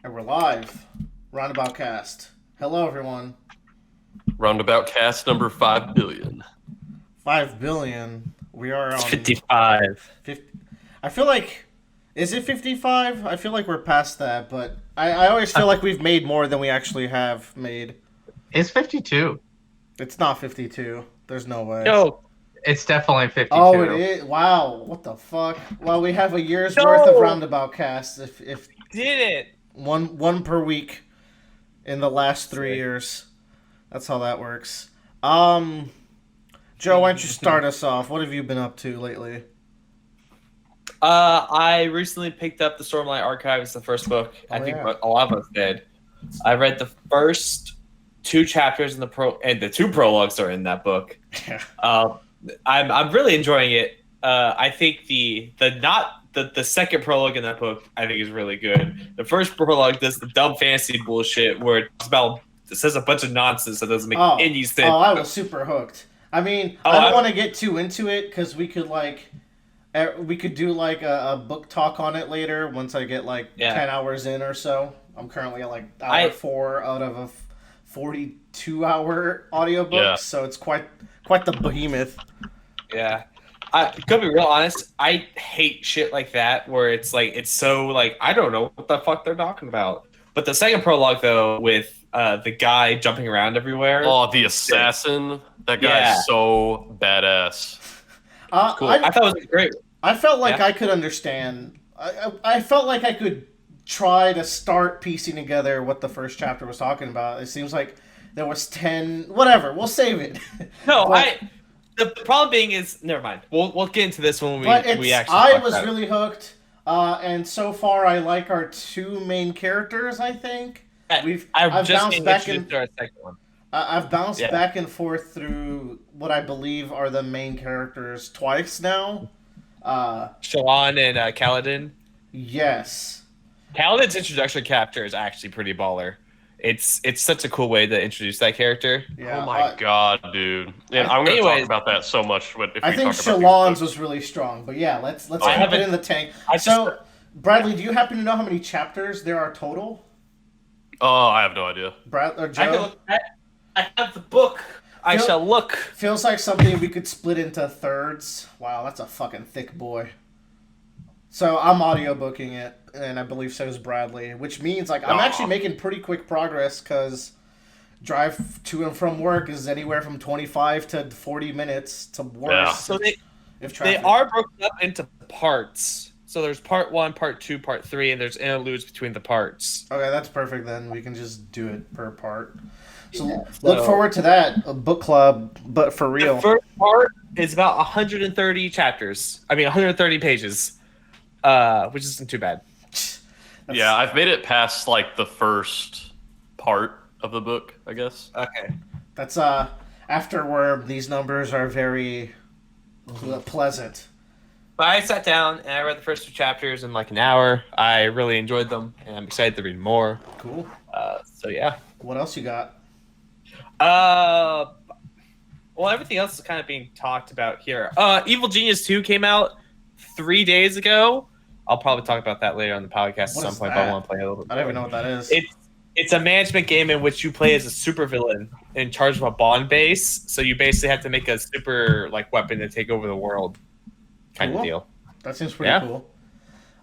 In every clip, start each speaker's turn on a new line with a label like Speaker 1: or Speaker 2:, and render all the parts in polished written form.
Speaker 1: And we're live. Roundabout cast. Hello, everyone.
Speaker 2: Roundabout cast number 5 billion.
Speaker 1: 5 billion. We are
Speaker 3: It's
Speaker 1: on
Speaker 3: 55.
Speaker 1: 50. I feel like. Is it 55? I feel like we're past that, but I always feel like we've made more than we actually have made.
Speaker 4: It's 52.
Speaker 1: It's not 52. There's no way.
Speaker 3: No,
Speaker 4: It's definitely 52.
Speaker 1: Oh, it is? Wow. What the fuck? Well, we have a year's
Speaker 3: No!
Speaker 1: worth of Roundabout casts. If
Speaker 3: did it.
Speaker 1: one per week in the last 3 years. That's how that works. Joe, why don't you start us off? What have you been up to lately?
Speaker 3: I recently picked up the Stormlight Archives, the first book. I think a lot of us did. I read the first 2 chapters in and the 2 prologues are in that book. I'm really enjoying it. I think the second prologue in that book I think is really good. The first prologue does the dumb fantasy bullshit where it says a bunch of nonsense that doesn't make any sense.
Speaker 1: Oh, I was super hooked. I mean, I don't want to get too into it because we could do like a book talk on it later once I get 10 hours in or so. I'm currently at hour 4 out of a 42-hour audiobook, so it's quite the behemoth.
Speaker 3: Yeah. To be real honest, I hate shit like that where it's so I don't know what the fuck they're talking about. But the second prologue though, with the guy jumping around everywhere.
Speaker 2: Oh, the assassin. That guy's so badass.
Speaker 3: Cool. I thought it was great.
Speaker 1: I felt like I could understand. I felt like I could try to start piecing together what the first chapter was talking about. It seems like there was 10. Whatever. We'll save it.
Speaker 3: No, the problem being is never mind. We'll get into this when we actually.
Speaker 1: I was really hooked, and so far I like our 2 main characters. I think I've bounced back and forth through what I believe are the main characters twice now.
Speaker 3: Shallan and Kaladin.
Speaker 1: Yes.
Speaker 3: Kaladin's introduction chapter is actually pretty baller. It's such a cool way to introduce that character.
Speaker 1: Yeah,
Speaker 2: oh my god, dude! And I'm going to talk about that so much.
Speaker 1: I think Shallan's was really strong, but yeah, let's keep it in the tank. So, Bradley, do you happen to know how many chapters there are total?
Speaker 2: Oh, I have no idea.
Speaker 1: Brad or Joe?
Speaker 3: I have the book. I shall look.
Speaker 1: Feels like something we could split into thirds. Wow, that's a fucking thick boy. So I'm audiobooking it, and I believe so is Bradley, which means I'm actually making pretty quick progress because drive to and from work is anywhere from 25 to 40 minutes to worse.
Speaker 2: Yeah.
Speaker 3: So they are broken up into parts. So there's part 1, part 2, part 3, and there's interludes between the parts.
Speaker 1: Okay, that's perfect then. We can just do it per part. So look forward to that, a book club, but for real.
Speaker 3: The first part is about 130 chapters. I mean, 130 pages, which isn't too bad.
Speaker 2: Yeah, I've made it past the first part of the book, I guess.
Speaker 3: Okay.
Speaker 1: That's after where these numbers are very pleasant.
Speaker 3: But I sat down and I read the first 2 chapters in an hour. I really enjoyed them, and I'm excited to read more.
Speaker 1: Cool.
Speaker 3: So yeah.
Speaker 1: What else you got?
Speaker 3: Well, everything else is kind of being talked about here. Evil Genius 2 came out 3 days ago. I'll probably talk about that later on the podcast at some point, but I want to play a little bit.
Speaker 1: I don't even know what that is.
Speaker 3: It's a management game in which you play as a supervillain in charge of a Bond base. So you basically have to make a super weapon to take over the world, kind of deal.
Speaker 1: That seems pretty cool.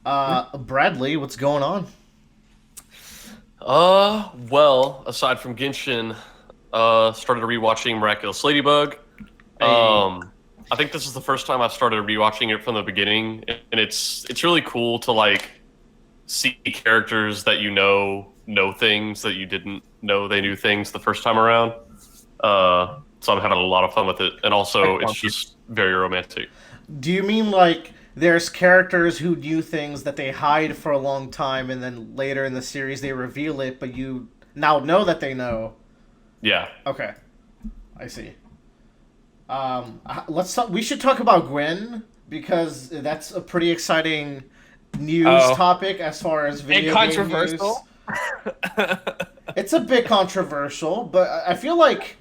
Speaker 1: Bradley, what's going on?
Speaker 2: Well, aside from Genshin, started rewatching Miraculous Ladybug. I think this is the first time I've started rewatching it from the beginning, and it's really cool to see characters that know things that you didn't know they knew things the first time around. So I'm having a lot of fun with it, and also it's just very romantic.
Speaker 1: Do you mean there's characters who knew things that they hide for a long time, and then later in the series they reveal it, but you now know that they know?
Speaker 2: Yeah.
Speaker 1: Okay, I see. We should talk about Gwen because that's a pretty exciting news topic as far as video game
Speaker 3: controversial.
Speaker 1: News. It's a bit controversial, but I feel like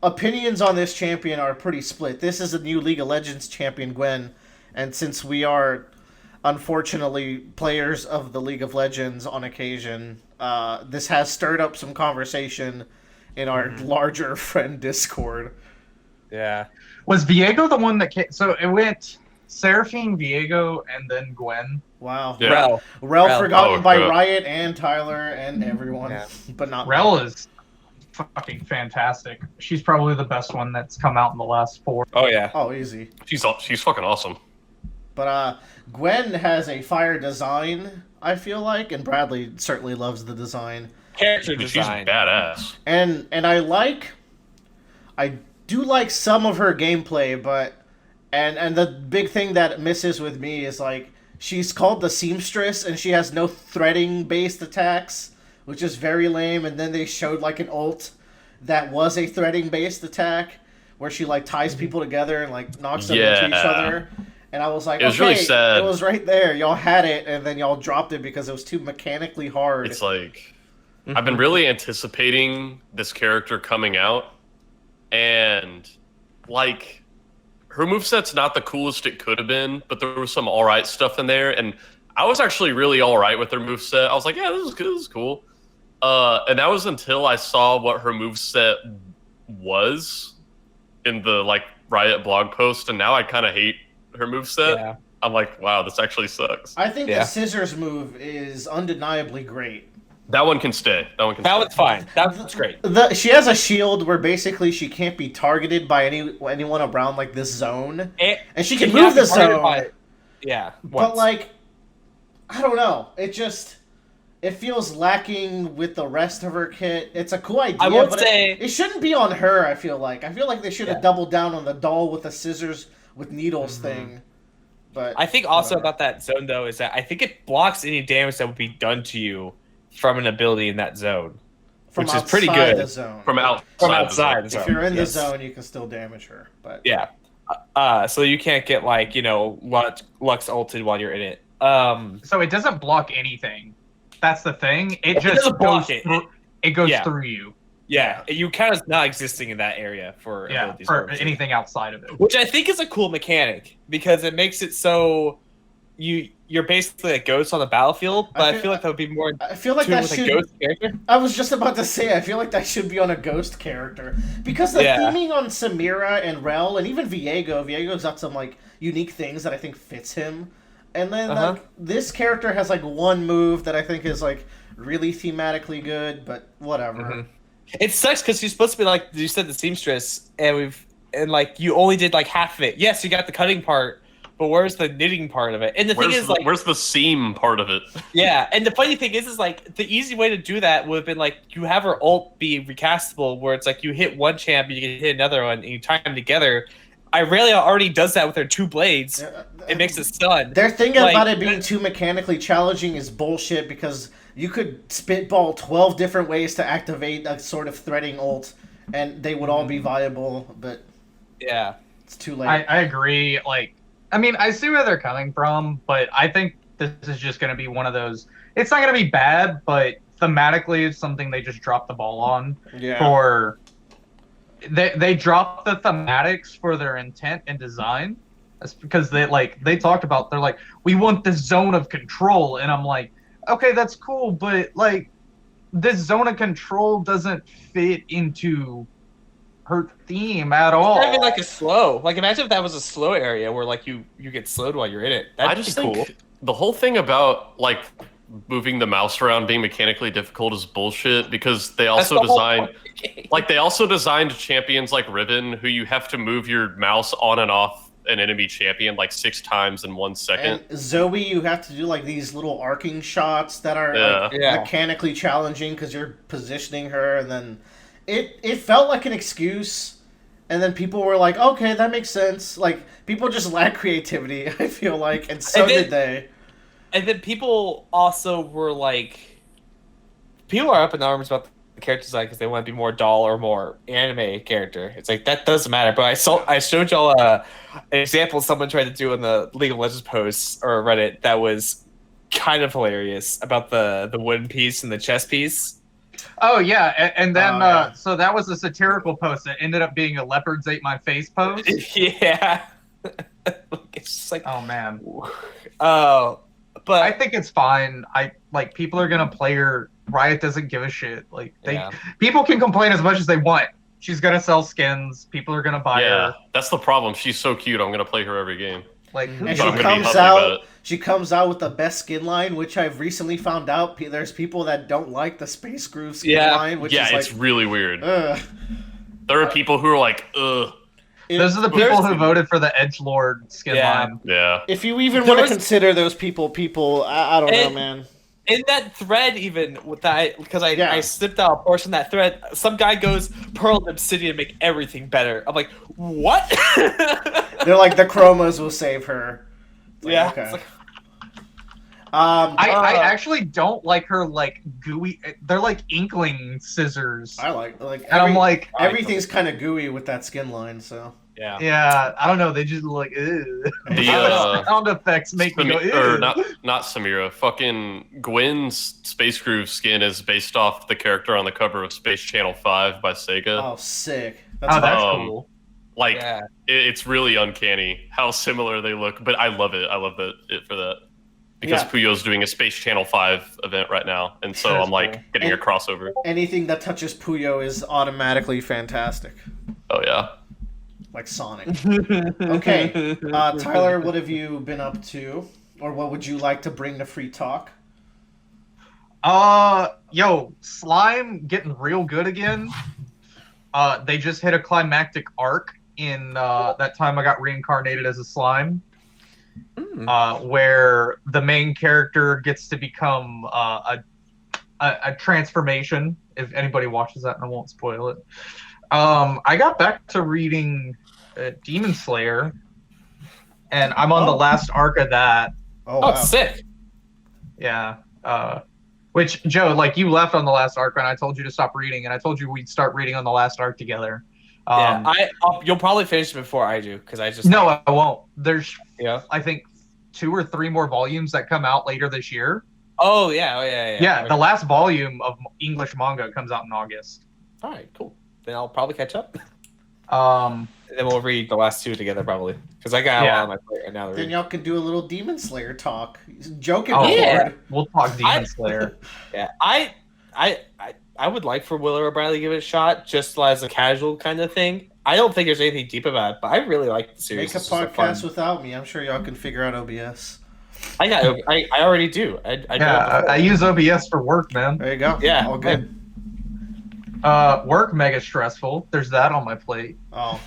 Speaker 1: opinions on this champion are pretty split. This is a new League of Legends champion, Gwen, and since we are unfortunately, players of the League of Legends on occasion, this has stirred up some conversation in our larger friend Discord.
Speaker 3: Yeah.
Speaker 4: Was Viego the one that came? So it went Seraphine, Viego, and then Gwen.
Speaker 1: Wow.
Speaker 2: Yeah.
Speaker 1: Rel forgotten by
Speaker 2: God.
Speaker 1: Riot and Tyler and everyone, but not
Speaker 4: Rel is fucking fantastic. She's probably the best one that's come out in the last 4.
Speaker 3: Oh yeah.
Speaker 1: Oh, easy.
Speaker 2: She's fucking awesome.
Speaker 1: But Gwen has a fire design, I feel like, and Bradley certainly loves the design.
Speaker 3: Character
Speaker 2: She's
Speaker 3: design.
Speaker 2: badass.
Speaker 1: And I do like some of her gameplay, but and the big thing that misses with me is like she's called the seamstress and she has no threading based attacks, which is very lame. And then they showed like an ult that was a threading based attack where she like ties people together and like knocks them into each other. And I was like,
Speaker 2: it was really sad.
Speaker 1: It was right there. Y'all had it, and then y'all dropped it because it was too mechanically hard.
Speaker 2: It's like I've been really anticipating this character coming out, and like her moveset's not the coolest it could have been, but there was some alright stuff in there, and I was actually really alright with her moveset. I was like, yeah, this is good, this is cool. And that was until I saw what her moveset was in the like Riot blog post, and now I kind of hate her moveset. Yeah. I'm like, wow, this actually sucks.
Speaker 1: I think the scissors move is undeniably great.
Speaker 2: That one can stay. That
Speaker 3: one's fine. That's great.
Speaker 1: She has a shield where basically she can't be targeted by anyone around like this zone, and she can move the zone. But like, I don't know. It feels lacking with the rest of her kit. It's a cool idea, but it shouldn't be on her. I feel like they should have doubled down on the doll with the scissors with needles thing. But
Speaker 3: I think also about that zone though is that I think it blocks any damage that would be done to you from an ability in that zone, which is pretty good.
Speaker 1: The zone.
Speaker 2: From outside.
Speaker 1: If you're in the zone, you can still damage her. But
Speaker 3: so you can't get like Lux ulted while you're in it.
Speaker 4: So it doesn't block anything. That's the thing. It just
Speaker 3: doesn't block it.
Speaker 4: It goes through you.
Speaker 3: Yeah, you kind of not existing in that area for
Speaker 4: anything outside of it.
Speaker 3: Which I think is a cool mechanic because it makes it so you're basically a ghost on the battlefield. But I feel like that would be more.
Speaker 1: I feel like that should.
Speaker 3: A ghost character.
Speaker 1: I was just about to say I feel like that should be on a ghost character because the theming on Samira and Rel and even Viego's got some like unique things that I think fits him. And then like this character has like one move that I think is like really thematically good, but whatever.
Speaker 3: It sucks because she's supposed to be like you said, the seamstress, and like you only did like half of it. Yes, you got the cutting part, but where's the knitting part of it? And the thing is, like,
Speaker 2: where's the seam part of it?
Speaker 3: Yeah, and the funny thing is like the easy way to do that would have been like you have her ult be recastable, where it's like you hit one champion, you can hit another one, and you tie them together. Irelia already does that with her 2 blades. It makes it stun.
Speaker 1: Their thing about it being too mechanically challenging is bullshit because you could spitball 12 different ways to activate a sort of threading ult, and they would all be viable, but it's too late.
Speaker 4: I agree. Like, I mean, I see where they're coming from, but I think this is just going to be one of those... It's not going to be bad, but thematically it's something they just dropped the ball on. Yeah. They dropped the thematics for their intent and design. That's because they talked about, they're like, we want this zone of control, and I'm like, okay, that's cool, but like this zone of control doesn't fit into her theme at all.
Speaker 3: It's not even like a slow. Like imagine if that was a slow area where like you get slowed while you're in it. That'd
Speaker 2: I just
Speaker 3: be
Speaker 2: think
Speaker 3: cool.
Speaker 2: The whole thing about like moving the mouse around being mechanically difficult is bullshit because they also designed champions like Riven who you have to move your mouse on and off an enemy champion like 6 times in 1 second.
Speaker 1: And Zoe, you have to do like these little arcing shots that are mechanically challenging because you're positioning her, and then it felt like an excuse, and then people were like, okay, that makes sense. Like people just lack creativity, I feel like, and so did they.
Speaker 3: And then people also were like, people are up in arms about the character design because they want to be more doll or more anime character. It's like that doesn't matter. But I showed y'all an example someone tried to do in the League of Legends post or Reddit that was kind of hilarious about the wooden piece and the chess piece.
Speaker 4: Oh yeah, and then so that was a satirical post that ended up being a leopards ate my face post.
Speaker 3: Yeah. It's just like,
Speaker 4: oh man.
Speaker 3: But
Speaker 4: I think it's fine. People are gonna play her. Riot doesn't give a shit. People can complain as much as they want. She's gonna sell skins. People are gonna buy her.
Speaker 2: That's the problem. She's so cute. I'm gonna play her every game.
Speaker 1: And she comes out with the best skin line, which I've recently found out. There's people that don't like the Space Groove skin line, which is
Speaker 2: it's really weird. There are people who are like, ugh.
Speaker 4: Those are the people who voted for the Edgelord skin line.
Speaker 2: Yeah.
Speaker 1: If you even want to consider those people, I don't know, man.
Speaker 3: In that thread, even with that, because I snipped out a portion of that thread, some guy goes, Pearl and Obsidian make everything better. I'm like, what?
Speaker 1: They're like, the chromas will save her.
Speaker 3: Like,
Speaker 1: okay.
Speaker 4: I actually don't like her gooey. They're like inkling scissors.
Speaker 1: I like,
Speaker 4: and I'm like,
Speaker 1: everything's kind of gooey with that skin line. So
Speaker 4: yeah. I don't know. They just look.
Speaker 2: The
Speaker 4: sound effects make me go. Ew.
Speaker 2: Or not Samira. Fucking Gwen's Space Groove skin is based off the character on the cover of Space Channel 5 by Sega.
Speaker 1: Oh, sick!
Speaker 4: That's cool.
Speaker 2: It's really uncanny how similar they look, but I love it. I love it for that. Because Puyo's doing a Space Channel 5 event right now, and so I'm getting a crossover.
Speaker 1: Anything that touches Puyo is automatically fantastic.
Speaker 2: Oh yeah.
Speaker 1: Like Sonic. Okay, Tyler, what have you been up to? Or what would you like to bring to Free Talk?
Speaker 4: Slime getting real good again. They just hit a climactic arc in that time I got reincarnated as a slime. Where the main character gets to become a transformation. If anybody watches that, and I won't spoil it. I got back to reading Demon Slayer, and I'm on the last arc of that.
Speaker 1: Oh, wow.
Speaker 3: Sick!
Speaker 4: Yeah. Which, Joe, you left on the last arc, and I told you to stop reading, and I told you we'd start reading on the last arc together.
Speaker 3: You'll probably finish it before I do, because I just...
Speaker 4: No, I won't. There's, I think, 2 or 3 more volumes that come out later this year.
Speaker 3: Oh, yeah.
Speaker 4: Yeah, the last volume of English manga comes out in August.
Speaker 3: All right, cool. Then I'll probably catch up.
Speaker 4: And
Speaker 3: then we'll read the last 2 together, probably. Because I got a lot on my plate right now.
Speaker 1: Then y'all can do a little Demon Slayer talk. Joking
Speaker 4: We'll talk Demon Slayer.
Speaker 3: Yeah, I would like for Willer O'Reilly to give it a shot, just as a casual kind of thing. I don't think there's anything deep about it, but I really like the series.
Speaker 1: Make a podcast without me. I'm sure y'all can figure out OBS.
Speaker 3: I already do.
Speaker 4: I use OBS for work, man.
Speaker 1: There you go.
Speaker 3: Yeah.
Speaker 1: All good.
Speaker 4: Work mega stressful. There's that on my plate.
Speaker 1: Oh.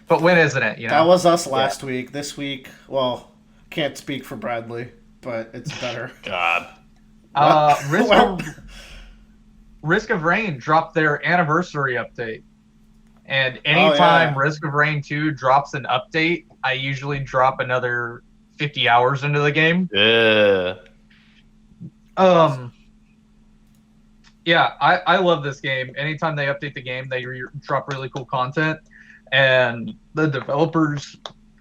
Speaker 4: But when isn't it? You know.
Speaker 1: That was us last week. This week, well, can't speak for Bradley, but it's better.
Speaker 2: God.
Speaker 4: Risk of Rain dropped their anniversary update. And anytime Risk of Rain 2 drops an update, I usually drop another 50 hours into the game.
Speaker 2: Yeah.
Speaker 4: I love this game. Anytime they update the game, they drop really cool content. And the developers,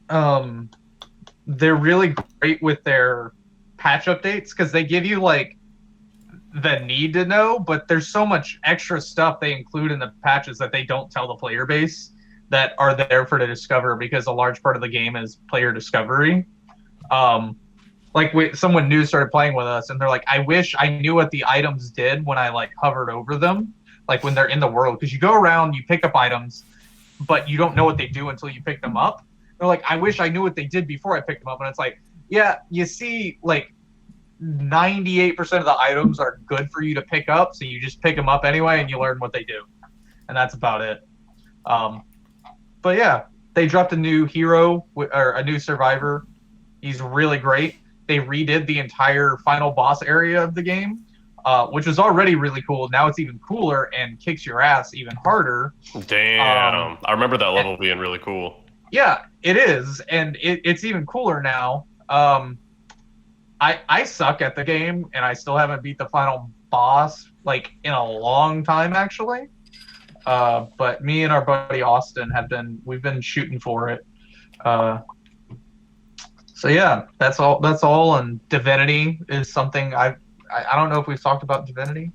Speaker 4: they're really great with their patch updates because they give you the need to know, but there's so much extra stuff they include in the patches that they don't tell the player base that are there for to discover, because a large part of the game is player discovery. Someone new started playing with us and they're like, I wish I knew what the items did when I hovered over them, when they're in the world, because you go around, you pick up items, but you don't know what they do until you pick them up. They're like, I wish I knew what they did before I picked them up. And it's like, yeah, you see 98% of the items are good for you to pick up, so you just pick them up anyway and you learn what they do, and that's about it. But yeah, they dropped a new hero or a new survivor. He's really great. They redid the entire final boss area of the game, which was already really cool. Now it's even cooler and kicks your ass even harder.
Speaker 2: Damn, I remember that level being really cool.
Speaker 4: Yeah, it is, and it's even cooler now. I suck at the game, and I still haven't beat the final boss in a long time, actually. But me and our buddy Austin we've been shooting for it. So yeah, that's all. And Divinity is something I don't know if we've talked about Divinity.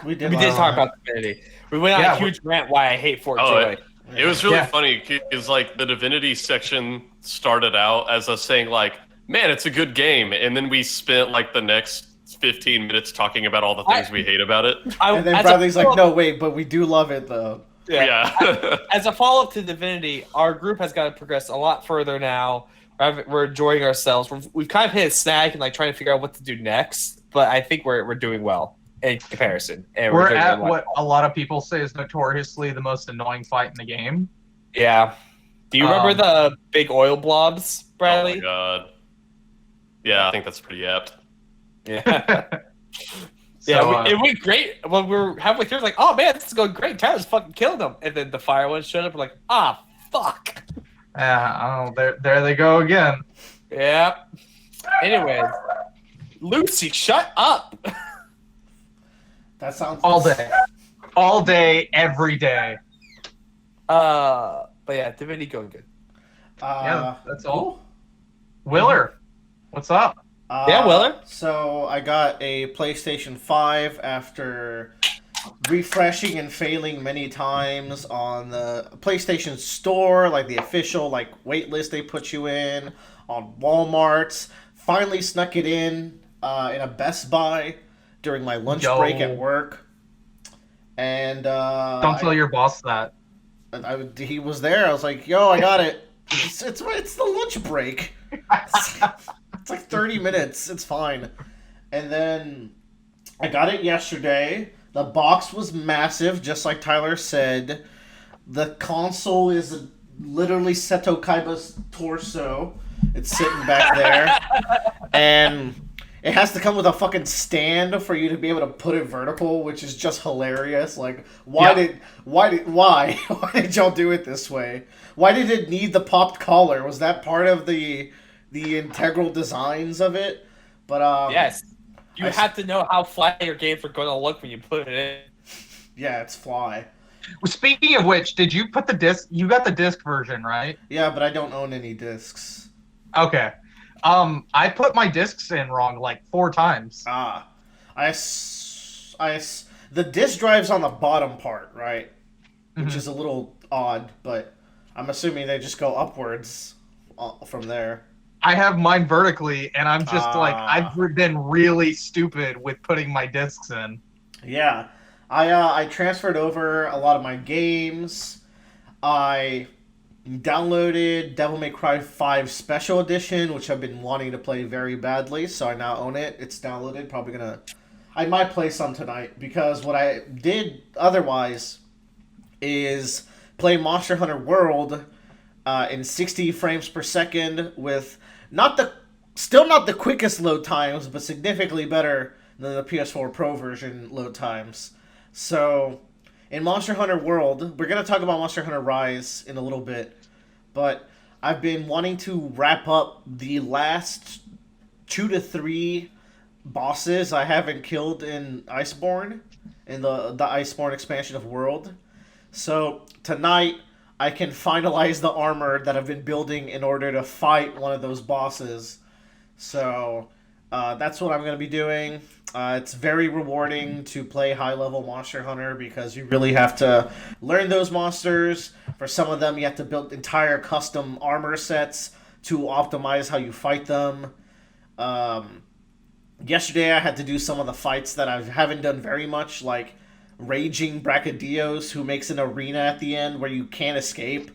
Speaker 3: We did talk about Divinity. We went on a huge rant why I hate Fort Joy.
Speaker 2: It was really funny because like the Divinity section started out as us saying like, man, it's a good game, and then we spent like the next 15 minutes talking about all the things we hate about it.
Speaker 1: And then Bradley's like, no, wait, but we do love it though.
Speaker 3: Yeah. As a follow-up to Divinity, our group has got to progress a lot further now. We're enjoying ourselves. We've kind of hit a snag and like trying to figure out what to do next, but I think we're doing well in comparison. And
Speaker 4: we're at what a lot of people say is notoriously the most annoying fight in the game.
Speaker 3: Yeah. Do you remember the big oil blobs, Bradley?
Speaker 2: Oh my god. Yeah, I think that's pretty apt.
Speaker 3: Yeah. It went great when we were halfway through. Like, oh man, this is going great. Tyler's fucking killing them. And then the fire one showed up. We're like, fuck.
Speaker 4: Yeah, there they go again.
Speaker 3: Yeah. Anyways, Lucy, shut up.
Speaker 1: That sounds
Speaker 4: all day, every day.
Speaker 3: But yeah, Divinity going good.
Speaker 4: Yeah, that's all. Willer, what's up?
Speaker 3: Yeah, Willer.
Speaker 1: So I got a PlayStation 5 after refreshing and failing many times on the PlayStation Store, like the official wait list they put you in, on Walmart's. Finally snuck it in a Best Buy during my lunch break at work. And
Speaker 4: don't tell your boss that.
Speaker 1: He was there. I was like, "Yo, I got it. It's the lunch break. It's like 30 minutes. It's fine." And then I got it yesterday. The box was massive, just like Tyler said. The console is literally Seto Kaiba's torso. It's sitting back there. And it has to come with a fucking stand for you to be able to put it vertical, which is just hilarious. Like, why did y'all do it this way? Why did it need the popped collar? Was that part of the integral designs of it? But
Speaker 3: yes. You have to know how fly your games are going to look when you put it in.
Speaker 1: Yeah, it's fly.
Speaker 4: Well, speaking of which, did you put the disc? You got the disc version, right?
Speaker 1: Yeah, but I don't own any discs.
Speaker 4: Okay. I put my discs in wrong like 4 times.
Speaker 1: The disc drive's on the bottom part, right? Which is a little odd, but I'm assuming they just go upwards from there.
Speaker 4: I have mine vertically, and I'm just I've been really stupid with putting my discs in.
Speaker 1: Yeah. I transferred over a lot of my games. I downloaded Devil May Cry 5 Special Edition, which I've been wanting to play very badly, so I now own it. It's downloaded. I might play some tonight, because what I did otherwise is play Monster Hunter World in 60 frames per second with still not the quickest load times, but significantly better than the PS4 Pro version load times. So, in Monster Hunter World, we're going to talk about Monster Hunter Rise in a little bit, but I've been wanting to wrap up the last 2 to 3 bosses I haven't killed in Iceborne, in the Iceborne expansion of World. So, tonight, I can finalize the armor that I've been building in order to fight one of those bosses. So, that's what I'm going to be doing. It's very rewarding to play high-level Monster Hunter because you really have to learn those monsters. For some of them, you have to build entire custom armor sets to optimize how you fight them. Yesterday, I had to do some of the fights that I haven't done very much, like Raging Brachydios, who makes an arena at the end where you can't escape,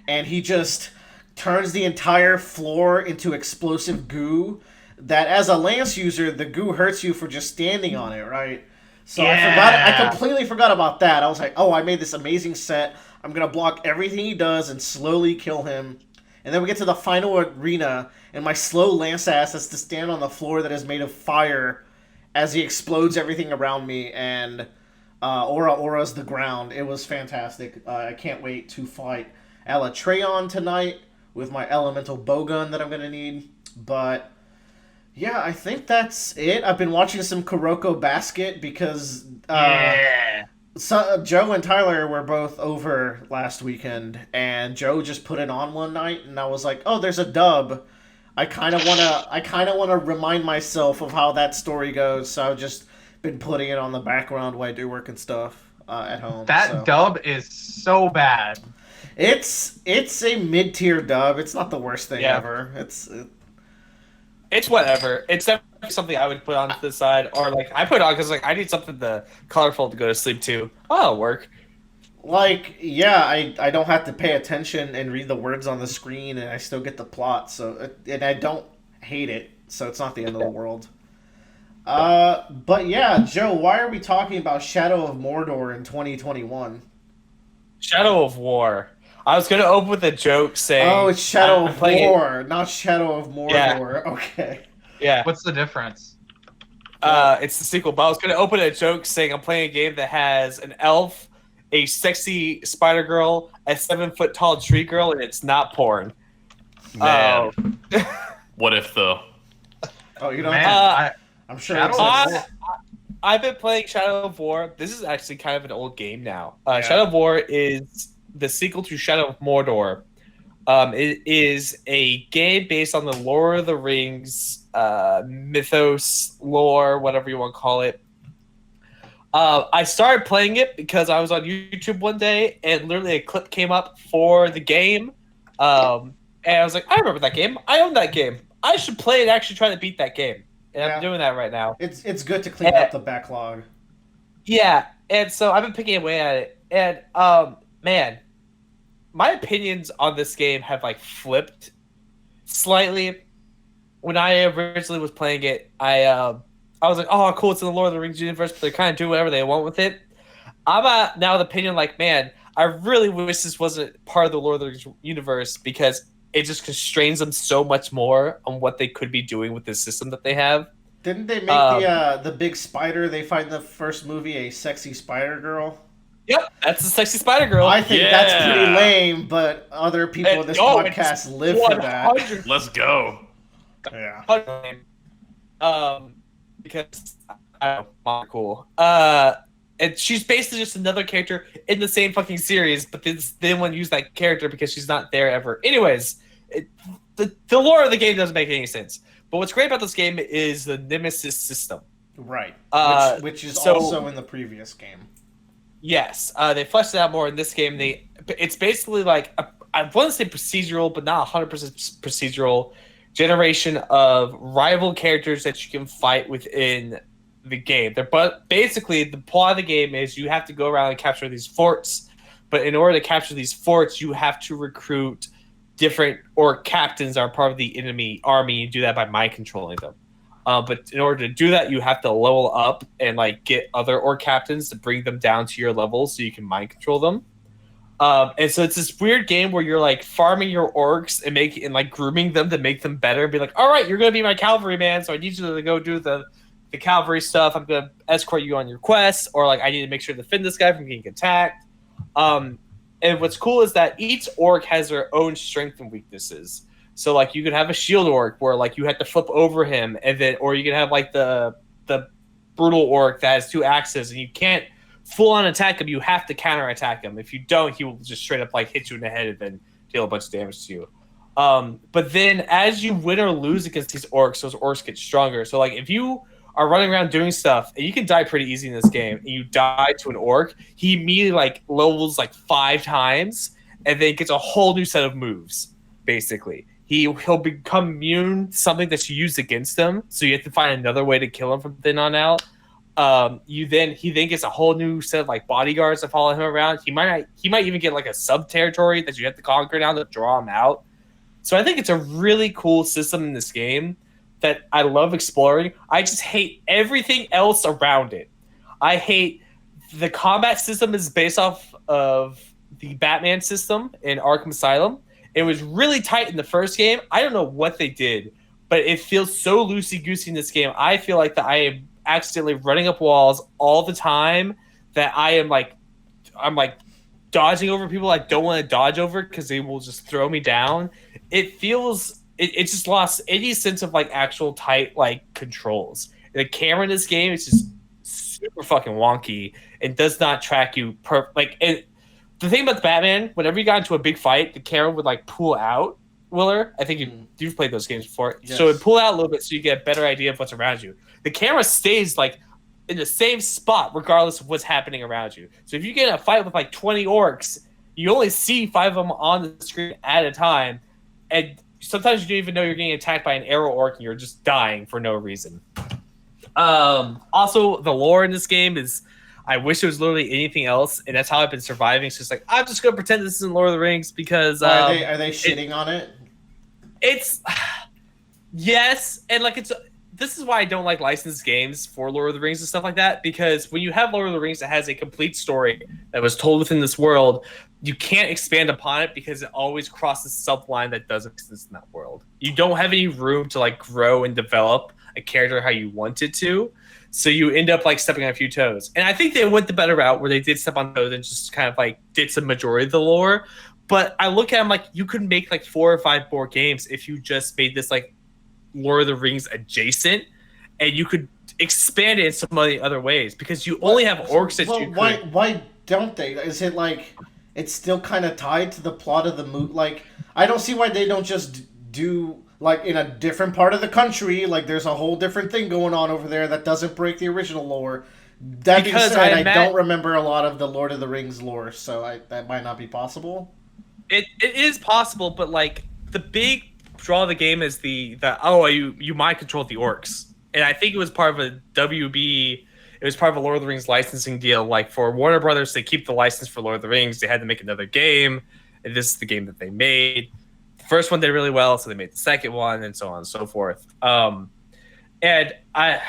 Speaker 1: and he just turns the entire floor into explosive goo. That as a lance user, the goo hurts you for just standing on it, right? So I completely forgot about that. I was like, oh, I made this amazing set. I'm going to block everything he does and slowly kill him. And then we get to the final arena, and my slow lance ass has to stand on the floor that is made of fire as he explodes everything around me, and Aura's the ground. It was fantastic. I can't wait to fight Alatreon tonight with my elemental bowgun that I'm going to need. But yeah, I think that's it. I've been watching some Kuroko Basket because Joe and Tyler were both over last weekend, and Joe just put it on one night, and I was like, "Oh, there's a dub." I kind of wanna remind myself of how that story goes, so I've just been putting it on the background while I do work and stuff at home.
Speaker 4: That dub is so bad.
Speaker 1: It's a mid-tier dub. It's not the worst thing ever.
Speaker 3: It's whatever. It's definitely something I would put on to the side, or like I put on because like I need something colorful to go to sleep to. Oh, it'll work.
Speaker 1: Like, yeah, I don't have to pay attention and read the words on the screen, and I still get the plot. So, and I don't hate it, so it's not the end of the world. But yeah, Joe, why are we talking about Shadow of Mordor in 2021?
Speaker 3: Shadow of War. I was gonna open with a joke saying,
Speaker 1: "Oh, it's Shadow of War, not Shadow of Mordor."
Speaker 3: Yeah.
Speaker 1: Okay.
Speaker 3: Yeah.
Speaker 4: What's the difference?
Speaker 3: It's the sequel. But I was gonna open a joke saying I'm playing a game that has an elf, a sexy spider girl, a 7-foot tall tree girl, and it's not porn.
Speaker 2: Man, what if though?
Speaker 1: Oh, you don't. I'm sure.
Speaker 3: I've been playing Shadow of War. This is actually kind of an old game now. Shadow of War is the sequel to Shadow of Mordor. It is a game based on the Lord of the Rings mythos, lore, whatever you want to call it. I started playing it because I was on YouTube one day and literally a clip came up for the game. And I was like, I remember that game. I own that game. I should play and actually try to beat that game. And I'm doing that right now.
Speaker 1: It's good to clean up the backlog.
Speaker 3: Yeah, and so I've been picking away at it. And man, my opinions on this game have like flipped slightly. When I originally was playing it, I was like, oh cool, it's in the Lord of the Rings universe, but they're kind of doing whatever they want with it. I'm now of the opinion like, man, I really wish this wasn't part of the Lord of the Rings universe because it just constrains them so much more on what they could be doing with this system that they have.
Speaker 1: Didn't they make the big spider they find in the first movie a sexy spider girl?
Speaker 3: Yep, that's the sexy spider girl.
Speaker 1: I think that's pretty lame, but other people in this podcast live for that.
Speaker 2: Let's go.
Speaker 1: Yeah.
Speaker 3: Because I don't know, cool. And she's basically just another character in the same fucking series, but they didn't want to use that character because she's not there ever. Anyways, the lore of the game doesn't make any sense. But what's great about this game is the Nemesis system.
Speaker 1: Right. Which is
Speaker 3: so,
Speaker 1: also in the previous game.
Speaker 3: Yes. They fleshed it out more in this game. It's basically like, I want to say procedural, but not 100% procedural generation of rival characters that you can fight within the game. But basically, the plot of the game is you have to go around and capture these forts. But in order to capture these forts, you have to recruit different orc captains that are part of the enemy army. You do that by mind controlling them. But in order to do that, you have to level up and like get other orc captains to bring them down to your level so you can mind control them. And so it's this weird game where you're like farming your orcs and like grooming them to make them better and be like, all right, you're gonna be my cavalry man, so I need you to go do the cavalry stuff. I'm gonna escort you on your quests, or like I need to make sure to defend this guy from getting attacked. And what's cool is that each orc has their own strengths and weaknesses. So like you could have a shield orc where like you have to flip over him, and then or you could have like the brutal orc that has 2 axes and you can't full on attack him. You have to counter attack him. If you don't, he will just straight up like hit you in the head and then deal a bunch of damage to you. But then as you win or lose against these orcs, those orcs get stronger. So like if you are running around doing stuff, and you can die pretty easy in this game, and you die to an orc, he immediately like levels like 5 times and then gets a whole new set of moves, basically. He'll become immune to something that's used against him, so you have to find another way to kill him from then on out. He then gets a whole new set of like bodyguards that follow him around. He might even get like a sub territory that you have to conquer now to draw him out. So I think it's a really cool system in this game that I love exploring. I just hate everything else around it. I hate the combat system is based off of the Batman system in Arkham Asylum. It was really tight in the first game. I don't know what they did, but it feels so loosey-goosey in this game. I feel like that I am accidentally running up walls all the time, that I'm dodging over people I don't want to dodge over because they will just throw me down. It just lost any sense of like actual tight like controls. The camera in this game is just super fucking wonky and does not track you the thing about the Batman, whenever you got into a big fight, the camera would like pull out. Willer, I think you've played those games before. Yes. So it pull out a little bit so you get a better idea of what's around you. The camera stays like in the same spot regardless of what's happening around you. So if you get in a fight with like 20 orcs, you only see 5 of them on the screen at a time, and sometimes you don't even know you're getting attacked by an arrow orc and you're just dying for no reason. Also, the lore in this game is, I wish it was literally anything else, and that's how I've been surviving. It's just like, I'm just gonna pretend this isn't Lord of the Rings because
Speaker 1: are they shitting on it?
Speaker 3: It's yes, and like this is why I don't like licensed games for Lord of the Rings and stuff like that, because when you have Lord of the Rings that has a complete story that was told within this world, you can't expand upon it because it always crosses subline that doesn't exist in that world. You don't have any room to like grow and develop a character how you want it to, so you end up like stepping on a few toes. And I think they went the better route where they did step on toes and just kind of like did some majority of the lore. But I look at them like, you could make like 4 or 5 more games if you just made this like Lord of the Rings adjacent, and you could expand it in some of the other ways, because you only have orcs that you could...
Speaker 1: Why don't they? Is it like it's still kind of tied to the plot of the movie? Like, I don't see why they don't just do like in a different part of the country, like there's a whole different thing going on over there that doesn't break the original lore. That being said, I don't remember a lot of the Lord of the Rings lore, so that might not be possible.
Speaker 3: It is possible, but like the big draw of the game is you mind control the orcs, and I think it was part of a WB. It was part of a Lord of the Rings licensing deal. Like for Warner Brothers, they keep the license for Lord of the Rings. They had to make another game, and this is the game that they made. The first one did really well, so they made the second one, and so on and so forth. And I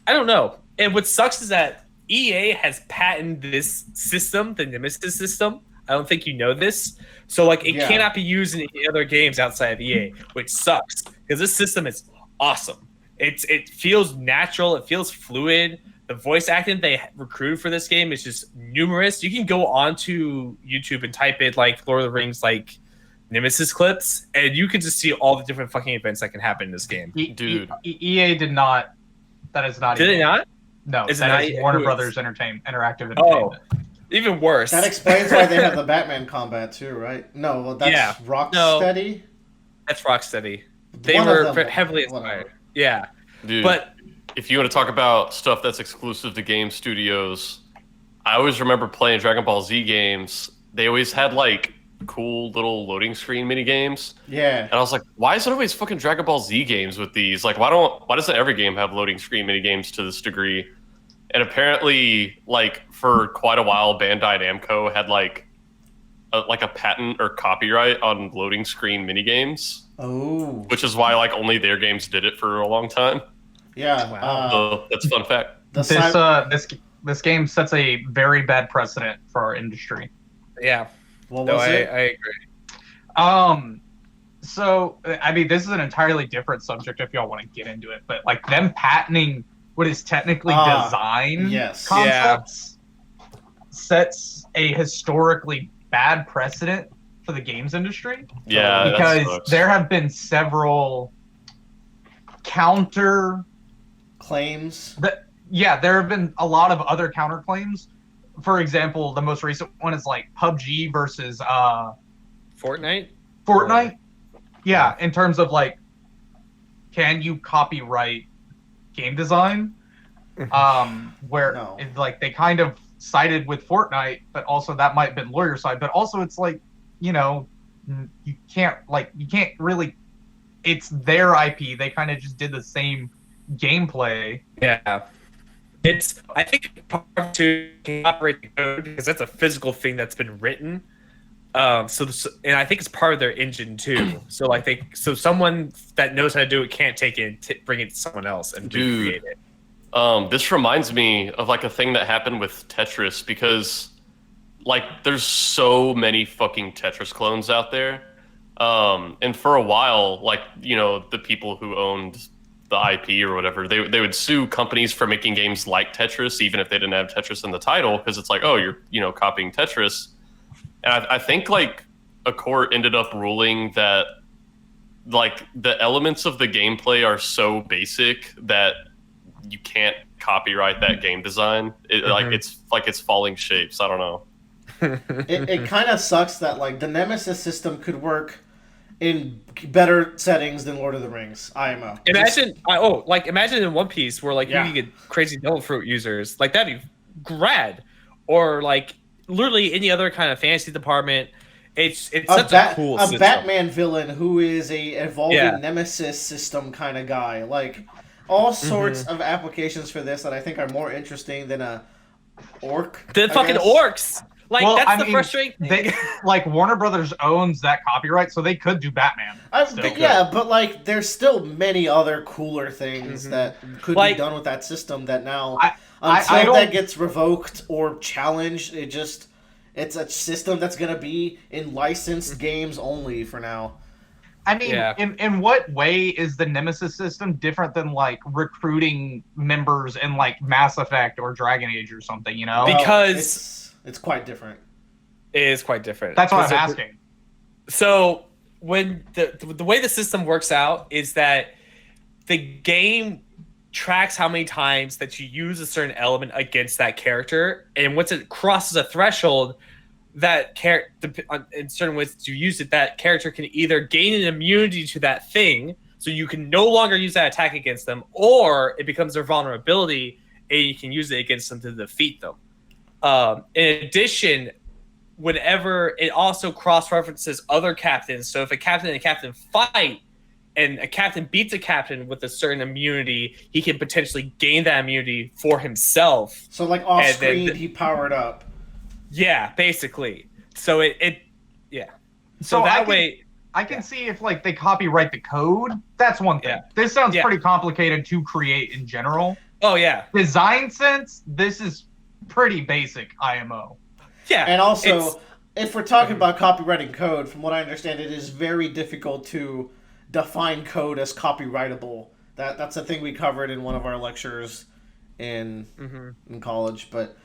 Speaker 3: don't know. And what sucks is that EA has patented this system, the Nemesis system. I don't think you know this. So, like, it cannot be used in any other games outside of EA, which sucks, because this system is awesome. It feels natural. It feels fluid. The voice acting they recruited for this game is just numerous. You can go onto YouTube and type in, like, Lord of the Rings, like, Nemesis clips, and you can just see all the different fucking events that can happen in this game.
Speaker 4: Dude. EA did not. That is not.
Speaker 3: Did it not?
Speaker 4: No, that is Warner Brothers Interactive Entertainment.
Speaker 3: Oh. Even worse.
Speaker 1: That explains why they have the Batman combat too, right? No, well, that's Rocksteady.
Speaker 3: That's Rocksteady. They were heavily inspired. Yeah,
Speaker 2: dude.
Speaker 3: But
Speaker 2: if you want to talk about stuff that's exclusive to game studios, I always remember playing Dragon Ball Z games. They always had like cool little loading screen mini games.
Speaker 1: Yeah.
Speaker 2: And I was like, why is it always fucking Dragon Ball Z games with these? Like, why doesn't every game have loading screen mini games to this degree? And apparently, like, for quite a while, Bandai Namco had, like a patent or copyright on loading screen minigames.
Speaker 1: Oh.
Speaker 2: Which is why, like, only their games did it for a long time.
Speaker 1: Yeah.
Speaker 3: Wow.
Speaker 2: So that's a fun fact.
Speaker 4: This game sets a very bad precedent for our industry.
Speaker 3: Yeah.
Speaker 1: What was it?
Speaker 3: I agree.
Speaker 4: So, I mean, this is an entirely different subject if y'all want to get into it, but, like, them patenting what is technically design concepts sets a historically bad precedent for the games industry.
Speaker 2: Yeah,
Speaker 4: because there have been several counter
Speaker 1: claims.
Speaker 4: There have been a lot of other counterclaims. For example, the most recent one is like PUBG versus
Speaker 3: Fortnite.
Speaker 4: Yeah, in terms of like, can you copyright game design? Like they kind of sided with Fortnite, but also that might have been lawyer side. But also it's like, you can't really. It's their IP. They kind of just did the same gameplay.
Speaker 3: Yeah. I think part to operate the code, because that's a physical thing that's been written. And I think it's part of their engine too. So someone that knows how to do it can't take it and bring it to someone else and recreate it.
Speaker 2: This reminds me of like a thing that happened with Tetris, because like there's so many fucking Tetris clones out there. And for a while, like, the people who owned the IP or whatever, they would sue companies for making games like Tetris, even if they didn't have Tetris in the title, because it's like, oh, you're copying Tetris. And I think like a court ended up ruling that like the elements of the gameplay are so basic that you can't copyright that game design. It's falling shapes. I don't know.
Speaker 1: It kind of sucks that like the Nemesis system could work in better settings than Lord of the Rings. IMO.
Speaker 3: Imagine in One Piece where like you can get crazy devil fruit users, like that'd be grad, or like literally any other kind of fantasy department. It's such a cool system.
Speaker 1: A Batman villain who is a evolving nemesis system kind of guy. Like, all sorts of applications for this that I think are more interesting than a orc.
Speaker 3: The fucking orcs! Like, that's the frustrating thing.
Speaker 4: Like, Warner Brothers owns that copyright, so they could do Batman.
Speaker 1: But, like, there's still many other cooler things that could be done with that system that now, until that gets revoked or challenged, it's a system that's going to be in licensed games only for now.
Speaker 4: I mean, in what way is the Nemesis system different than, like, recruiting members in, like, Mass Effect or Dragon Age or something, you know?
Speaker 3: Because
Speaker 1: it's quite different.
Speaker 3: It is quite different.
Speaker 4: That's what I'm asking.
Speaker 3: So, when the way the system works out is that the game tracks how many times that you use a certain element against that character, and once it crosses a threshold, that character, in certain ways you use it, that character can either gain an immunity to that thing, so you can no longer use that attack against them, or it becomes their vulnerability, and you can use it against them to defeat them. In addition, whenever it also cross-references other captains, so if a captain and a captain fight, and a captain beats a captain with a certain immunity, he can potentially gain that immunity for himself.
Speaker 1: So, like, off-screen, he powered up.
Speaker 3: Yeah, basically. So
Speaker 4: So that way, I can see if, like, they copyright the code. That's one thing. This sounds pretty complicated to create in general.
Speaker 3: Oh yeah.
Speaker 4: Design sense, this is pretty basic IMO.
Speaker 3: Yeah.
Speaker 1: And also, if we're talking about copyrighting code, from what I understand, it is very difficult to define code as copyrightable. That's a thing we covered in one of our lectures in college. But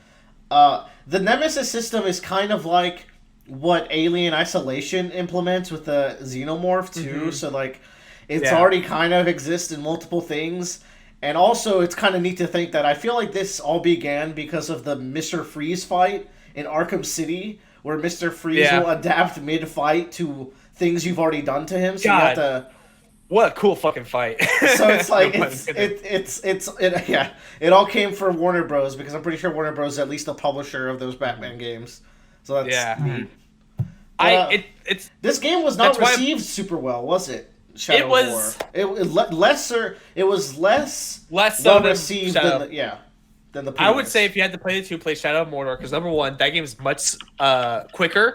Speaker 1: the Nemesis system is kind of like what Alien Isolation implements with the Xenomorph too. So, like, it's already kind of exists in multiple things. And also, it's kind of neat to think that I feel like this all began because of the Mr. Freeze fight in Arkham City, where Mr. Freeze will adapt mid-fight to things you've already done to him. So you have to...
Speaker 3: What a cool fucking fight.
Speaker 1: So it's like, it all came from Warner Bros. Because I'm pretty sure Warner Bros. Is at least the publisher of those Batman games. So that's neat. This game was not received super well, was it? Shadow of War. It was less well received than the previous.
Speaker 3: I would say if you had to play the two, play Shadow of Mordor, because number one, that game is much quicker.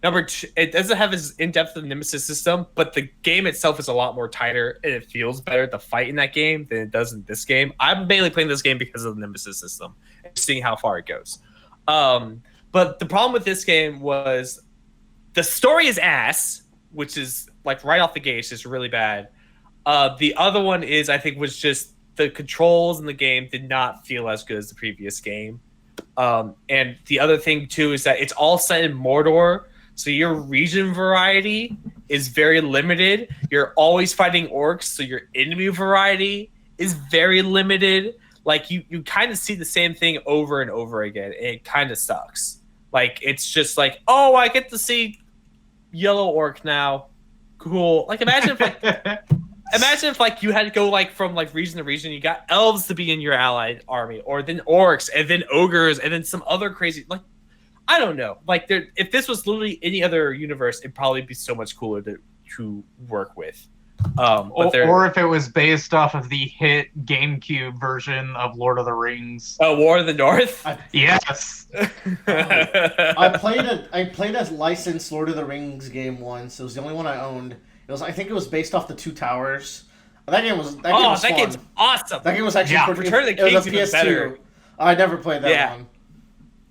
Speaker 3: Number two, it doesn't have as in-depth of a Nemesis system, but the game itself is a lot more tighter, and it feels better to fight in that game than it does in this game. I'm mainly playing this game because of the Nemesis system, and seeing how far it goes. But the problem with this game was the story is ass, which is, like, right off the gate, it's just really bad. The other one is, I think, was just the controls in the game did not feel as good as the previous game. And the other thing, too, is that it's all set in Mordor, so your region variety is very limited. You're always fighting orcs, so your enemy variety is very limited. Like, you kind of see the same thing over and over again, and it kind of sucks. Like, it's just like, oh, I get to see yellow orc now. Cool. Like, imagine if like you had to go, like, from, like, region to region. You got elves to be in your allied army, or then orcs, and then ogres, and then some other crazy, like, I don't know. Like, if this was literally any other universe, it'd probably be so much cooler to work with.
Speaker 4: Or if it was based off of the hit GameCube version of Lord of the Rings.
Speaker 3: Oh, War of the North?
Speaker 4: Yes.
Speaker 1: I played a licensed Lord of the Rings game once. It was the only one I owned. I think it was based off the Two Towers. That game was fun.
Speaker 3: Game's awesome.
Speaker 1: That game was actually pretty.
Speaker 3: Return of the King's even better.
Speaker 1: I never played that one.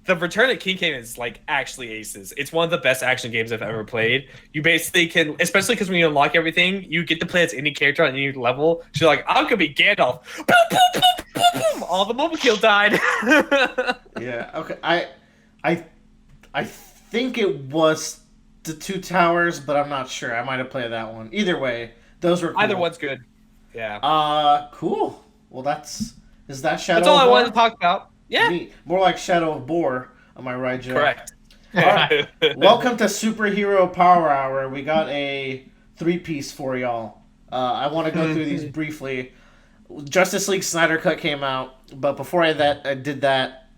Speaker 3: The Return of the King game is, like, actually aces. It's one of the best action games I've ever played. You basically can, especially because when you unlock everything, you get to play as any character on any level. So you're like, I'm gonna be Gandalf. Boom, boom, boom, boom, boom. All the mobile kill died.
Speaker 1: Yeah. Okay. I think it was the Two Towers, but I'm not sure. I might have played that one. Either way, those were cool.
Speaker 3: Either one's good. Yeah.
Speaker 1: Cool. Well, is that Shadow?
Speaker 3: That's all I wanted to talk about. Yeah.
Speaker 1: Neat. More like Shadow of Boar. Am I right, Joe?
Speaker 3: Correct.
Speaker 1: All right. Welcome to Superhero Power Hour. We got a 3-piece for y'all. I want to go through these briefly. Justice League Snyder Cut came out, but before I did that,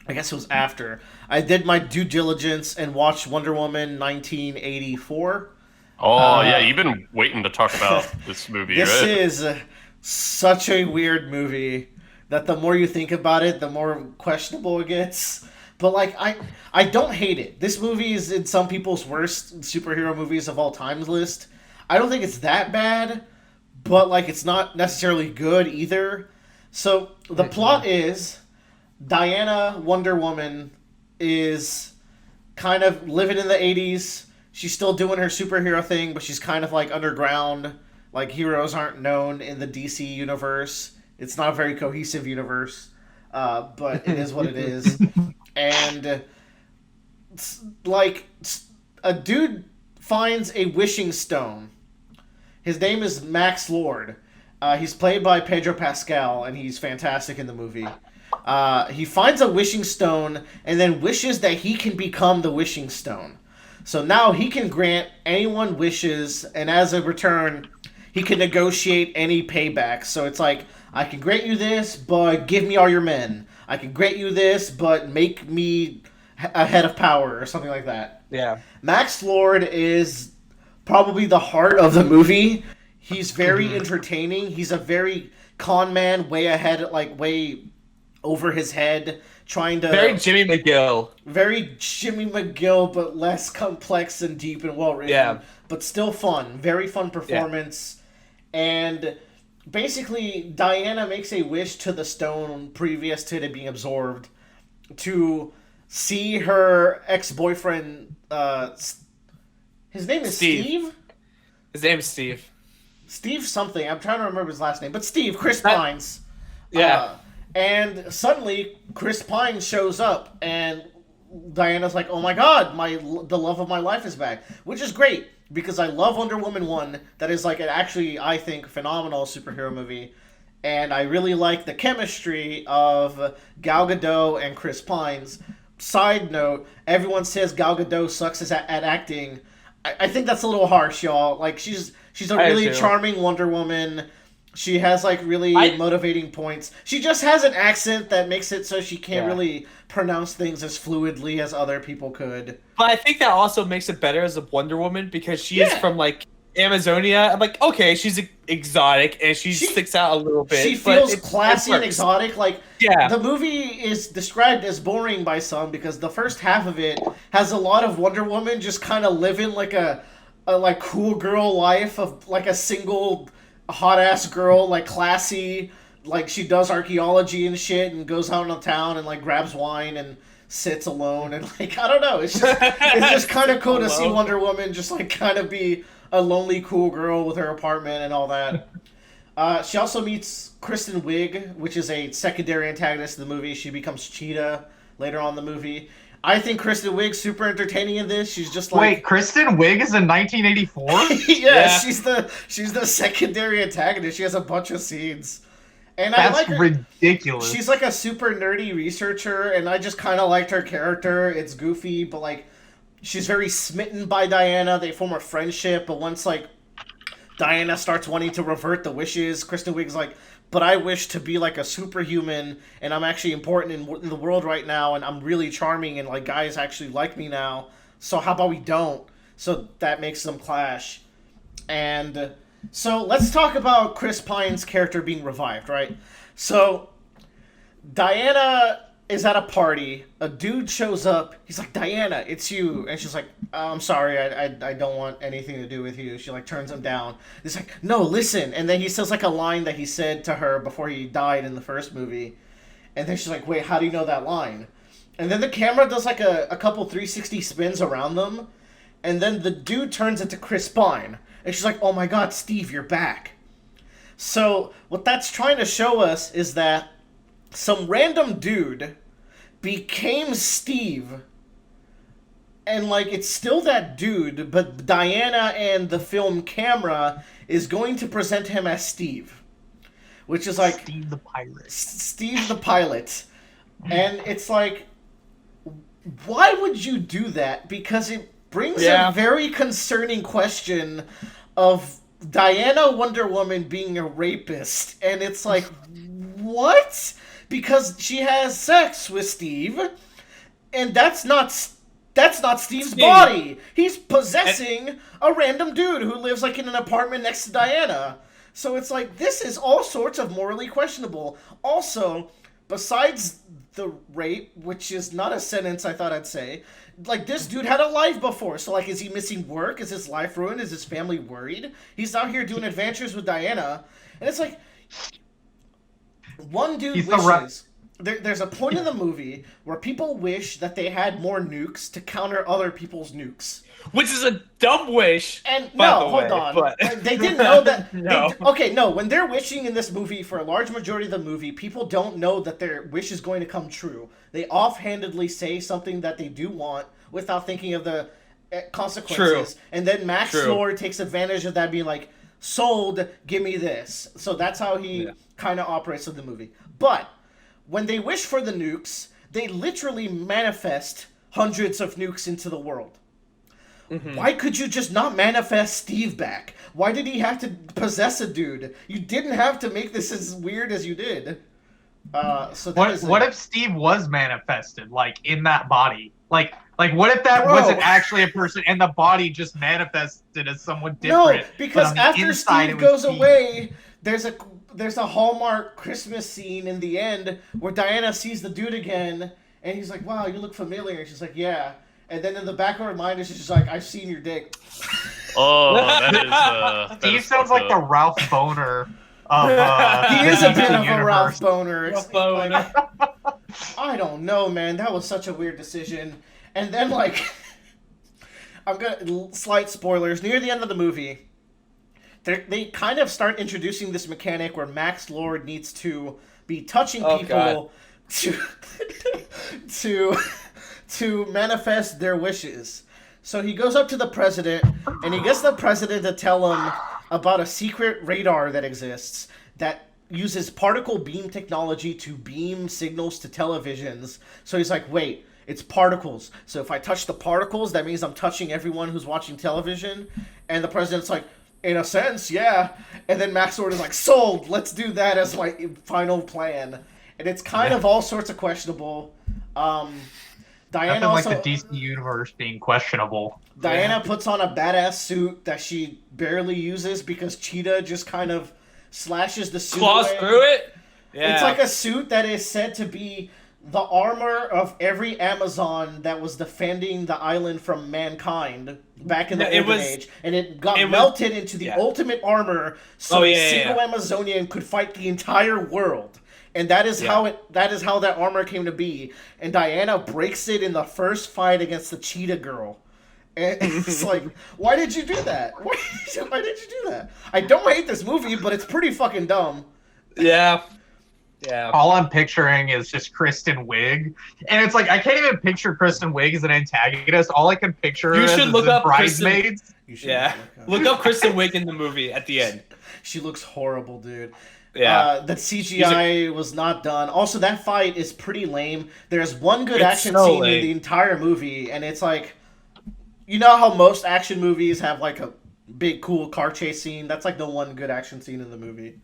Speaker 1: I guess it was after. I did my due diligence and watched Wonder Woman 1984.
Speaker 2: Oh, yeah, you've been waiting to talk about this movie,
Speaker 1: this
Speaker 2: right?
Speaker 1: This is such a weird movie that the more you think about it, the more questionable it gets. But, like, I don't hate it. This movie is in some people's worst superhero movies of all time list. I don't think it's that bad, but, like, it's not necessarily good either. So, the plot is Diana, Wonder Woman, is kind of living in the 80s. She's still doing her superhero thing, but she's kind of, like, underground. Like, heroes aren't known in the DC universe. It's not a very cohesive universe, but it is what it is. And, like, a dude finds a wishing stone. His name is Max Lord. He's played by Pedro Pascal, and he's fantastic in the movie. He finds a wishing stone and then wishes that he can become the wishing stone. So now he can grant anyone wishes, and as a return, he can negotiate any payback. So it's like, I can grant you this, but give me all your men. I can grant you this, but make me a head of power, or something like that.
Speaker 3: Yeah.
Speaker 1: Max Lord is probably the heart of the movie. He's very entertaining. He's a very con man, way ahead, like way over his head, trying to...
Speaker 3: Very Jimmy McGill.
Speaker 1: Very Jimmy McGill, but less complex and deep and well-written.
Speaker 3: Yeah.
Speaker 1: But still fun. Very fun performance. Yeah. And basically, Diana makes a wish to the stone previous to it being absorbed to see her ex-boyfriend... his name is Steve?
Speaker 3: His name is Steve.
Speaker 1: Steve something. I'm trying to remember his last name. But Steve, Chris Pines.
Speaker 3: Yeah.
Speaker 1: And suddenly, Chris Pine shows up, and Diana's like, oh my god, the love of my life is back. Which is great, because I love Wonder Woman 1. That is, like, an actually, I think, phenomenal superhero movie. And I really like the chemistry of Gal Gadot and Chris Pines. Side note, everyone says Gal Gadot sucks at acting. I think that's a little harsh, y'all. Like, she's a really charming Wonder Woman. She has, like, really motivating points. She just has an accent that makes it so she can't really pronounce things as fluidly as other people could.
Speaker 3: But I think that also makes it better as a Wonder Woman, because she is from, like, Amazonia. I'm like, okay, she's exotic, and she sticks out a little bit.
Speaker 1: She feels classy and exotic. Like, the movie is described as boring by some, because the first half of it has a lot of Wonder Woman just kind of living, like, a like, cool girl life of, like, a single... hot-ass girl, like, classy, like, she does archaeology and shit and goes out in the town and, like, grabs wine and sits alone and, like, I don't know, it's just kind of cool to see Wonder Woman just, like, kind of be a lonely, cool girl with her apartment and all that. She also meets Kristen Wiig, which is a secondary antagonist in the movie. She becomes Cheetah later on in the movie. I think Kristen Wiig's super entertaining in this. She's just like...
Speaker 4: Wait, Kristen Wiig is in 1984?
Speaker 1: yeah, she's the secondary antagonist. She has a bunch of scenes. And
Speaker 4: that's
Speaker 1: I like her.
Speaker 4: Ridiculous.
Speaker 1: She's like a super nerdy researcher, and I just kind of liked her character. It's goofy, but, like, she's very smitten by Diana. They form a friendship, but once, like, Diana starts wanting to revert the wishes, Kristen Wiig's like, but I wish to be, like, a superhuman, and I'm actually important in the world right now, and I'm really charming, and, like, guys actually like me now, so how about we don't? So that makes them clash. And so let's talk about Chris Pine's character being revived, right? So Diana is at a party. A dude shows up. He's like, Diana, it's you. And she's like, I'm sorry, I don't want anything to do with you. She, like, turns him down. He's like, no, listen. And then he says, like, a line that he said to her before he died in the first movie. And then she's like, wait, how do you know that line? And then the camera does, like, a couple 360 spins around them. And then the dude turns into Chris Pine. And she's like, oh my god, Steve, you're back. So what that's trying to show us is that some random dude became Steve, and, like, it's still that dude, but Diana and the film camera is going to present him as Steve, which is like
Speaker 4: Steve the Pilot.
Speaker 1: Steve the Pilot. And it's like, why would you do that? Because it brings a very concerning question of Diana Wonder Woman being a rapist, and it's like, what? because she has sex with Steve, and that's not Steve's body. He's possessing a random dude who lives like in an apartment next to Diana. So it's like, this is all sorts of morally questionable. Also, besides the rape, which is not a sentence I thought I'd say, like, this dude had a life before. So, like, is he missing work? Is his life ruined? Is his family worried? He's out here doing adventures with Diana. And it's like, one dude wishes... There's a point in the movie where people wish that they had more nukes to counter other people's nukes.
Speaker 3: Which is a dumb wish.
Speaker 1: And hold on. But... They didn't know that...
Speaker 3: No.
Speaker 1: When they're wishing in this movie, for a large majority of the movie, people don't know that their wish is going to come true. They offhandedly say something that they do want without thinking of the consequences.
Speaker 3: True.
Speaker 1: And then Max Lord takes advantage of that, being like, sold, give me this. So that's how he kind of operates in the movie. But... when they wish for the nukes, they literally manifest hundreds of nukes into the world. Mm-hmm. Why could you just not manifest Steve back? Why did he have to possess a dude? You didn't have to make this as weird as you did.
Speaker 4: What if Steve was manifested, like, in that body? Like what if that wasn't actually a person and the body just manifested as someone different?
Speaker 1: No, because after Steve goes away, there's a Hallmark Christmas scene in the end where Diana sees the dude again, and he's like, wow, you look familiar. And she's like, yeah. And then in the back of her mind, she's just like, I've seen your dick.
Speaker 2: Oh, that is...
Speaker 4: Steve sounds like the Ralph Boner of...
Speaker 1: he is a bit of a Ralph Boner.
Speaker 3: Ralph Boner.
Speaker 1: I don't know, man. That was such a weird decision. And then, like... slight spoilers. Near the end of the movie... They kind of start introducing this mechanic where Max Lord needs to be touching people to manifest their wishes. So he goes up to the president, and he gets the president to tell him about a secret radar that exists that uses particle beam technology to beam signals to televisions. So he's like, wait, it's particles. So if I touch the particles, that means I'm touching everyone who's watching television. And the president's like, in a sense, yeah. And then Max Lord is like, sold, let's do that as my final plan. And it's kind of all sorts of questionable. Diana
Speaker 4: nothing
Speaker 1: also,
Speaker 4: like the DC universe being questionable.
Speaker 1: Diana puts on a badass suit that she barely uses because Cheetah just kind of slashes the suit
Speaker 3: claws
Speaker 1: away.
Speaker 3: through it? Yeah.
Speaker 1: It's like a suit that is said to be the armor of every Amazon that was defending the island from mankind back in the Golden Age, and it got melted into the ultimate armor, so a single Amazonian could fight the entire world. And that is how that armor came to be. And Diana breaks it in the first fight against the Cheetah Girl. And it's like, why did you do that? Why did you do that? I don't hate this movie, but it's pretty fucking dumb.
Speaker 3: Yeah. Yeah.
Speaker 4: All I'm picturing is just Kristen Wiig, and it's like I can't even picture Kristen Wiig as an antagonist. All I can picture is Bridesmaids.
Speaker 3: Look up Kristen Wiig in the movie at the end.
Speaker 1: She looks horrible, dude.
Speaker 3: Yeah.
Speaker 1: The CGI was not done. Also, that fight is pretty lame. There's one good action scene in the entire movie, and it's like, you know how most action movies have like a big cool car chase scene? That's like the one good action scene in the movie.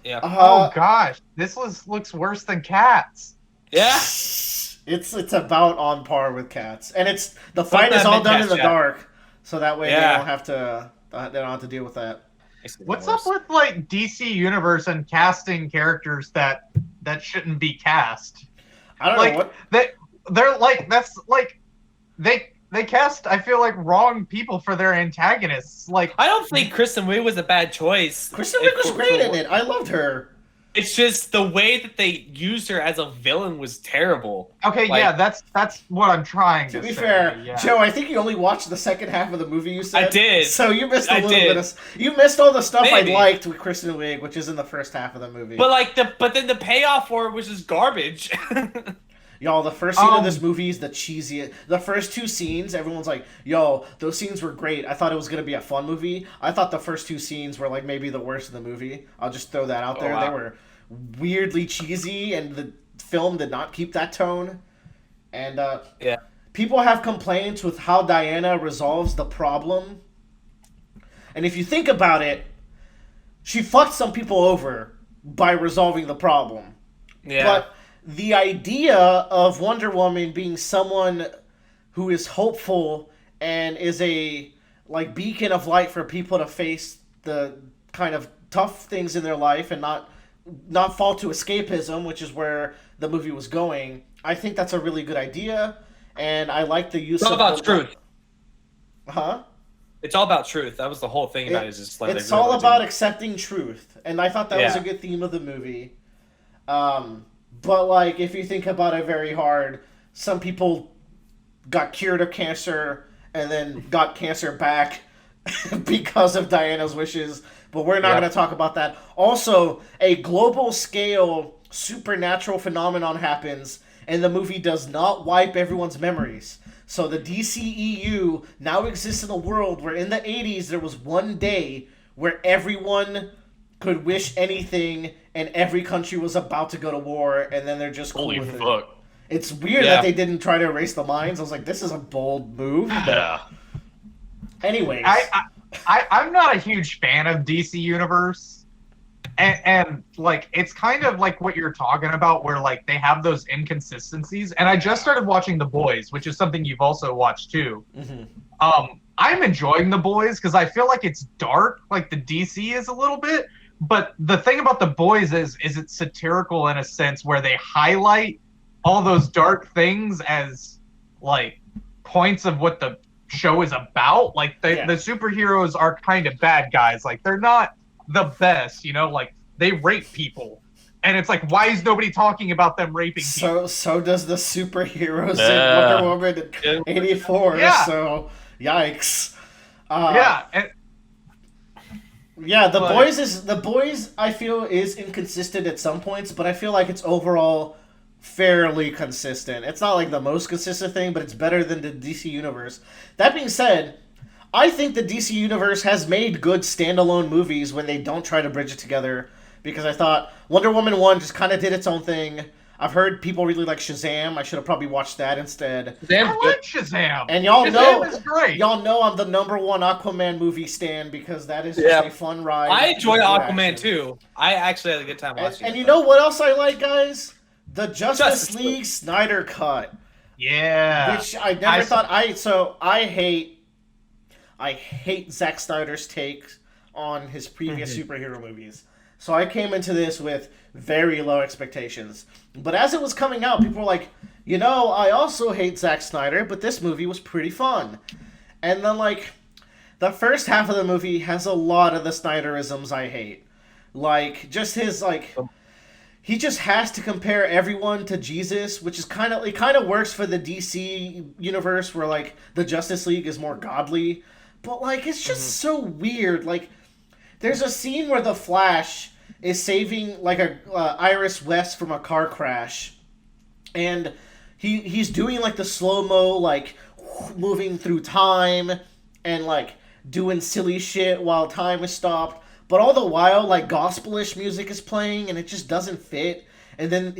Speaker 3: Yeah.
Speaker 4: Oh gosh, this looks worse than Cats.
Speaker 3: Yeah.
Speaker 1: It's about on par with Cats, and the fight is all done in the dark, so that way they don't have to deal with that.
Speaker 4: What's up with like DC Universe and casting characters that shouldn't be cast?
Speaker 1: I don't know what
Speaker 4: they're like. That's like they cast, I feel like, wrong people for their antagonists. Like,
Speaker 3: I don't think Kristen Wiig was a bad choice.
Speaker 1: Kristen Wiig was great in it. I loved her.
Speaker 3: It's just the way that they used her as a villain was terrible.
Speaker 4: Okay, that's what I'm trying to say.
Speaker 1: To be fair, Joe, I think you only watched the second half of the movie. You said
Speaker 3: I did.
Speaker 1: So you missed a little bit. You missed all the stuff I liked with Kristen Wiig, which is in the first half of the movie.
Speaker 3: But then the payoff for it was just garbage.
Speaker 1: Y'all, the first scene of this movie is the cheesiest. The first two scenes, everyone's like, yo, those scenes were great. I thought it was going to be a fun movie. I thought the first two scenes were like maybe the worst of the movie. I'll just throw that out there. Wow. They were weirdly cheesy, and the film did not keep that tone. And people have complaints with how Diana resolves the problem. And if you think about it, she fucked some people over by resolving the problem.
Speaker 3: Yeah.
Speaker 1: But the idea of Wonder Woman being someone who is hopeful and is a like beacon of light for people to face the kind of tough things in their life and not fall to escapism, which is where the movie was going. I think that's a really good idea, and I like the use
Speaker 3: it's all
Speaker 1: of
Speaker 3: about truth.
Speaker 1: Huh?
Speaker 3: It's all about truth. That was the whole thing about it. Is just like
Speaker 1: it's all about accepting truth, and I thought that was a
Speaker 3: Yeah.
Speaker 1: good theme of the movie. But like, if you think about it very hard, some people got cured of cancer and then got cancer back because of Diana's wishes. But we're not
Speaker 3: Yep.
Speaker 1: going to talk about that. Also, a global scale supernatural phenomenon happens, and the movie does not wipe everyone's memories. So the DCEU now exists in a world where in the 80s there was one day where everyone could wish anything and every country was about to go to war, and then they're just cool
Speaker 2: Holy
Speaker 1: with it.
Speaker 2: fuck.
Speaker 1: It's weird
Speaker 3: Yeah.
Speaker 1: that they didn't try to erase the lines. I was like, this is a bold move. But
Speaker 2: Yeah.
Speaker 1: anyways.
Speaker 4: I'm not a huge fan of DC Universe. And like it's kind of like what you're talking about where like they have those inconsistencies. And I just started watching The Boys, which is something you've also watched too.
Speaker 1: Mm-hmm.
Speaker 4: I'm enjoying The Boys because I feel like it's dark, like the DC is a little bit. But the thing about The Boys is it's satirical in a sense where they highlight all those dark things as like points of what the show is about. Like the superheroes are kind of bad guys. Like they're not the best, you know, like they rape people. And it's like, why is nobody talking about them raping people?
Speaker 1: So does the superheroes in Wonder Woman in 84.
Speaker 4: Yeah.
Speaker 1: So yikes.
Speaker 4: And
Speaker 1: yeah, the boys I feel is inconsistent at some points, but I feel like it's overall fairly consistent. It's not like the most consistent thing, but it's better than the DC Universe. That being said, I think the DC Universe has made good standalone movies when they don't try to bridge it together, because I thought Wonder Woman 1 just kind of did its own thing. I've heard people really like Shazam. I should have probably watched that instead.
Speaker 4: I like Shazam.
Speaker 1: And y'all
Speaker 4: Shazam is great.
Speaker 1: Y'all know I'm the #1 Aquaman movie stan because that is just a fun ride.
Speaker 3: I enjoy
Speaker 1: with
Speaker 3: Aquaman
Speaker 1: action.
Speaker 3: too. I actually had a good time watching it.
Speaker 1: And you know what else I like, guys? The Justice League Snyder cut.
Speaker 4: Yeah.
Speaker 1: Which I never thought I hate Zack Snyder's take on his previous superhero movies. So I came into this with very low expectations. But as it was coming out, people were like, you know, I also hate Zack Snyder, but this movie was pretty fun. And then, like, the first half of the movie has a lot of the Snyderisms I hate. Like, just his, like... He just has to compare everyone to Jesus, which is kind of works for the DC universe where like the Justice League is more godly, but like it's just so weird. Like there's a scene where the Flash is saving like a Iris West from a car crash, and he's doing like the slow-mo like moving through time and like doing silly shit while time is stopped. But all the while, like, gospel-ish music is playing, and it just doesn't fit. And then,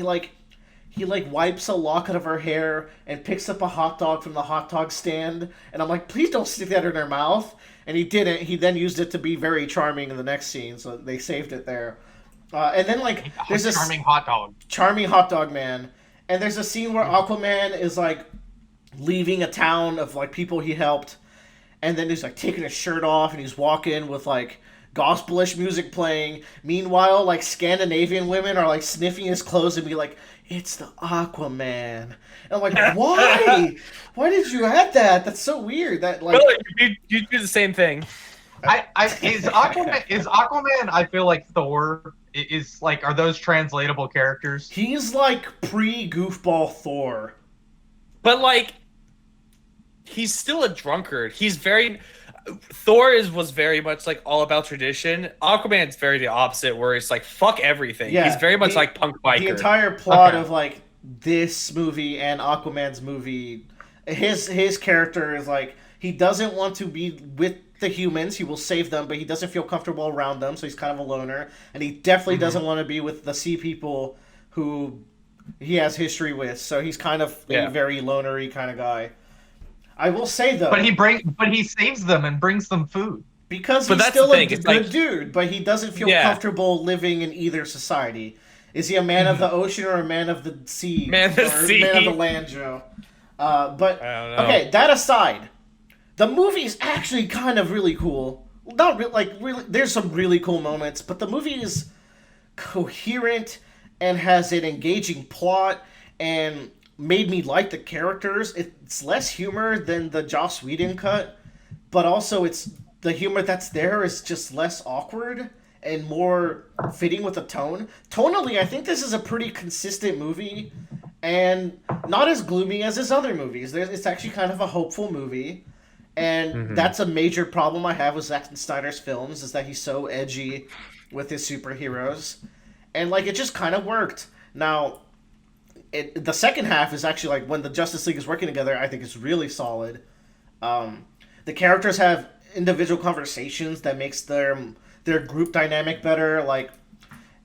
Speaker 1: he wipes a locket of her hair and picks up a hot dog from the hot dog stand. And I'm like, please don't stick that in her mouth. And he didn't. He then used it to be very charming in the next scene, so they saved it there. And then, like, there's this...
Speaker 4: Charming hot dog.
Speaker 1: Charming hot dog man. And there's a scene where Aquaman is, like, leaving a town of, like, people he helped. And then he's, like, taking his shirt off, and he's walking with, like... gospelish music playing. Meanwhile, like Scandinavian women are like sniffing his clothes and be like, "It's the Aquaman." And I'm like, "Why? Why did you add that? That's so weird." That like
Speaker 3: you do the same thing.
Speaker 4: Is Aquaman? I feel like Thor is like. Are those translatable characters?
Speaker 1: He's like pre-goofball Thor,
Speaker 3: but like he's still a drunkard. He's very. Thor was very much like all about tradition. Aquaman's very the opposite, where it's like fuck everything. Yeah, he's very much like punk biker.
Speaker 1: The entire plot of like this movie and Aquaman's movie, his character is like he doesn't want to be with the humans. He will save them, but he doesn't feel comfortable around them, so he's kind of a loner. And he definitely doesn't want to be with the sea people who he has history with. So he's kind of a very lonery kind of guy. I will say though,
Speaker 4: but he saves them and brings them food
Speaker 1: because he's still a good dude, but he doesn't feel comfortable living in either society. Is he a man of the ocean or a man of the sea?
Speaker 3: Man of the sea.
Speaker 1: Man of the land, Joe. But
Speaker 3: I don't know.
Speaker 1: okay, that aside, the movie is actually kind of really cool. Not really. There's some really cool moments, but the movie is coherent and has an engaging plot and made me like the characters. It's less humor than the Joss Whedon cut, but also it's the humor that's there is just less awkward and more fitting with the tone. Tonally, I think this is a pretty consistent movie and not as gloomy as his other movies. It's actually kind of a hopeful movie. And that's a major problem I have with Zack Snyder's films, is that he's so edgy with his superheroes. And, like, it just kind of worked. Now, the second half is actually, like, when the Justice League is working together, I think it's really solid. The characters have individual conversations that makes their group dynamic better. Like,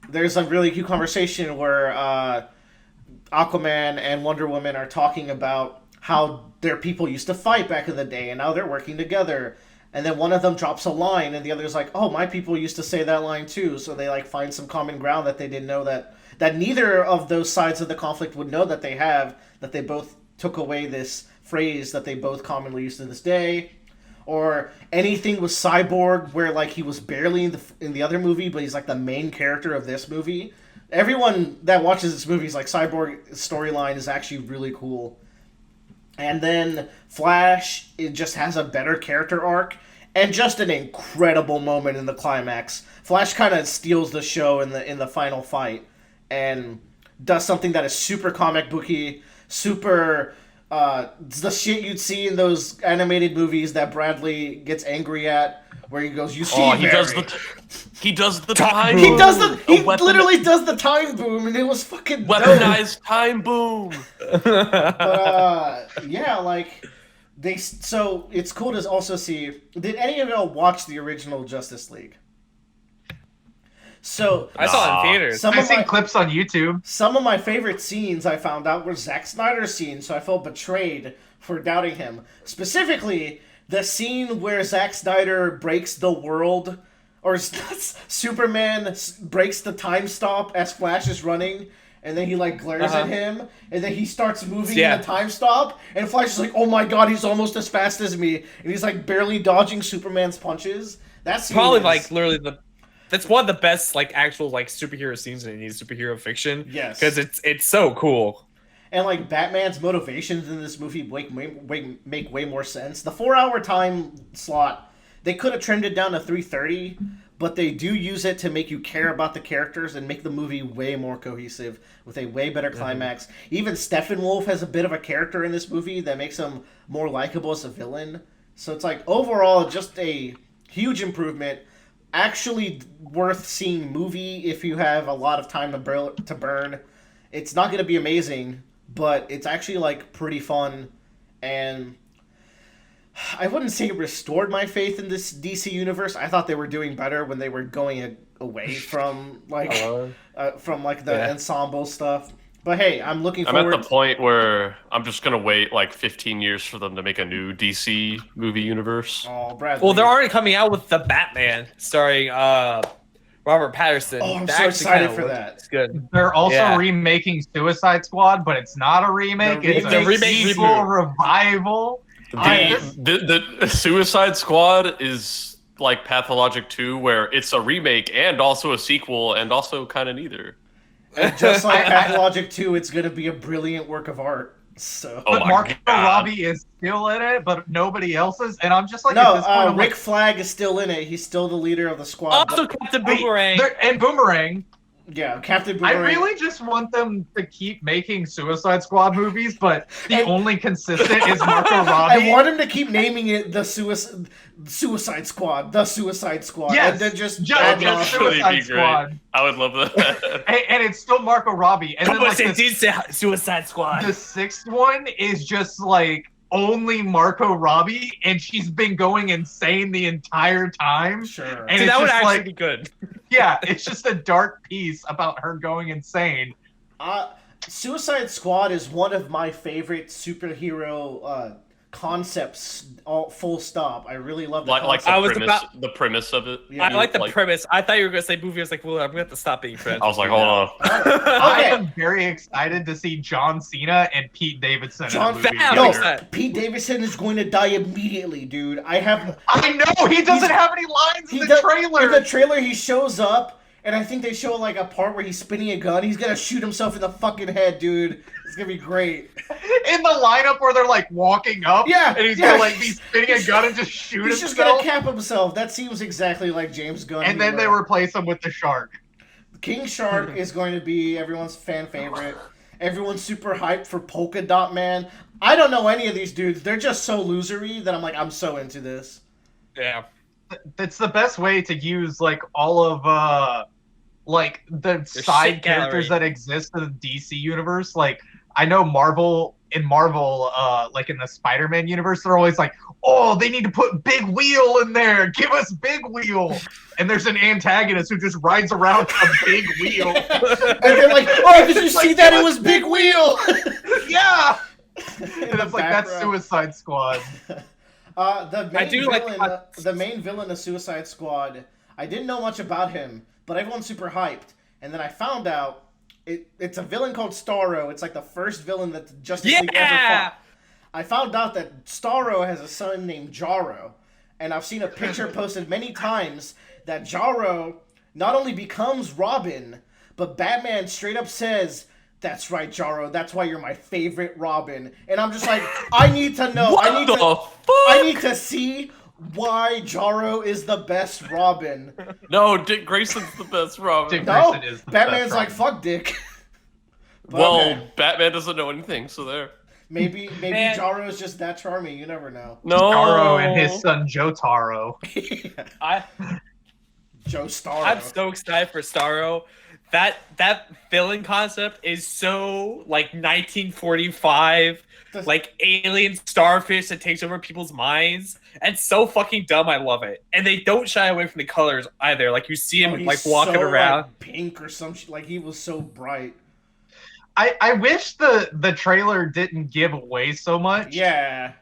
Speaker 1: there's a really cute conversation where Aquaman and Wonder Woman are talking about how their people used to fight back in the day, and now they're working together. And then one of them drops a line, and the other's like, "Oh, my people used to say that line too." So they like find some common ground that they didn't know that neither of those sides of the conflict would know that they have. That they both took away this phrase that they both commonly use to this day. Or anything with Cyborg, where like he was barely in the other movie, but he's like the main character of this movie. Everyone that watches this movie is like, Cyborg's storyline is actually really cool. And then Flash, it just has a better character arc and just an incredible moment in the climax. Flash kind of steals the show in the final fight and does something that is super comic booky, super the shit you'd see in those animated movies that Bradley gets angry at, where he goes, "You see,
Speaker 2: he does the time.
Speaker 1: He literally does the time boom, and it was fucking
Speaker 2: weaponized time boom."
Speaker 1: But yeah, like so it's cool to also see. Did any of y'all watch the original Justice League? So
Speaker 3: I saw it in theaters.
Speaker 4: I've seen clips on YouTube.
Speaker 1: Some of my favorite scenes I found out were Zack Snyder's scenes, so I felt betrayed for doubting him. Specifically, the scene where Zack Snyder breaks the world, or Superman breaks the time stop as Flash is running, and then he like glares at him, and then he starts moving in the time stop, and Flash is like, "Oh my god, he's almost as fast as me," and he's like barely dodging Superman's punches. That's
Speaker 3: probably like literally that's one of the best like actual like superhero scenes in any superhero fiction.
Speaker 1: Yes,
Speaker 3: because it's so cool.
Speaker 1: And like Batman's motivations in this movie make way more sense. The 4-hour time slot, they could have trimmed it down to 3:30, but they do use it to make you care about the characters and make the movie way more cohesive with a way better climax. Even Steppenwolf has a bit of a character in this movie that makes him more likable as a villain. So it's like overall just a huge improvement. Actually worth seeing movie if you have a lot of time to burn. It's not going to be amazing, but it's actually like pretty fun, and I wouldn't say it restored my faith in this DC universe. I thought they were doing better when they were going away from like the ensemble stuff. But hey, I'm looking forward.
Speaker 2: I'm at the point where I'm just gonna wait like 15 years for them to make a new DC movie universe.
Speaker 1: Oh, Bradley.
Speaker 3: Well, they're already coming out with the Batman starring Robert Pattinson.
Speaker 1: Oh, I'm so excited for that.
Speaker 3: It's good.
Speaker 4: They're also remaking Suicide Squad, but it's not a remake. It's a sequel revival.
Speaker 2: The Suicide Squad is like Pathologic 2, where it's a remake and also a sequel and also kind of neither.
Speaker 1: And just like Pathologic 2, it's going to be a brilliant work of art. So,
Speaker 4: but Marco Robbie is still in it, but nobody else is. And I'm just like,
Speaker 1: no, Rick Flag is still in it. He's still the leader of the squad.
Speaker 3: Also, Captain Boomerang.
Speaker 4: And Boomerang.
Speaker 1: Yeah, Captain Boomerang.
Speaker 4: I really just want them to keep making Suicide Squad movies, but the only consistent is Marco Robbie.
Speaker 1: I want him to keep naming it the Suicide Squad, the Suicide Squad.
Speaker 4: Yes,
Speaker 1: and then just
Speaker 4: Suicide Squad.
Speaker 2: I would love that.
Speaker 4: and it's still Marco Robbie. And then like
Speaker 3: Suicide Squad.
Speaker 4: The sixth one is just like only Marco Robbie, and she's been going insane the entire time.
Speaker 1: Sure.
Speaker 4: And
Speaker 3: so that would actually be good.
Speaker 4: Yeah, it's just a dark piece about her going insane.
Speaker 1: Suicide Squad is one of my favorite superhero concepts all full stop. I really love the
Speaker 2: like
Speaker 1: concept.
Speaker 2: the premise of it.
Speaker 3: Yeah, I like the premise. I thought you were gonna say movie. I was like, well, I'm gonna have to stop being friends.
Speaker 2: I was like, hold on.
Speaker 4: I am very excited to see John Cena and Pete Davidson.
Speaker 1: Pete Davidson is going to die immediately, dude. I
Speaker 4: know he doesn't have any lines in the trailer.
Speaker 1: In the trailer, he shows up, and I think they show like a part where he's spinning a gun. He's gonna shoot himself in the fucking head, dude. It's gonna be great.
Speaker 4: In the lineup where they're like walking up, and he's gonna like be spinning a gun and just shoot himself.
Speaker 1: He's just gonna cap himself. That seems exactly like James Gunn.
Speaker 4: And then they replace him with the Shark.
Speaker 1: King Shark is going to be everyone's fan favorite. Everyone's super hyped for Polka Dot Man. I don't know any of these dudes. They're just so losery that I'm like, I'm so into this.
Speaker 3: Yeah.
Speaker 4: That's the best way to use like all of like the side characters that exist in the DC universe. Like I know Marvel, like in the Spider-Man universe, they're always like, oh, they need to put Big Wheel in there. Give us Big Wheel. And there's an antagonist who just rides around a big wheel.
Speaker 1: And they're like, oh, did you see that? It was Big Wheel.
Speaker 4: Yeah. And it's like, that's Suicide Squad.
Speaker 1: The main villain of Suicide Squad, I didn't know much about him, but everyone's super hyped. And then I found out it's a villain called Starro. It's like the first villain that Justice League ever fought. I found out that Starro has a son named Jarro. And I've seen a picture posted many times that Jarro not only becomes Robin, but Batman straight up says, that's right, Jarro. That's why you're my favorite Robin. And I'm just like, I need to know. I need to see why Jarro is the best Robin.
Speaker 2: No, Dick Grayson's the best Robin.
Speaker 1: No, Batman's like, fuck Dick.
Speaker 2: Batman doesn't know anything, so there.
Speaker 1: Maybe Jarro is just that charming. You never know.
Speaker 2: No.
Speaker 4: Starro and his son Jotaro.
Speaker 1: Joe Starro.
Speaker 3: I'm so excited for Starro. That villain concept is so like 1945, like alien starfish that takes over people's minds. And so fucking dumb. I love it. And they don't shy away from the colors either. Like you see him like walking around,
Speaker 1: like, pink or some shit. Like he was so bright.
Speaker 4: I wish the trailer didn't give away so much.
Speaker 1: Yeah.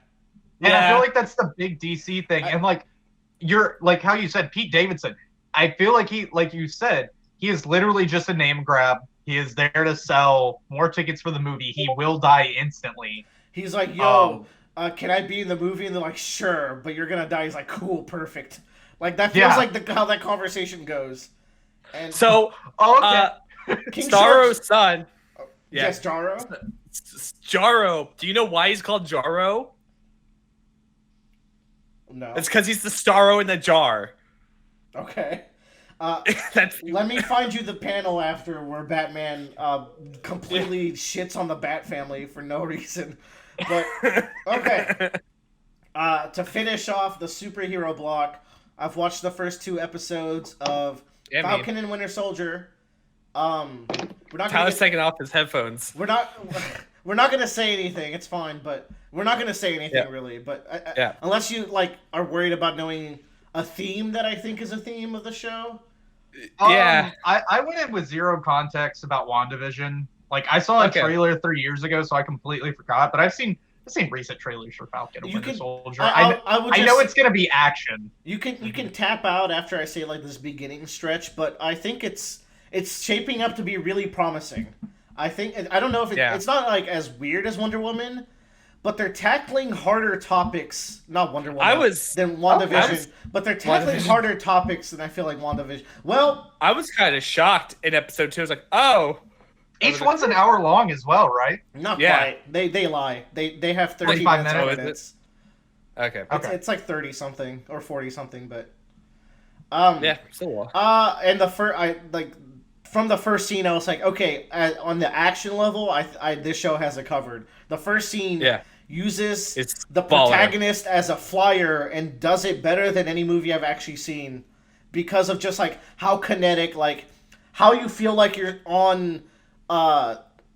Speaker 4: And I feel like that's the big DC thing. And like you're like how you said Pete Davidson. I feel like you said, he is literally just a name grab. He is there to sell more tickets for the movie. He will die instantly.
Speaker 1: He's like, yo, can I be in the movie? And they're like, sure, but you're gonna die. He's like, cool, perfect. Like that feels like how that conversation goes. And
Speaker 3: so, Starro's son.
Speaker 1: Yes, Jarro.
Speaker 3: Jarro. Do you know why he's called Jarro?
Speaker 1: No.
Speaker 3: It's because he's the Starro in the jar.
Speaker 1: Okay. Let me find you the panel after where Batman completely shits on the Bat family for no reason. But okay. To finish off the superhero block, I've watched the first 2 episodes of Falcon and Winter Soldier.
Speaker 3: Tyler's taking off his headphones.
Speaker 1: We're not gonna say anything. It's fine, but we're not gonna say anything really. But unless you like are worried about knowing a theme that I think is a theme of the show.
Speaker 4: I went in with zero context about WandaVision. Like I saw a trailer 3 years ago, so I completely forgot. But I've seen recent trailers for Falcon and Winter Soldier. I know it's gonna be action.
Speaker 1: You can tap out after I say like this beginning stretch, but I think it's shaping up to be really promising. I don't know if it's not like as weird as Wonder Woman, but they're tackling harder topics. Not Wonder Woman. Than WandaVision, but they're tackling harder topics than I feel like WandaVision. Well,
Speaker 3: I was kind of shocked in episode 2. I was like, oh.
Speaker 4: Each one's an hour long as well, right?
Speaker 1: Not quite. They lie. They have 30 minutes.
Speaker 3: Okay.
Speaker 1: It's like 30 something or 40 something, but
Speaker 3: still
Speaker 1: and from the first scene, I was like, okay, on the action level, this show has it covered. The first scene uses the protagonist as a flyer and does it better than any movie I've actually seen because of just like how kinetic, like how you feel like you're on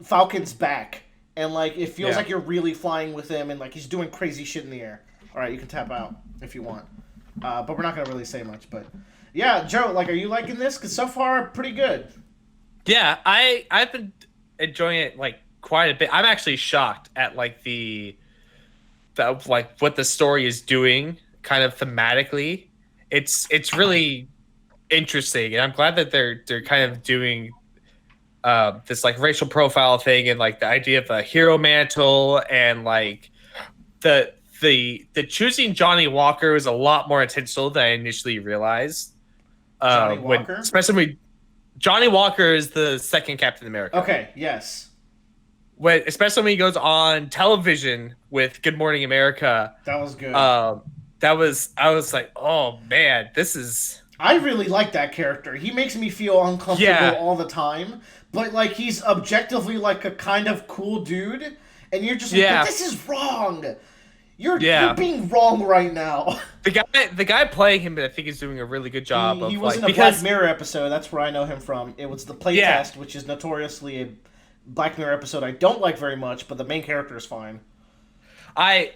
Speaker 1: Falcon's back and like it feels like you're really flying with him and like he's doing crazy shit in the air. All right, you can tap out if you want, but we're not gonna really say much. But yeah, Joe, like, are you liking this? Because so far, pretty good.
Speaker 3: Yeah, I've been enjoying it like quite a bit. I'm actually shocked at like the like what the story is doing, kind of thematically. It's really interesting, and I'm glad that they're kind of doing this like racial profile thing, and like the idea of a hero mantle, and like the choosing Johnny Walker was a lot more intentional than I initially realized.
Speaker 1: Johnny Walker,
Speaker 3: especially when Johnny Walker is the second Captain America.
Speaker 1: Okay, yes.
Speaker 3: Especially when he goes on television with Good Morning America.
Speaker 1: That was good.
Speaker 3: I was like, oh man, this is.
Speaker 1: I really like that character. He makes me feel uncomfortable all the time, but like he's objectively like a kind of cool dude, and you're just like, but this is wrong. You're being wrong right now.
Speaker 3: The guy playing him, I think, is doing a really good job.
Speaker 1: He was in a Black Mirror episode. That's where I know him from. It was the playtest, which is notoriously a Black Mirror episode I don't like very much, but the main character is fine.
Speaker 3: Johnny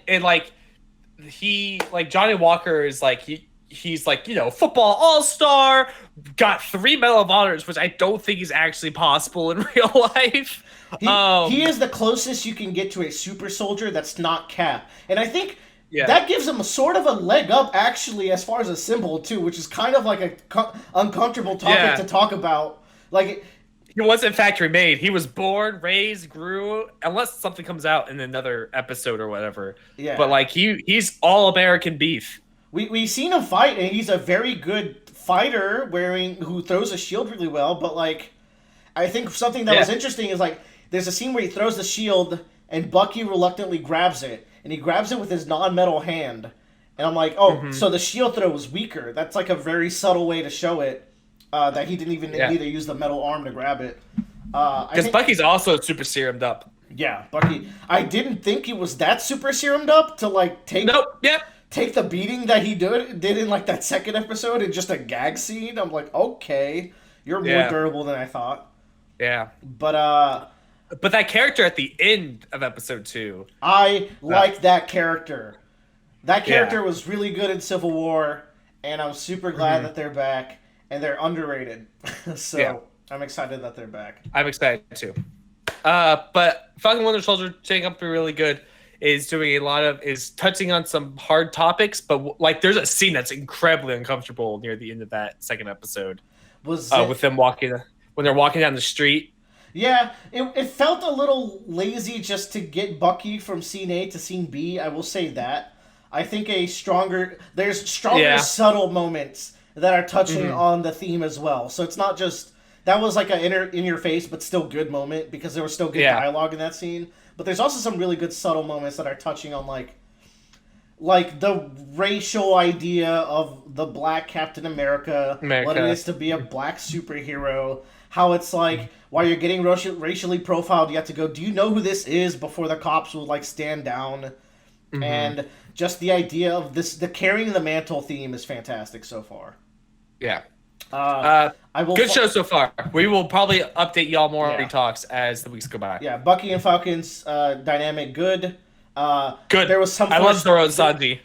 Speaker 3: Walker is like he's like, you know, football all-star, got 3 Medal of Honors, which I don't think is actually possible in real life.
Speaker 1: He is the closest you can get to a super soldier that's not Cap. And I think that gives him a sort of a leg up, actually, as far as a symbol, too, which is kind of like a uncomfortable topic to talk about. Like,
Speaker 3: he wasn't factory made. He was born, raised, grew, unless something comes out in another episode or whatever. Yeah. But, like, he's all-American beef.
Speaker 1: We've seen him fight, and he's a very good fighter who throws a shield really well, but, like, I think something that was interesting is, like, there's a scene where he throws the shield, and Bucky reluctantly grabs it, and he grabs it with his non-metal hand. And I'm like, so the shield throw was weaker. That's, like, a very subtle way to show it, that he didn't even need to use the metal arm to grab it.
Speaker 3: Because Bucky's also super serumed up.
Speaker 1: Yeah, Bucky. I didn't think he was that super serumed up to, like, take the beating that he did in, like, that second episode in just a gag scene. I'm like, okay, you're more durable than I thought.
Speaker 3: Yeah.
Speaker 1: But
Speaker 3: that character at the end of episode 2.
Speaker 1: I like that character. That character was really good in Civil War, and I'm super glad that they're back, and they're underrated. So I'm excited that they're back.
Speaker 3: I'm excited too. But Falcon and Winter Soldier, taking up really good, is touching on some hard topics, but like there's a scene that's incredibly uncomfortable near the end of that second episode. With them when they're walking down the street.
Speaker 1: Yeah, it felt a little lazy just to get Bucky from scene A to scene B. I will say that. I think there's stronger subtle moments that are touching on the theme as well. So it's not just that was like an in your face but still good moment because there was still good dialogue in that scene. But there's also some really good subtle moments that are touching on like the racial idea of the Black Captain America, what it is to be a Black superhero. How it's like, while you're getting racially profiled, you have to go, do you know who this is, before the cops will, like, stand down. And just the idea of the carrying the mantle theme is fantastic so far.
Speaker 3: Yeah. Good show so far. We will probably update y'all more on talks as the weeks go by.
Speaker 1: Yeah, Bucky and Falcon's dynamic good.
Speaker 3: Good.
Speaker 1: There was some.
Speaker 3: I love Zoro and Sanji.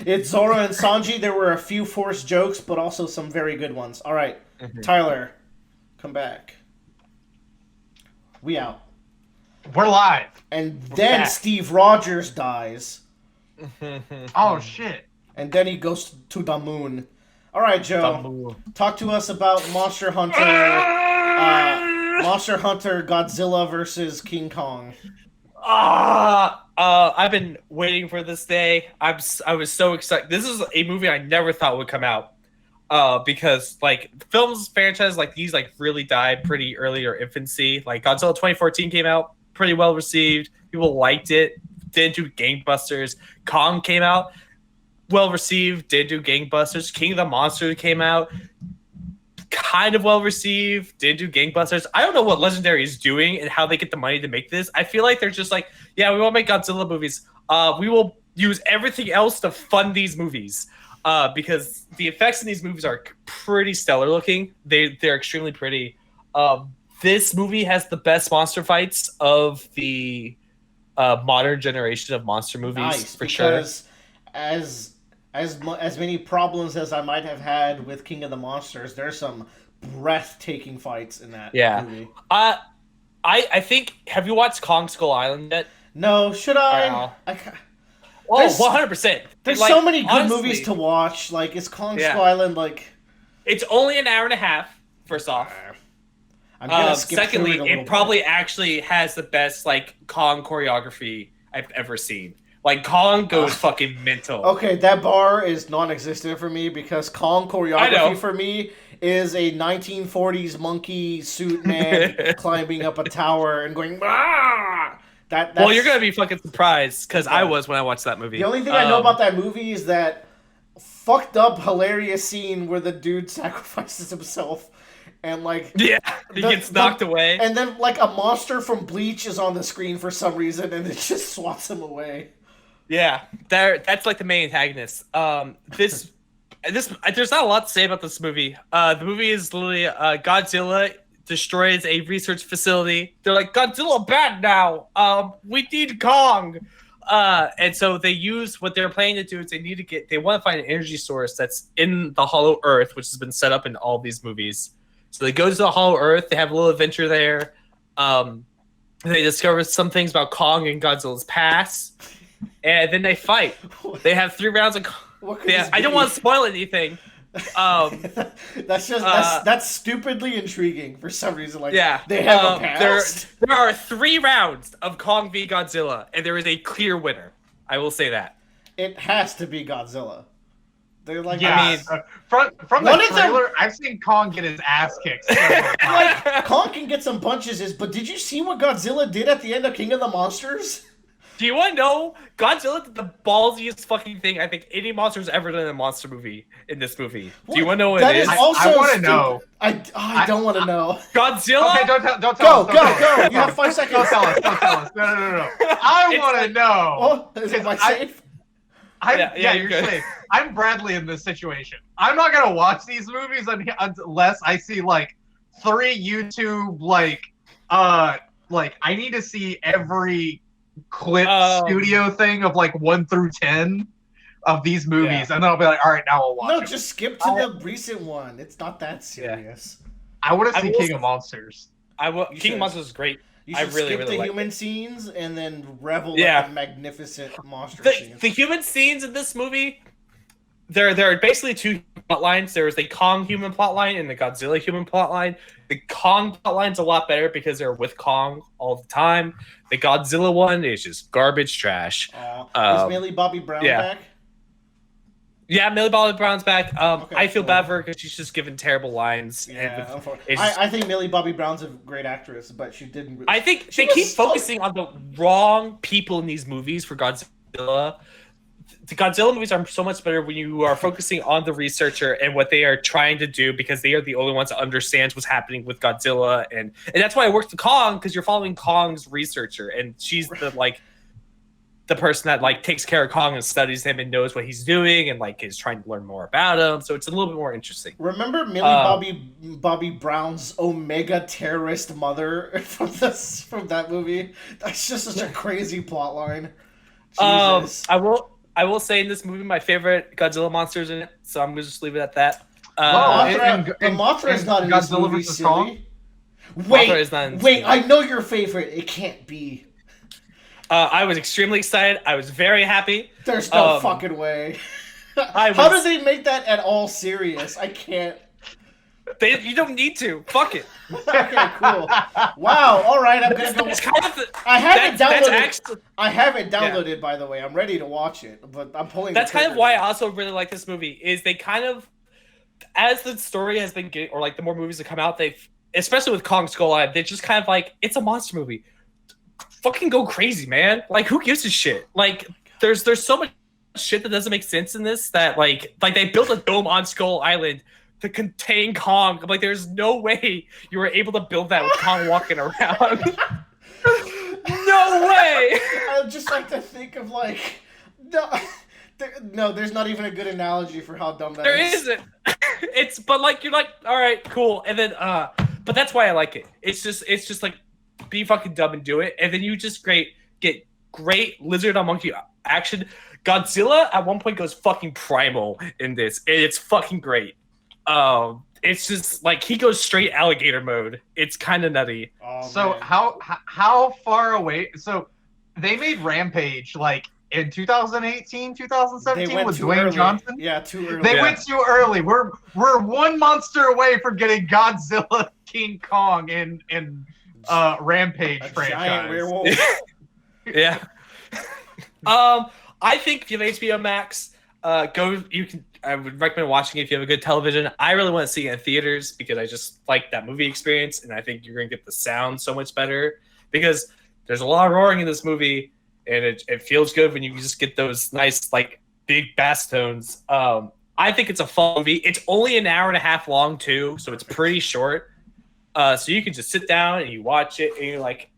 Speaker 1: It's Zoro and Sanji. There were a few forced jokes, but also some very good ones. All right, Tyler. Come back. We out.
Speaker 4: We're live.
Speaker 1: And then Steve Rogers dies.
Speaker 4: Oh, shit.
Speaker 1: And then he goes to the moon. All right, Joe. Talk to us about Monster Hunter. Monster Hunter Godzilla versus King Kong.
Speaker 3: I've been waiting for this day. I was so excited. This is a movie I never thought would come out. Because like films franchises like these like really died pretty early or infancy. Like Godzilla 2014 came out, pretty well received. People liked it, didn't do gangbusters. Kong came out, well received, didn't do gangbusters. King of the Monsters came out, kind of well received, didn't do gangbusters. I don't know what Legendary is doing and how they get the money to make this. I feel like they're just like, yeah, we won't make Godzilla movies. We will use everything else to fund these movies. Because the effects in these movies are pretty stellar looking. They're extremely pretty. This movie has the best monster fights of the modern generation of monster movies, for sure.
Speaker 1: As many problems as I might have had with King of the Monsters, there's some breathtaking fights in that movie.
Speaker 3: I think. Have you watched Kong Skull Island yet?
Speaker 1: No. Should I?
Speaker 3: Oh, 100%.
Speaker 1: There's
Speaker 3: like,
Speaker 1: so many good
Speaker 3: honestly,
Speaker 1: movies to watch. Like, is Kong Skull Island like?
Speaker 3: It's only an hour and a half. First off,
Speaker 1: I'm gonna skip
Speaker 3: secondly,
Speaker 1: through it
Speaker 3: probably actually has the best like Kong choreography I've ever seen. Like Kong goes fucking mental.
Speaker 1: Okay, that bar is non-existent for me because Kong choreography for me is a 1940s monkey suit man climbing up a tower and going. That's...
Speaker 3: Well, you're gonna be fucking surprised because I was when I watched that movie.
Speaker 1: The only thing I know about that movie is that fucked up, hilarious scene where the dude sacrifices himself. And like
Speaker 3: he gets knocked away,
Speaker 1: and then like a monster from Bleach is on the screen for some reason, and it just swats him away.
Speaker 3: Yeah, that's like the main antagonist. There's not a lot to say about this movie. The movie is literally Godzilla destroys a research facility. They're like, Godzilla bad now. We need Kong. And so they use what they're planning to do is they want to find an energy source that's in the Hollow Earth, which has been set up in all these movies. So they go to the Hollow Earth. They have a little adventure there. They discover some things about Kong and Godzilla's past, and then they fight. They have 3 rounds of. I don't want to spoil anything.
Speaker 1: That's stupidly intriguing for some reason. Like they have a past.
Speaker 3: There are 3 rounds of Kong v Godzilla, and there is a clear winner. I will say that.
Speaker 1: It has to be Godzilla. They're like,
Speaker 4: from the trailer, I've seen Kong get his ass kicked.
Speaker 1: Like, Kong can get some punches, but did you see what Godzilla did at the end of King of the Monsters?
Speaker 3: Do you want to know? Godzilla did the ballsiest fucking thing I think any monster's ever done in a monster movie. In this movie, do you want to know what it is?
Speaker 1: I
Speaker 4: want to know.
Speaker 1: I don't want to know.
Speaker 3: Godzilla.
Speaker 4: Okay, don't tell us.
Speaker 1: Go. You have 5 seconds.
Speaker 4: Don't tell us. No. I want to know.
Speaker 1: Oh, is it safe?
Speaker 4: Yeah, you're safe. I'm Bradley in this situation. I'm not gonna watch these movies unless I see like 3 YouTube I need to see every clip studio thing of like 1 through 10 of these movies, and then I'll be like, all right, now I'll watch.
Speaker 1: No, just skip to the recent one. It's not that serious.
Speaker 4: I want to see King of Monsters.
Speaker 3: King of Monsters is great.
Speaker 1: You should skip the human scenes and then revel in the magnificent monster scenes.
Speaker 3: The human scenes in this movie, there are basically 2 plot lines. There is the Kong human plot line and the Godzilla human plot line. The Kong plot line's a lot better because they're with Kong all the time. The Godzilla one is just garbage trash.
Speaker 1: Is Millie Bobby Brown back?
Speaker 3: Yeah, Millie Bobby Brown's back.
Speaker 1: Okay,
Speaker 3: I feel bad for her because she's just given terrible lines.
Speaker 1: Yeah, I think Millie Bobby Brown's a great actress, but she didn't. Really,
Speaker 3: I think they keep focusing on the wrong people in these movies for Godzilla. The Godzilla movies are so much better when you are focusing on the researcher and what they are trying to do, because they are the only ones that understands what's happening with Godzilla, and that's why it works with Kong, because you're following Kong's researcher, and she's the person that takes care of Kong and studies him and knows what he's doing and is trying to learn more about him. So it's a little bit more interesting.
Speaker 1: Remember Millie Bobby Brown's Omega terrorist mother from that movie? That's just such a crazy plot line. Jesus.
Speaker 3: I will say in this movie my favorite Godzilla monster's in it, so I'm gonna just leave it at that.
Speaker 1: Mothra is not in this movie, silly. Wait, I know your favorite. It can't be.
Speaker 3: I was extremely excited. I was very happy.
Speaker 1: There's no fucking way. How did they make that at all serious? I can't.
Speaker 3: You don't need to. Fuck it.
Speaker 1: Okay, cool. Wow. All right, I'm gonna go. I haven't downloaded. I haven't downloaded, by the way. I'm ready to watch it, but I'm pulling.
Speaker 3: That's kind of why I also really like this movie. Is they kind of, as the story has been getting, or the more movies that come out, especially with Kong Skull Island, they're just kind of it's a monster movie. Fucking go crazy, man. Who gives a shit? There's so much shit that doesn't make sense in this that they built a dome on Skull Island to contain Kong. There's no way you were able to build that with Kong walking around. No way.
Speaker 1: I just like to think of no, there's not even a good analogy for how dumb that is.
Speaker 3: There isn't. You're all right, cool, and then but that's why I like it. It's just be fucking dumb and do it, and then you just get great lizard on monkey action. Godzilla at one point goes fucking primal in this, and it's fucking great. It's just he goes straight alligator mode. It's kind of nutty.
Speaker 4: Oh, so man. How far away? So they made Rampage in 2018, 2017 with
Speaker 1: too
Speaker 4: Dwayne
Speaker 1: early.
Speaker 4: Johnson.
Speaker 1: Yeah, too early.
Speaker 4: They went too early. We're one monster away from getting Godzilla, King Kong, and Rampage
Speaker 1: a
Speaker 4: franchise.
Speaker 1: giant werewolf.
Speaker 3: Yeah. I think if you have HBO Max, I would recommend watching it if you have a good television. I really want to see it in theaters because I just like that movie experience, and I think you're going to get the sound so much better because there's a lot of roaring in this movie, and it feels good when you just get those nice, like, big bass tones. I think it's a fun movie. It's only an hour and a half long, too, so it's pretty short. So you can just sit down and you watch it, and you're like,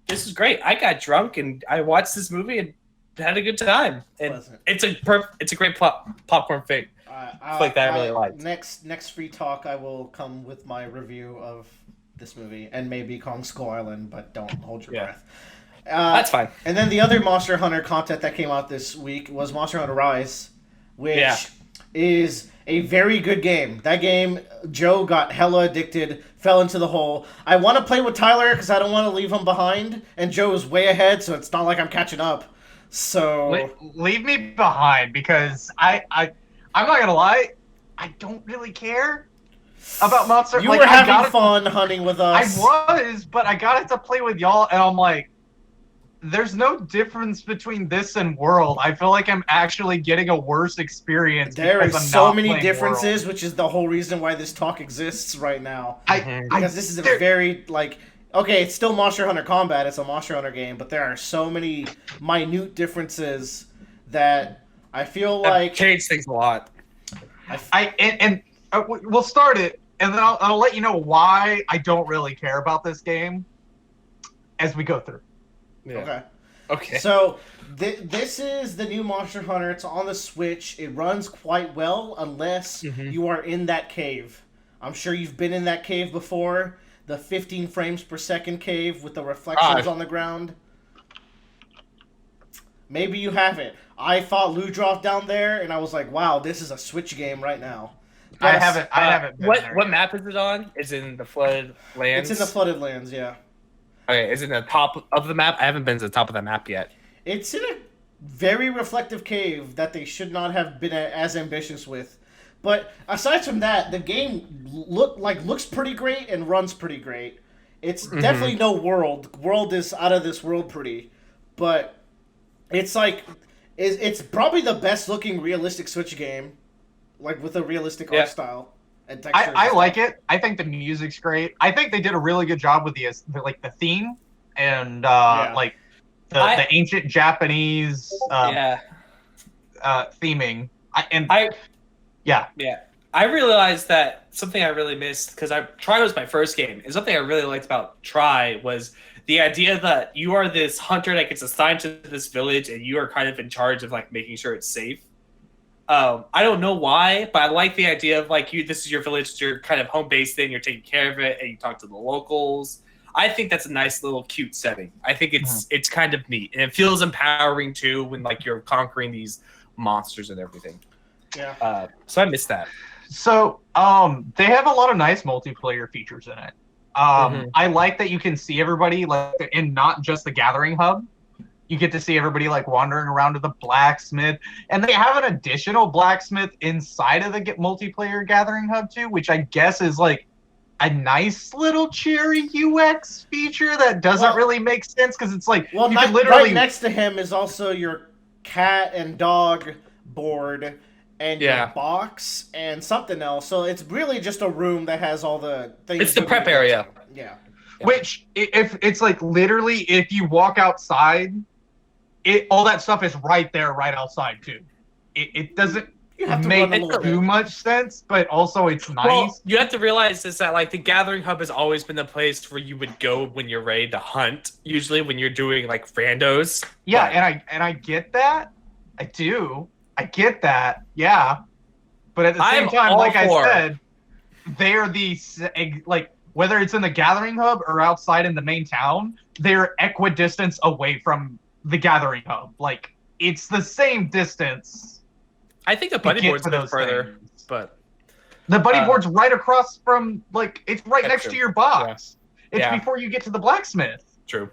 Speaker 3: this is great. I got drunk, and I watched this movie, and had a good time, and it's a great popcorn thing. Like that, I really like.
Speaker 1: Next free talk, I will come with my review of this movie and maybe Kong Skull Island, but don't hold your breath.
Speaker 3: That's fine.
Speaker 1: And then the other Monster Hunter content that came out this week was Monster Hunter Rise, which is a very good game. That game, Joe got hella addicted, fell into the hole. I want to play with Tyler because I don't want to leave him behind, and Joe is way ahead, so it's not like I'm catching up. So
Speaker 4: leave me behind because I'm not gonna lie, I don't really care about Monster.
Speaker 1: You were having fun hunting with us.
Speaker 4: I was, but I got it to play with y'all, and I'm like, there's no difference between this and World. I feel like I'm actually getting a worse experience.
Speaker 1: There are so many differences, which is the whole reason why this talk exists right now. Because this is a very okay, it's still Monster Hunter Combat. It's a Monster Hunter game, but there are so many minute differences that I feel like
Speaker 3: change things a lot.
Speaker 4: We'll start it, and then I'll let you know why I don't really care about this game as we go through.
Speaker 3: Yeah.
Speaker 1: Okay. So this is the new Monster Hunter. It's on the Switch. It runs quite well unless you are in that cave. I'm sure you've been in that cave before. The 15 frames per second cave with the reflections on the ground. Maybe you haven't. I fought Ludroth down there, and I was like, "Wow, this is a Switch game right now."
Speaker 4: I haven't.
Speaker 3: What map is it on? Is it in the flooded lands?
Speaker 1: It's in the flooded lands, yeah.
Speaker 3: Okay, is it in the top of the map? I haven't been to the top of the map yet.
Speaker 1: It's in a very reflective cave that they should not have been as ambitious with. But aside from that, the game looks pretty great and runs pretty great. It's definitely no World. World is out of this world pretty. But it's it's probably the best looking realistic Switch game. Like with a realistic art style and textures.
Speaker 4: I like it. I think the music's great. I think they did a really good job with the theme and the ancient Japanese theming.
Speaker 3: I realized that something I really missed because Tri was my first game, and something I really liked about Tri was the idea that you are this hunter that gets assigned to this village, and you are kind of in charge of making sure it's safe. I don't know why, but I like the idea of this is your village, it's your kind of home base thing, you're taking care of it, and you talk to the locals. I think that's a nice little cute setting. I think it's kind of neat, and it feels empowering too when you're conquering these monsters and everything.
Speaker 1: Yeah.
Speaker 3: So I missed that.
Speaker 4: So they have a lot of nice multiplayer features in it. I like that you can see everybody and not just the gathering hub. You get to see everybody wandering around to the blacksmith, and they have an additional blacksmith inside of the multiplayer gathering hub too, which I guess is a nice little cherry UX feature that doesn't really make sense because it's you can literally
Speaker 1: right next to him is also your cat and dog board and your box and something else. So it's really just a room that has all the things.
Speaker 3: It's the prep area.
Speaker 1: Yeah.
Speaker 4: Which if it's literally if you walk outside, all that stuff is right there, right outside too. It doesn't make too much sense, but also it's nice.
Speaker 3: Well, you have to realize is that the gathering hub has always been the place where you would go when you're ready to hunt. Usually when you're doing randos.
Speaker 4: Yeah, and I get that. I do. I get that. Yeah, but at the same time, I said, they're the whether it's in the gathering hub or outside in the main town, they're equidistance away from the gathering hub. It's the same distance.
Speaker 3: I think the buddy board's a bit further, but
Speaker 4: the buddy board's right across from it's right next to your box. Yeah. It's before you get to the blacksmith.
Speaker 3: True.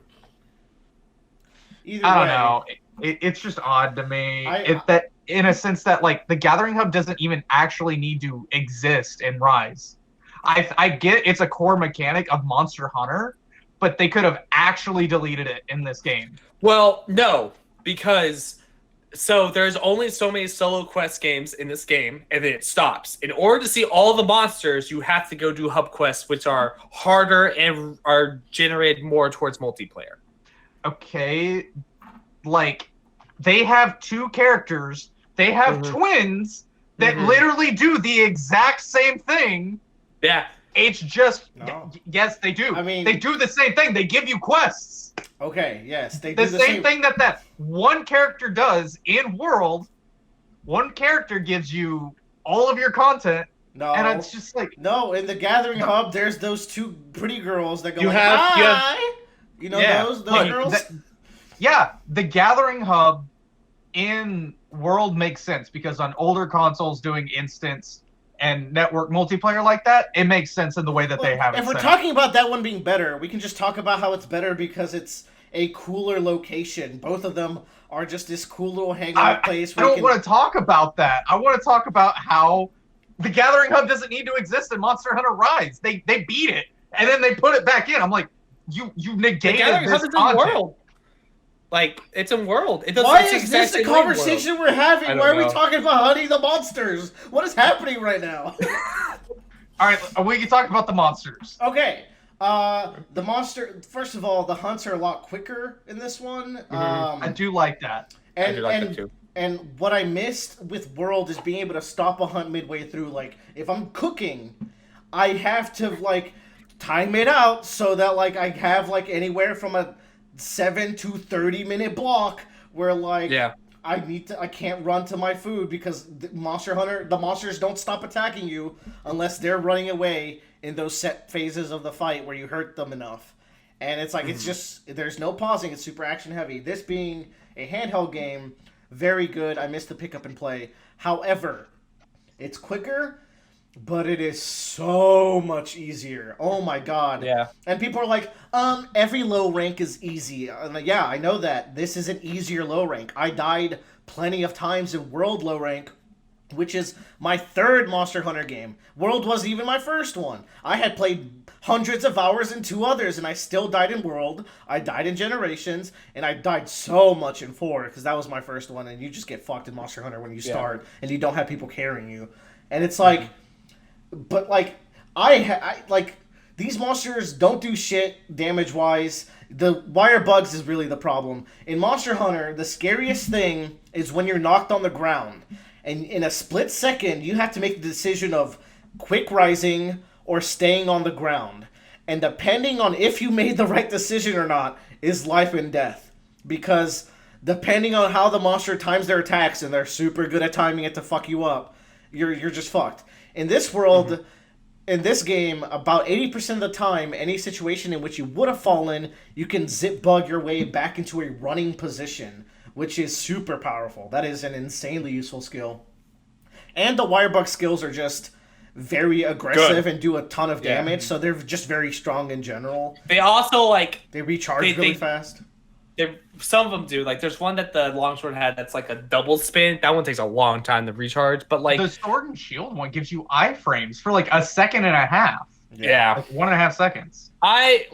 Speaker 1: Either
Speaker 4: I
Speaker 1: way,
Speaker 4: don't know. it's just odd to me. That in a sense that like the Gathering Hub doesn't even actually need to exist in Rise. I get it's a core mechanic of Monster Hunter, but they could have actually deleted it in this game.
Speaker 3: Well, no, because there's only so many solo quest games in this game, and then it stops. In order to see all the monsters, you have to go do hub quests, which are harder and are generated more towards multiplayer.
Speaker 4: Okay, like they have two characters, they have twins that literally do the exact same thing.
Speaker 3: Yeah.
Speaker 4: It's just yes, they do.
Speaker 1: I mean,
Speaker 4: they do the same thing. They give you quests.
Speaker 1: Okay, yes, they do
Speaker 4: the same thing that one character does in World. One character gives you all of your content.
Speaker 1: No,
Speaker 4: and it's just like
Speaker 1: in the Gathering Hub, there's those two pretty girls that go those girls.
Speaker 4: The Gathering Hub in World makes sense because on older consoles doing instance and network multiplayer like that, it makes sense in the way that they have it.
Speaker 1: If we're talking about that one being better, we can just talk about how it's better because it's a cooler location. Both of them are just this cool little hangout place.
Speaker 4: I don't want to talk about that. I want to talk about how the Gathering Hub doesn't need to exist in Monster Hunter Rise. They beat it and then they put it back in. I'm like, you negated this content.
Speaker 3: World. Like, it's in World.
Speaker 1: Why is this the conversation we're having? Why are we talking about hunting the monsters? What is happening right now?
Speaker 4: All right, we can talk about the monsters.
Speaker 1: Okay. The monster. First of all, the hunts are a lot quicker in this one.
Speaker 4: I do like that.
Speaker 1: I do like that too. And what I missed with World is being able to stop a hunt midway through. Like, if I'm cooking, I have to like time it out so that like I have like anywhere from a 7 to 30-minute block where like I can't run to my food because the monsters don't stop attacking you unless they're running away in those set phases of the fight where you hurt them enough. And it's like it's just there's no pausing, it's super action heavy. This being a handheld game, very good. I missed the pick up and play. However, it's quicker, but it is so much easier. Oh my god.
Speaker 3: Yeah.
Speaker 1: And people are like, every low rank is easy. I'm like, yeah, I know that. This is an easier low rank. I died plenty of times in World low rank, which is my third Monster Hunter game. World wasn't even my first one. I had played hundreds of hours in 2 others, and I still died in World. I died in Generations, and I died so much in 4, because that was my first one, and you just get fucked in Monster Hunter when you start, and you don't have people carrying you. And it's like... But, like, I like, these monsters don't do shit damage-wise. The wire bugs is really the problem. In Monster Hunter, the scariest thing is when you're knocked on the ground. And in a split second, you have to make the decision of quick rising or staying on the ground. And depending on if you made the right decision or not, is life and death. Because depending on how the monster times their attacks, and they're super good at timing it to fuck you up, you're just fucked. In this world, in this game, about 80% of the time, any situation in which you would have fallen, you can zip bug your way back into a running position, which is super powerful. That is an insanely useful skill. And the wire bug skills are just very aggressive and do a ton of damage, so they're just very strong in general.
Speaker 3: They also, like...
Speaker 1: They recharge really fast.
Speaker 3: Some of them do. Like, there's one that the longsword had that's like a double spin. That one takes a long time to recharge. But like
Speaker 4: the sword and shield one gives you iframes for like a second and a half.
Speaker 3: Yeah.
Speaker 4: Like 1.5 seconds.
Speaker 3: I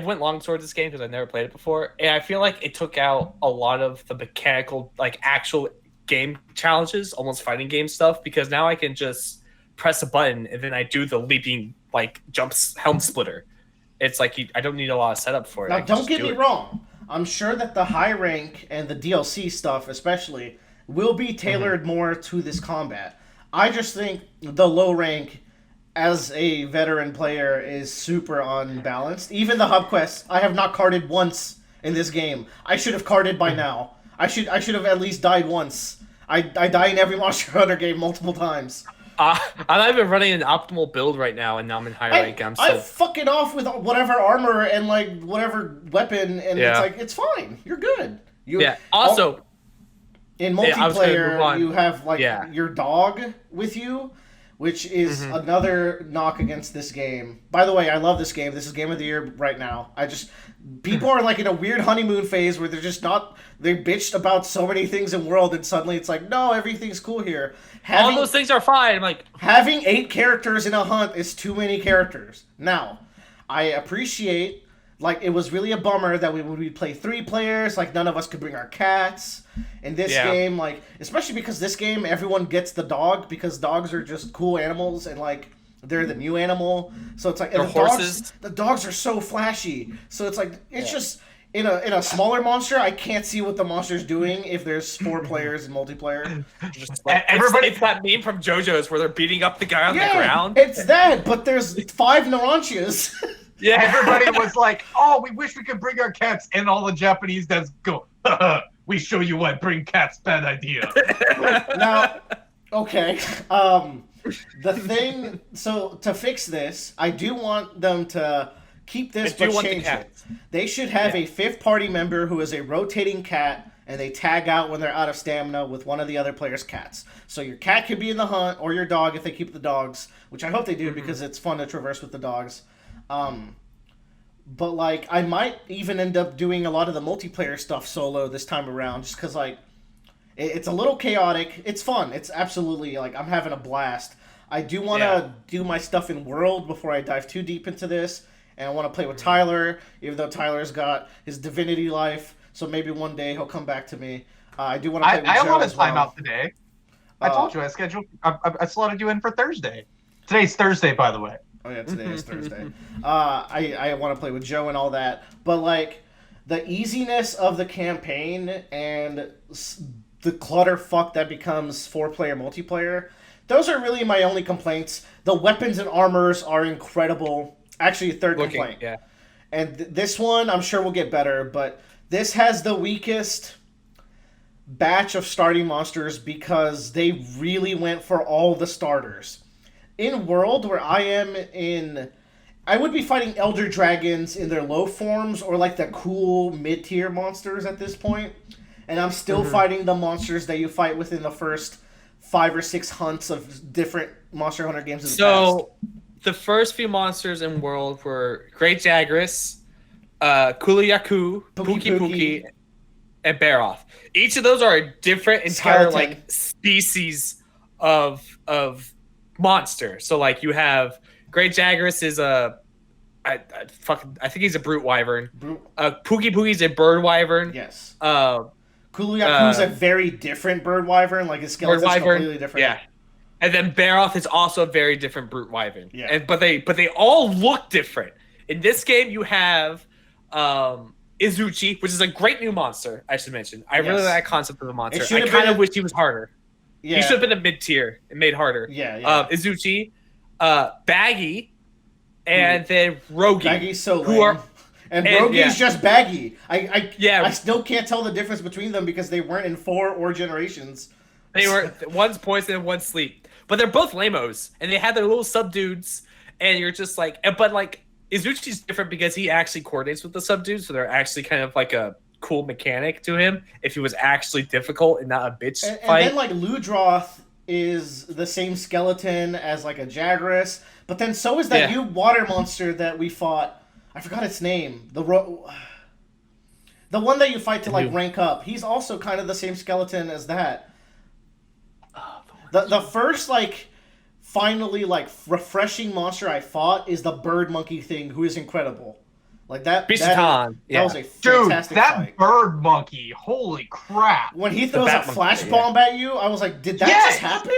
Speaker 3: went longsword this game because I've never played it before, and I feel like it took out a lot of the mechanical, like actual game challenges, almost fighting game stuff, because now I can just press a button and then I do the leaping like jumps helm splitter. It's like I don't need a lot of setup for it.
Speaker 1: Now, don't get me wrong. I'm sure that the high rank and the DLC stuff especially will be tailored more to this combat. I just think the low rank, as a veteran player, is super unbalanced. Even the hub quests, I have not carded once in this game. I should have carded by now. I should have at least died once. I die in every Monster Hunter game multiple times.
Speaker 3: I'm not even running an optimal build right now, and now I'm in high rank. I'm
Speaker 1: fucking off with whatever armor and like whatever weapon, and it's like it's fine. You're good.
Speaker 3: Also,
Speaker 1: in multiplayer, you have like your dog with you, which is another knock against this game. By the way, I love this game. This is Game of the Year right now. People are like in a weird honeymoon phase where they're just not, they bitched about so many things in World and suddenly it's like, no, everything's cool here.
Speaker 3: All those things are fine. I'm like,
Speaker 1: having 8 characters in a hunt is too many characters. Now, I appreciate, like, it was really a bummer that we play 3 players, like none of us could bring our cats. In this game, like, especially because this game, everyone gets the dog because dogs are just cool animals and, like, they're the new animal. So it's like, and the dogs are so flashy. So it's like, it's just, in a smaller monster, I can't see what the monster's doing if there's 4 players in multiplayer.
Speaker 3: Just like, it's that meme from JoJo's where they're beating up the guy on the ground.
Speaker 1: It's that, but there's 5 Narantias.
Speaker 4: Yeah, everybody was like, oh, we wish we could bring our cats. And all the Japanese devs go, we show you why bring cats bad idea.
Speaker 1: Now, okay. The thing, so to fix this, I do want them to keep this but change it. They should have a 5th party member who is a rotating cat, and they tag out when they're out of stamina with one of the other player's cats. So your cat could be in the hunt, or your dog if they keep the dogs, which I hope they do because it's fun to traverse with the dogs. But, like, I might even end up doing a lot of the multiplayer stuff solo this time around, just because, like, it's a little chaotic. It's fun. It's absolutely, like, I'm having a blast. I do want to do my stuff in World before I dive too deep into this, and I want to play with Tyler, even though Tyler's got his Divinity life, so maybe one day he'll come back to me. I do want to play with Joe as well.
Speaker 4: I want to time out today. I told you I slotted you in for Thursday. Today's Thursday, by the way.
Speaker 1: Oh yeah, today is Thursday. I want to play with Joe and all that, but like the easiness of the campaign and the clutterfuck that becomes 4-player multiplayer, those are really my only complaints. The weapons and armors are incredible. Actually, third complaint.
Speaker 3: Yeah.
Speaker 1: And this one, I'm sure will get better, but this has the weakest batch of starting monsters because they really went for all the starters. In World, where I am in, I would be fighting Elder Dragons in their low forms or like the cool mid-tier monsters at this point. And I'm still fighting the monsters that you fight within the first 5 or 6 hunts of different Monster Hunter games in the past.
Speaker 3: The first few monsters in World were Great Jagras, Kuliyaku, Pookie, and Baroth. Each of those are a different entire like species of monster. So like you have Great Jagras is I think he's a brute wyvern. Pookie's a bird wyvern.
Speaker 1: Yes. Kuliyaku's a very different bird wyvern. Like his skeleton's completely different.
Speaker 3: Yeah. And then Baroth is also a very different brute wyvern.
Speaker 1: Yeah.
Speaker 3: But they all look different. In this game, you have Izuchi, which is a great new monster. I should mention. I really like that concept of the monster. I kind of wish he was harder. Yeah. He should have been a mid-tier and made harder.
Speaker 1: Yeah.
Speaker 3: Izuchi, Baggy, and then Rogi.
Speaker 1: Baggy's so lame. And Rogi's just Baggy. I still can't tell the difference between them because they weren't in 4 or generations.
Speaker 3: They were one's poison and one's sleep, but they're both lamos, and they had their little subdudes. And you're just like, but like Izuchi's different because he actually coordinates with the subdudes, so they're actually kind of like a cool mechanic to him if he was actually difficult and not a bitch fight.
Speaker 1: And then like Ludroth is the same skeleton as like a Jagras, but then so is that new water monster that we fought. I forgot its name. The one that you fight to like rank up. He's also kind of the same skeleton as that. The first like finally like refreshing monster I fought is the bird monkey thing, who is incredible. Like that.
Speaker 3: Bisatan.
Speaker 1: That was a fantastic fight.
Speaker 4: Bird monkey, holy crap!
Speaker 1: When he throws a flash bomb at you, I was like, did that just happen?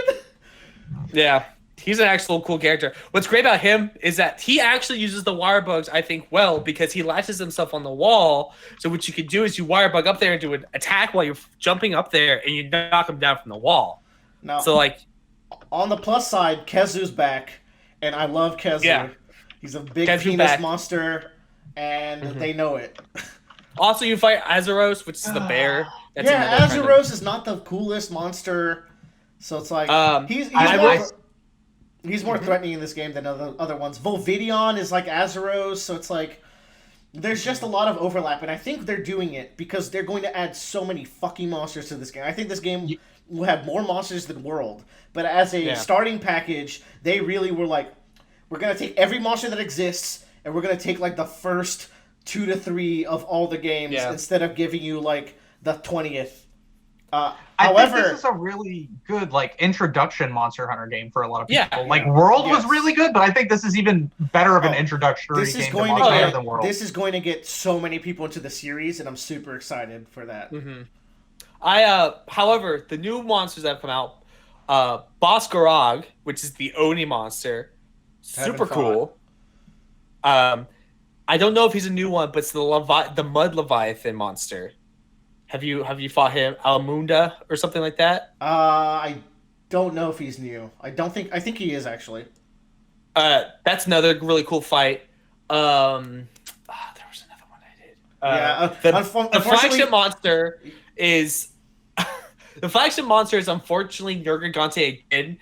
Speaker 3: Yeah. He's an actual cool character. What's great about him is that he actually uses the wire bugs, I think, well, because he latches himself on the wall. So what you can do is you wire bug up there and do an attack while you're jumping up there, and you knock him down from the wall.
Speaker 1: Now,
Speaker 3: so like,
Speaker 1: on the plus side, Kezu's back, and I love Kezu. Yeah. He's a big penis monster, and they know it.
Speaker 3: Also, you fight Azeros, which is the bear.
Speaker 1: That's Azeros is not the coolest monster, so it's like he's more threatening in this game than other ones. Volvidion is like Azeros, so it's like There's just a lot of overlap, and I think they're doing it because they're going to add so many fucking monsters to this game. I think this game will have more monsters than World, but as a starting package, they really were like, we're going to take every monster that exists, and we're going to take like the first 2 to 3 of all the games instead of giving you like the 20th.
Speaker 4: I think this is a really good like introduction Monster Hunter game for a lot of people. Like World was really good, but I think this is even better of an introductory game to Monster Hunter than World.
Speaker 1: This is going to get so many people into the series, and I'm super excited for that.
Speaker 3: However, the new monsters that have come out, Boss Garog, which is the Oni monster, super cool. I don't know if he's a new one, but it's the Mud Leviathan monster. Have you fought him, Almunda or something like that?
Speaker 1: I don't know if he's new. I think he is actually.
Speaker 3: That's another really cool fight. There was another one I did. The flagship monster is unfortunately Nergigante again,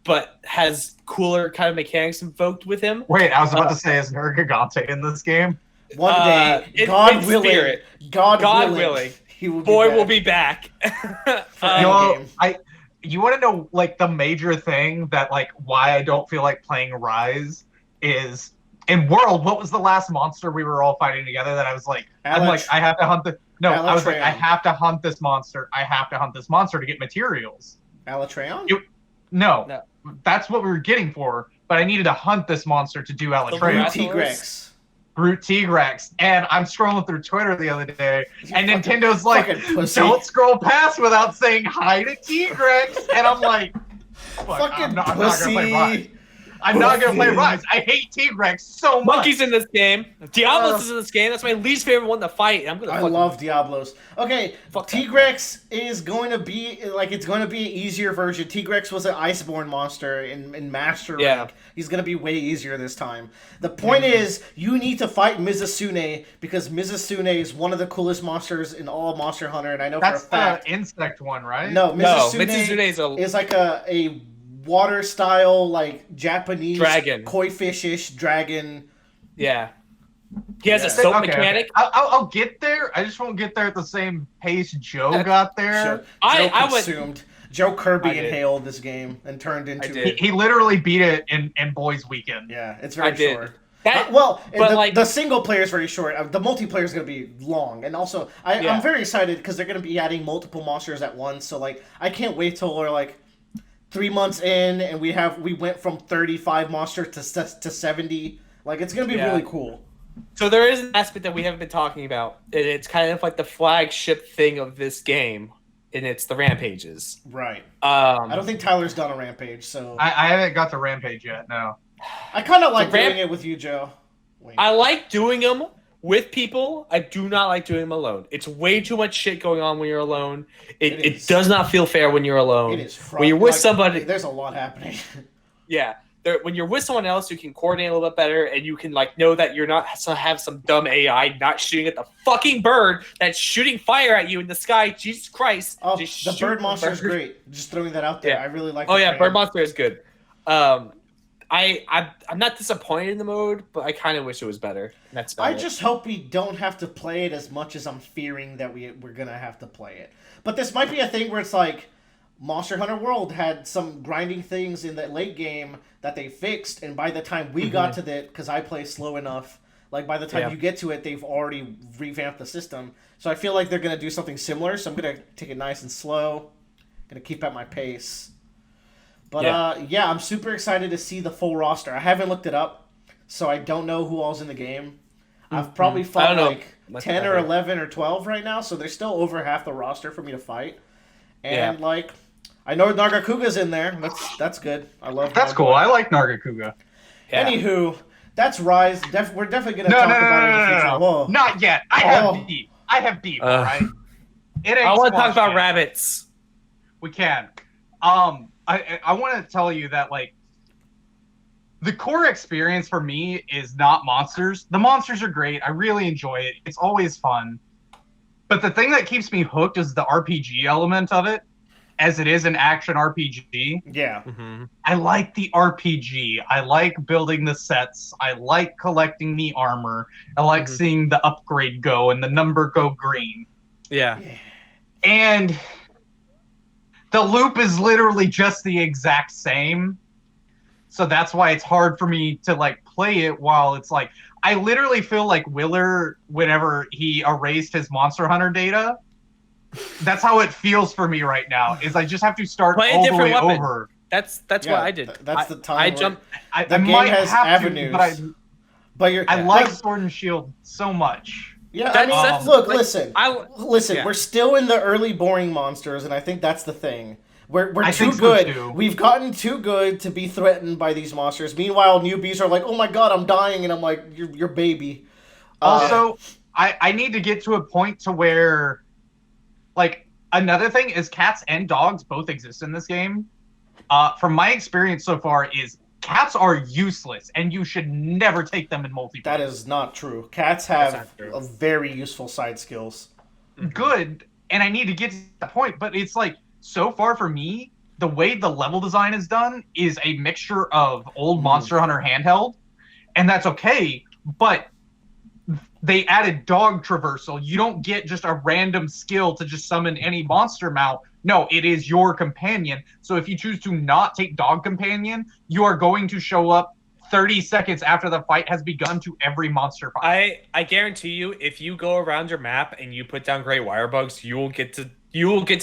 Speaker 3: but has cooler kind of mechanics invoked with him.
Speaker 4: Wait, I was about to say, is Nergigante in this game?
Speaker 1: One day, God willing, God willing, he will
Speaker 3: will be back.
Speaker 4: You want to know like the major thing that like why I don't feel like playing Rise is in World. What was the last monster we were all fighting together that I was like, I have to hunt the. No, I was like, I have to hunt this monster. I have to hunt this monster to get materials.
Speaker 1: Alatreon?
Speaker 4: No, that's what we were getting for. But I needed to hunt this monster to do Alatreon.
Speaker 1: T-Rex.
Speaker 4: Brute T-Rex, and I'm scrolling through Twitter the other day, and Nintendo's like, don't scroll past without saying hi to T-Rex, and I'm like, I'm not gonna play Rise. I'm not gonna play Rise. I hate T-Rex so much.
Speaker 3: Monkey's in this game. Diablos is in this game. That's my least favorite one to fight.
Speaker 1: I love Diablos. Okay, T-Rex is going to be like it's going to be an easier version. T-Rex was an Iceborne monster in Master Rank. He's going to be way easier this time. The point is, you need to fight Mizusune because Mizusune is one of the coolest monsters in all Monster Hunter, and I know for a fact.
Speaker 4: That's the insect one, right?
Speaker 1: No, Mizusune is like a water style like Japanese
Speaker 3: dragon,
Speaker 1: koi fish-ish dragon.
Speaker 3: Yeah, he has a soap mechanic.
Speaker 4: I'll get there. I just won't get there at the same pace Joe got there.
Speaker 1: Joe Kirby inhaled this game and turned into.
Speaker 4: He literally beat it in Boys Weekend.
Speaker 1: Yeah, it's very short. The single player is very short. The multiplayer is going to be long, and also I'm very excited because they're going to be adding multiple monsters at once. So like, I can't wait till we're like 3 months in, and we went from 35 monsters to 70. Like, it's gonna be really cool.
Speaker 3: So there is an aspect that we haven't been talking about. It's kind of like the flagship thing of this game, and it's the rampages.
Speaker 1: Right. I don't think Tyler's done a rampage, so
Speaker 4: I haven't got the rampage yet. No.
Speaker 1: I kind of like doing it with you, Joe.
Speaker 3: I like doing them with people. I do not like doing them alone. It's way too much shit going on when you're alone. It does not feel fair when you're alone.
Speaker 1: It is
Speaker 3: when you're with somebody.
Speaker 1: There's a lot happening.
Speaker 3: Yeah. When you're with someone else, you can coordinate a little bit better, and you can like know that you're not have some dumb AI not shooting at the fucking bird that's shooting fire at you in the sky. Jesus Christ!
Speaker 1: Oh, the bird monster is great. Just throwing that out there. I really like.
Speaker 3: Oh yeah, bird monster is good. I'm not disappointed in the mode, but I kind of wish it was better. That's
Speaker 1: I just hope we don't have to play it as much as I'm fearing that we're gonna have to play it. But this might be a thing where it's like Monster Hunter World had some grinding things in the late game that they fixed, and by the time we got to it, because I play slow enough, like by the time you get to it, they've already revamped the system. So I feel like they're gonna do something similar. So I'm gonna take it nice and slow. Gonna keep at my pace. But I'm super excited to see the full roster. I haven't looked it up, so I don't know who all's in the game. I've probably fought like 10 or 11 or 12 right now, so there's still over half the roster for me to fight. And like, I know Nargacuga's in there. That's good. I love.
Speaker 4: That's cool. I like Nargacuga.
Speaker 1: Yeah. Anywho, that's Rise. We're definitely gonna talk about it in the future.
Speaker 4: No. Not yet. I have beef. All right.
Speaker 3: I want to talk about rabbits.
Speaker 4: We can. I want to tell you that, like, the core experience for me is not monsters. The monsters are great. I really enjoy it. It's always fun. But the thing that keeps me hooked is the RPG element of it. as it is an action RPG.
Speaker 1: Yeah.
Speaker 3: Mm-hmm.
Speaker 4: I like the RPG. I like building the sets. I like collecting the armor. I like seeing the upgrade go and the number go green.
Speaker 3: Yeah.
Speaker 4: And the loop is literally just the exact same. So that's why it's hard for me to like play it while it's like I literally feel like Willer whenever he erased his Monster Hunter data. That's how it feels for me right now. Is I just have to start
Speaker 3: Play a
Speaker 4: all the
Speaker 3: different
Speaker 4: way
Speaker 3: weapon.
Speaker 4: over.
Speaker 3: That's what I did.
Speaker 1: That's the time.
Speaker 3: I jumped.
Speaker 1: The game
Speaker 4: might
Speaker 1: has
Speaker 4: have
Speaker 1: avenues.
Speaker 4: to, but I like Sword and Shield so much.
Speaker 1: Yeah, I mean, look,
Speaker 3: like,
Speaker 1: listen. We're still in the early boring monsters, and I think that's the thing. We're too good. So We've gotten too good to be threatened by these monsters. Meanwhile, newbies are like, "Oh my god, I'm dying," and I'm like, "You're baby."
Speaker 4: Also, I need to get to a point to where, like, another thing is cats and dogs both exist in this game. From my experience so far, is cats are useless, and you should never take them in multiplayer.
Speaker 1: That is not true. Cats have a very useful side skills.
Speaker 4: Good, and I need to get to that point, but it's like, so far for me, the way the level design is done is a mixture of old Monster Hunter handheld, and that's okay, but they added dog traversal. You don't get just a random skill to just summon any monster mount. No, it is your companion. So if you choose to not take dog companion, you are going to show up 30 seconds after the fight has begun to every monster fight.
Speaker 3: I guarantee you, if you go around your map and you put down great wire bugs, you will get to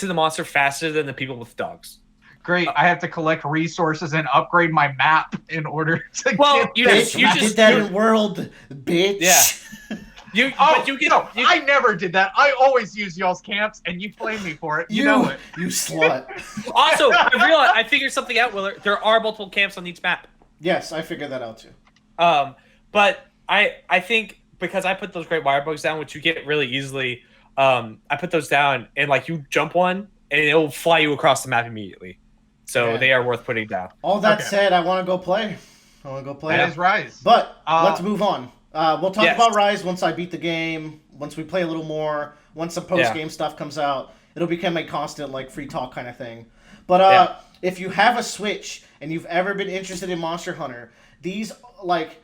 Speaker 3: the monster faster than the people with dogs.
Speaker 4: Great. I have to collect resources and upgrade my map in order to
Speaker 1: get you did that in World, bitch.
Speaker 3: Yeah.
Speaker 4: I never did that. I always use y'all's camps, and you blame me for it. You know it.
Speaker 1: You slut.
Speaker 3: Also, I figured something out, Willer. There are multiple camps on each map.
Speaker 1: Yes, I figured that out too.
Speaker 3: But I think because I put those great wire bugs down, which you get really easily, I put those down, and like you jump one, and it'll fly you across the map immediately. So they are worth putting down.
Speaker 1: All that said, I want to go play.
Speaker 4: That is Rise.
Speaker 1: But let's move on. We'll talk about Rise once I beat the game, once we play a little more, once some post-game stuff comes out. It'll become a constant, like, free talk kind of thing. But if you have a Switch and you've ever been interested in Monster Hunter, these, like,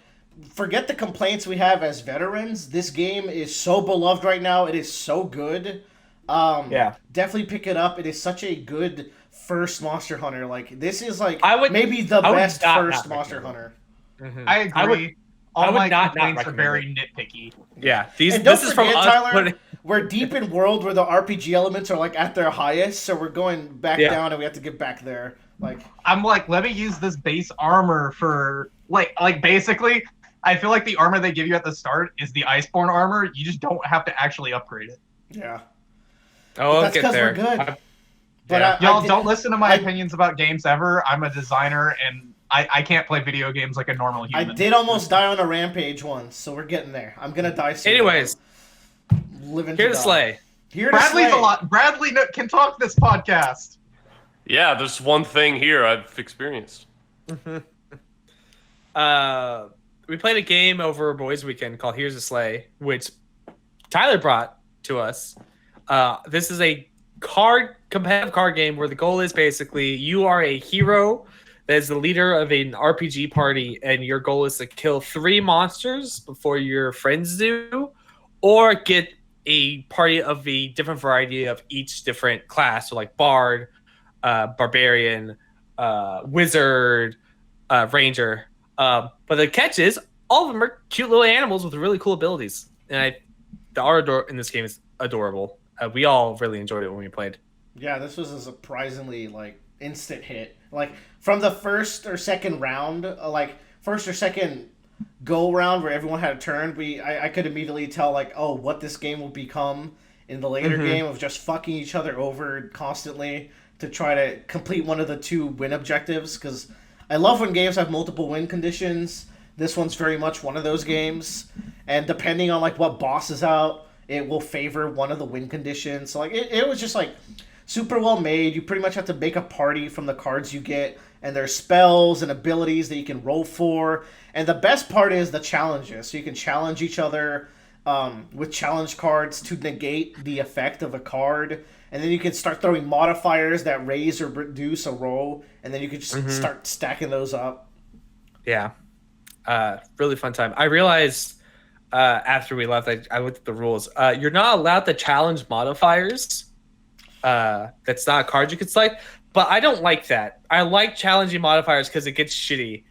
Speaker 1: forget the complaints we have as veterans. This game is so beloved right now. It is so good. Definitely pick it up. It is such a good first Monster Hunter. Like, this is, like, maybe the best first Monster Hunter.
Speaker 4: Mm-hmm. I agree. All my complaints are very nitpicky.
Speaker 3: Yeah,
Speaker 1: this is from us, Tyler. We're deep in world where the RPG elements are like at their highest, so we're going back down, and we have to get back there. Like,
Speaker 4: I'm like, let me use this base armor for like basically. I feel like the armor they give you at the start is the Iceborne armor. You just don't have to actually upgrade it.
Speaker 1: Yeah.
Speaker 3: Oh,
Speaker 1: that's because we're good.
Speaker 4: Y'all don't listen to my opinions about games ever. I'm a designer, and I can't play video games like a normal human.
Speaker 1: I did almost die on a rampage once, so we're getting there. I'm gonna die soon.
Speaker 3: Anyways, here to slay.
Speaker 4: Bradley's a lot. Bradley can talk this podcast.
Speaker 2: Yeah, there's one thing here I've experienced.
Speaker 3: We played a game over Boys Weekend called Here's a Slay, which Tyler brought to us. This is a competitive card game where the goal is basically you are a hero that is the leader of an RPG party, and your goal is to kill 3 monsters before your friends do, or get a party of a different variety of each different class, so like Bard, Barbarian, Wizard, Ranger. But the catch is, all of them are cute little animals with really cool abilities. And the art in this game is adorable. We all really enjoyed it when we played.
Speaker 1: Yeah, this was a surprisingly, like, instant hit. Like, from the first or second round, first or second go-round where everyone had a turn, I could immediately tell, like, what this game will become in the later game of just fucking each other over constantly to try to complete one of the 2 win objectives, because I love when games have multiple win conditions. This one's very much one of those games, and depending on, like, what boss is out, it will favor one of the win conditions. So, like, it was just, like, super well made. You pretty much have to make a party from the cards you get, and there's spells and abilities that you can roll for. And the best part is the challenges. So you can challenge each other with challenge cards to negate the effect of a card. and then you can start throwing modifiers that raise or reduce a roll, and then you can just start stacking those up.
Speaker 3: Yeah. Really fun time. I realized after we left, I looked at the rules. You're not allowed to challenge modifiers. That's not a card you can select, but I don't like that. I like challenging modifiers because it gets shitty.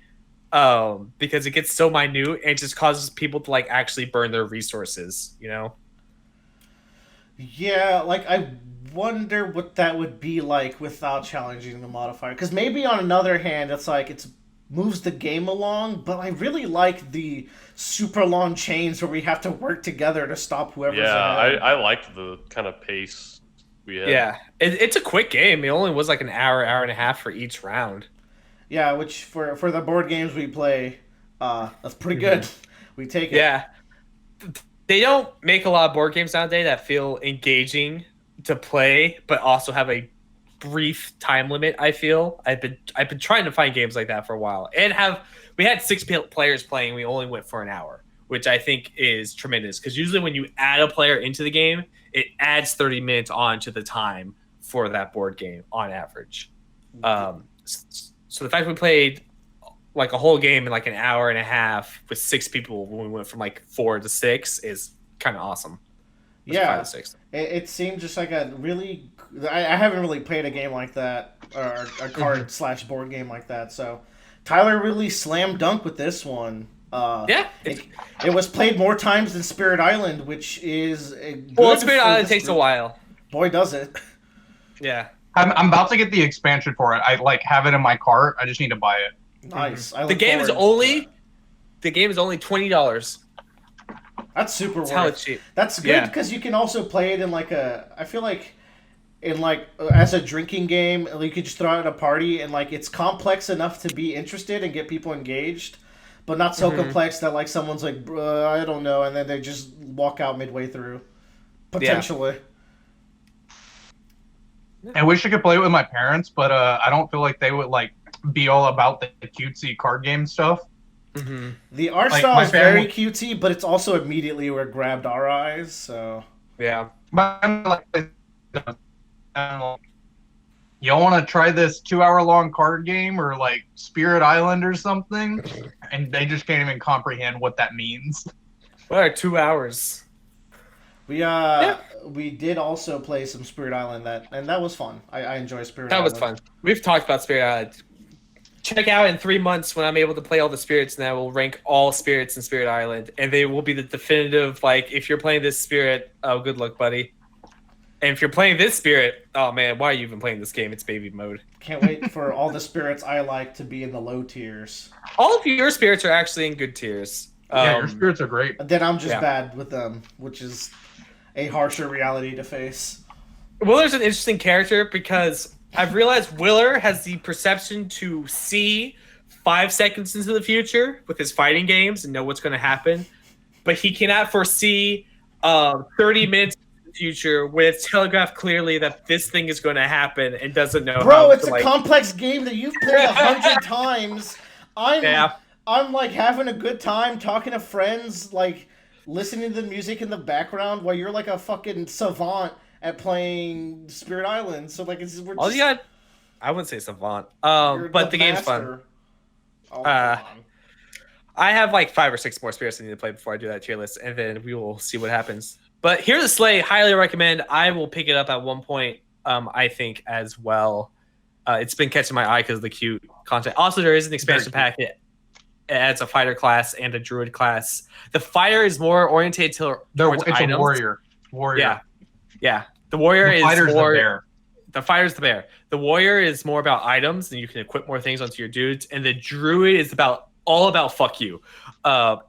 Speaker 3: Because it gets so minute and it just causes people to like actually burn their resources, you know?
Speaker 1: Yeah, like I wonder what that would be like without challenging the modifier. Because maybe on another hand, it's like it's moves the game along, but I really like the super long chains where we have to work together to stop whoever's ahead.
Speaker 2: I liked the kind of pace we had.
Speaker 3: Yeah, it's a quick game. It only was like an hour and a half for each round.
Speaker 1: Yeah, which for the board games we play, that's pretty good. We take it.
Speaker 3: Yeah. They don't make a lot of board games nowadays that feel engaging to play, but also have a brief time limit. I feel I've been trying to find games like that for a while, and we had 6 players playing. We only went for an hour, which I think is tremendous because usually when you add a player into the game, it adds 30 minutes on to the time for that board game on average. So the fact we played like a whole game in like an hour and a half with 6 people when we went from like 4 to 6 is kind of awesome.
Speaker 1: Yeah, it seemed just like a really. I haven't really played a game like that or a card / board game like that. So Tyler really slam dunk with this one.
Speaker 3: Yeah,
Speaker 1: it was played more times than Spirit Island, which is good.
Speaker 3: Well, Spirit Island takes a while.
Speaker 1: Boy, does it!
Speaker 3: Yeah.
Speaker 4: I'm about to get the expansion for it. I like have it in my cart. I just need to buy it.
Speaker 1: Nice.
Speaker 3: The game is only $20.
Speaker 1: That's super worth.
Speaker 3: How it's cheap.
Speaker 1: That's good because you can also play it in like a. I feel like in like as a drinking game, you could just throw it at a party and like it's complex enough to be interested and get people engaged, but not so complex that like someone's like, I don't know, and then they just walk out midway through. Potentially.
Speaker 4: I wish I could play it with my parents, but I don't feel like they would like be all about the cutesy card game stuff.
Speaker 1: The art style is very cutesy, but it's also immediately where it grabbed our eyes. So
Speaker 4: yeah, but y'all want to try this 2-hour-long card game or like Spirit Island or something, and they just can't even comprehend what that means.
Speaker 3: What are 2 hours?
Speaker 1: We did also play some Spirit Island and that was fun. I enjoy Spirit Island.
Speaker 3: That was fun. We've talked about Spirit Island. Check out in 3 months when I'm able to play all the spirits, and I will rank all spirits in Spirit Island, and they will be the definitive. Like, if you're playing this spirit, oh, good luck, buddy. And if you're playing this spirit, oh man, why are you even playing this game? It's baby mode.
Speaker 1: Can't wait for all the spirits I like to be in the low tiers.
Speaker 3: All of your spirits are actually in good tiers.
Speaker 4: Yeah, your spirits are great.
Speaker 1: Then I'm just bad with them, which is a harsher reality to face.
Speaker 3: Willer's an interesting character because I've realized Willer has the perception to see 5 seconds into the future with his fighting games and know what's going to happen, but he cannot foresee 30 minutes in the future when it's telegraphed clearly that this thing is going to happen and doesn't know.
Speaker 1: Bro, it's a complex game that you've played 100 times. I'm like having a good time talking to friends, like listening to the music in the background while you're like a fucking savant at playing Spirit Island. So like we're just,
Speaker 3: I wouldn't say savant. But the game's fun.
Speaker 1: Oh,
Speaker 3: I have like 5 or 6 more spirits I need to play before I do that tier list, and then we will see what happens. But Hear the Slay, highly recommend. I will pick it up at one point, I think, as well. It's been catching my eye because of the cute content. Also, there is an expansion pack. It adds a fighter class and a druid class. The fighter is more oriented towards
Speaker 4: it's
Speaker 3: items.
Speaker 4: A warrior.
Speaker 3: Yeah. The warrior is more.
Speaker 4: The bear.
Speaker 3: The fighter's the bear. The warrior is more about items, and you can equip more things onto your dudes. And the druid is all about fuck you.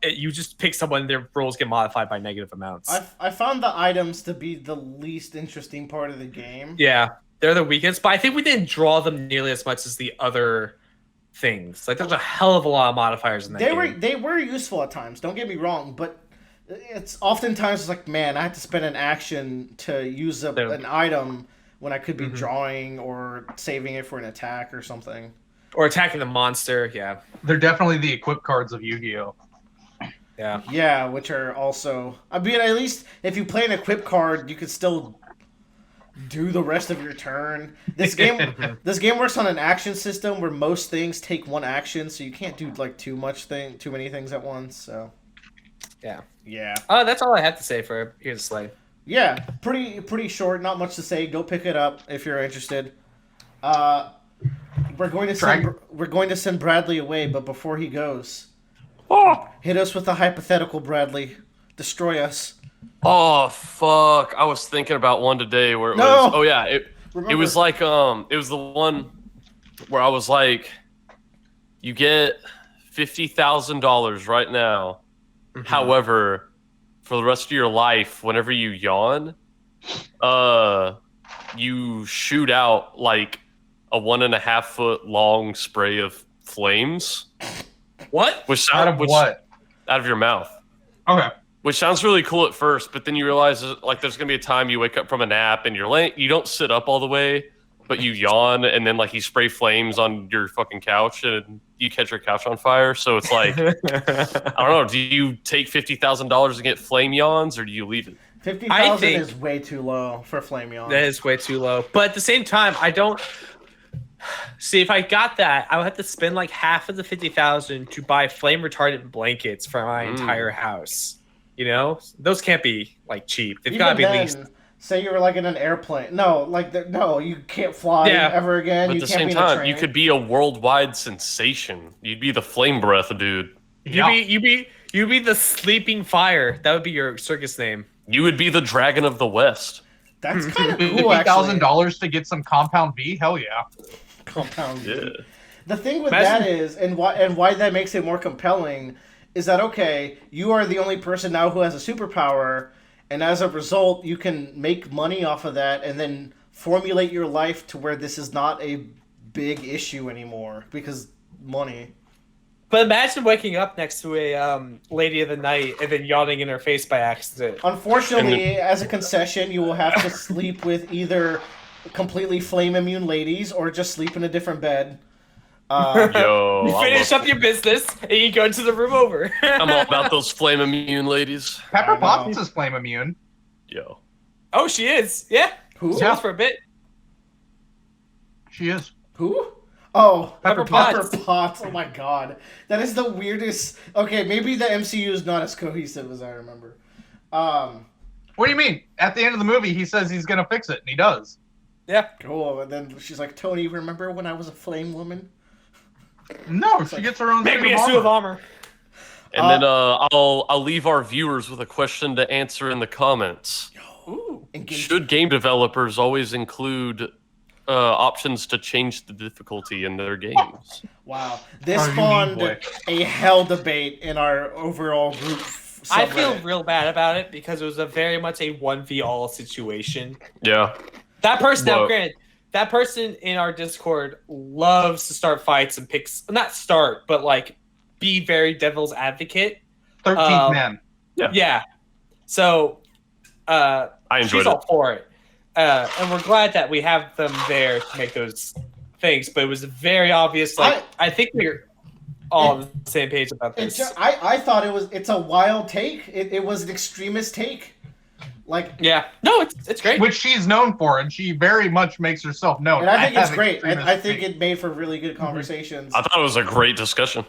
Speaker 3: You just pick someone, their rolls get modified by negative amounts.
Speaker 1: I found the items to be the least interesting part of the game.
Speaker 3: Yeah, they're the weakest, but I think we didn't draw them nearly as much as the other things. Like, there's a hell of a lot of modifiers in that game.
Speaker 1: They were useful at times, don't get me wrong, but it's oftentimes like, man, I had to spend an action to use an item when I could be drawing or saving it for an attack or something.
Speaker 3: Or attacking the monster, yeah.
Speaker 4: They're definitely the equip cards of Yu-Gi-Oh!
Speaker 3: Yeah.
Speaker 1: Yeah, which are also... I mean, at least if you play an equip card, you could still... do the rest of your turn. This game works on an action system where most things take one action, so you can't do like too many things at once. So
Speaker 3: yeah.
Speaker 1: That's
Speaker 3: all I have to say for Here's a Sleigh.
Speaker 1: Yeah, pretty short. Not much to say. Go pick it up if you're interested. We're going to send Bradley away, but before he goes, hit us with a hypothetical, Bradley. Destroy us.
Speaker 2: Oh fuck! I was thinking about one today where it was. Oh yeah, it was like it was the one where I was like, you get $50,000 right now. Mm-hmm. However, for the rest of your life, whenever you yawn, you shoot out like a 1.5 foot long spray of flames.
Speaker 3: What?
Speaker 4: Out of
Speaker 2: your mouth.
Speaker 4: Okay.
Speaker 2: Which sounds really cool at first, but then you realize like there's gonna be a time you wake up from a nap and you don't sit up all the way, but you yawn and then like you spray flames on your fucking couch and you catch your couch on fire. So it's like I don't know. Do you take $50,000 and get flame yawns, or do you leave it?
Speaker 1: 50,000 is way too low for flame yawns.
Speaker 3: That is way too low. But at the same time, I don't see if I got that. I would have to spend like half of the 50,000 to buy flame retardant blankets for my entire house. You know, those can't be like cheap. They've got to be at least.
Speaker 1: Say you were like in an airplane. No, you can't fly ever again.
Speaker 2: But at the same time, you could be a worldwide sensation. You'd be the flame breath dude.
Speaker 3: You'd be the sleeping fire. That would be your circus name.
Speaker 2: You would be the Dragon of the West.
Speaker 1: That's kind of cool. Actually,
Speaker 4: $50,000 to get some Compound V. Hell yeah.
Speaker 1: Compound V. The thing with that is, and why that makes it more compelling, is that okay? You are the only person now who has a superpower. And as a result, you can make money off of that and then formulate your life to where this is not a big issue anymore because money.
Speaker 3: But imagine waking up next to a lady of the night and then yawning in her face by accident.
Speaker 1: Unfortunately, as a concession, you will have to sleep with either completely flame immune ladies or just sleep in a different bed.
Speaker 3: You finish up your business and you go into the room over.
Speaker 2: I'm all about those flame immune ladies.
Speaker 4: Pepper Potts is flame immune.
Speaker 2: Yo.
Speaker 3: Oh, she is. Yeah.
Speaker 1: Who?
Speaker 3: She was for a bit.
Speaker 4: She is.
Speaker 1: Who? Oh,
Speaker 3: Pepper Potts.
Speaker 1: Pepper Potts. Oh my god. That is the weirdest. Okay, maybe the MCU is not as cohesive as I remember.
Speaker 4: What do you mean? At the end of the movie, he says he's going to fix it, and he does.
Speaker 3: Yeah.
Speaker 1: Cool. And then she's like, Tony, remember when I was a flame woman?
Speaker 4: No, she gets her own
Speaker 3: maybe a suit of armor.
Speaker 2: And then I'll leave our viewers with a question to answer in the comments.
Speaker 3: Ooh.
Speaker 2: Should game developers always include options to change the difficulty in their games?
Speaker 1: Wow. This spawned a hell debate in our overall group subreddit.
Speaker 3: I feel real bad about it because it was very much a 1v all situation.
Speaker 2: Yeah.
Speaker 3: That person, now granted, that person in our Discord loves to start fights and but like be very devil's advocate.
Speaker 4: 13th man.
Speaker 3: Yeah. So
Speaker 2: I enjoyed
Speaker 3: she's all for it. And we're glad that we have them there to make those things. But it was very obvious. Like I think we're all on the same page about this.
Speaker 1: I thought it's a wild take. It was an extremist take.
Speaker 3: No, it's great.
Speaker 4: Which she's known for, and she very much makes herself known.
Speaker 1: And I think it's great. I think it made for really good conversations.
Speaker 2: I thought it was a great discussion.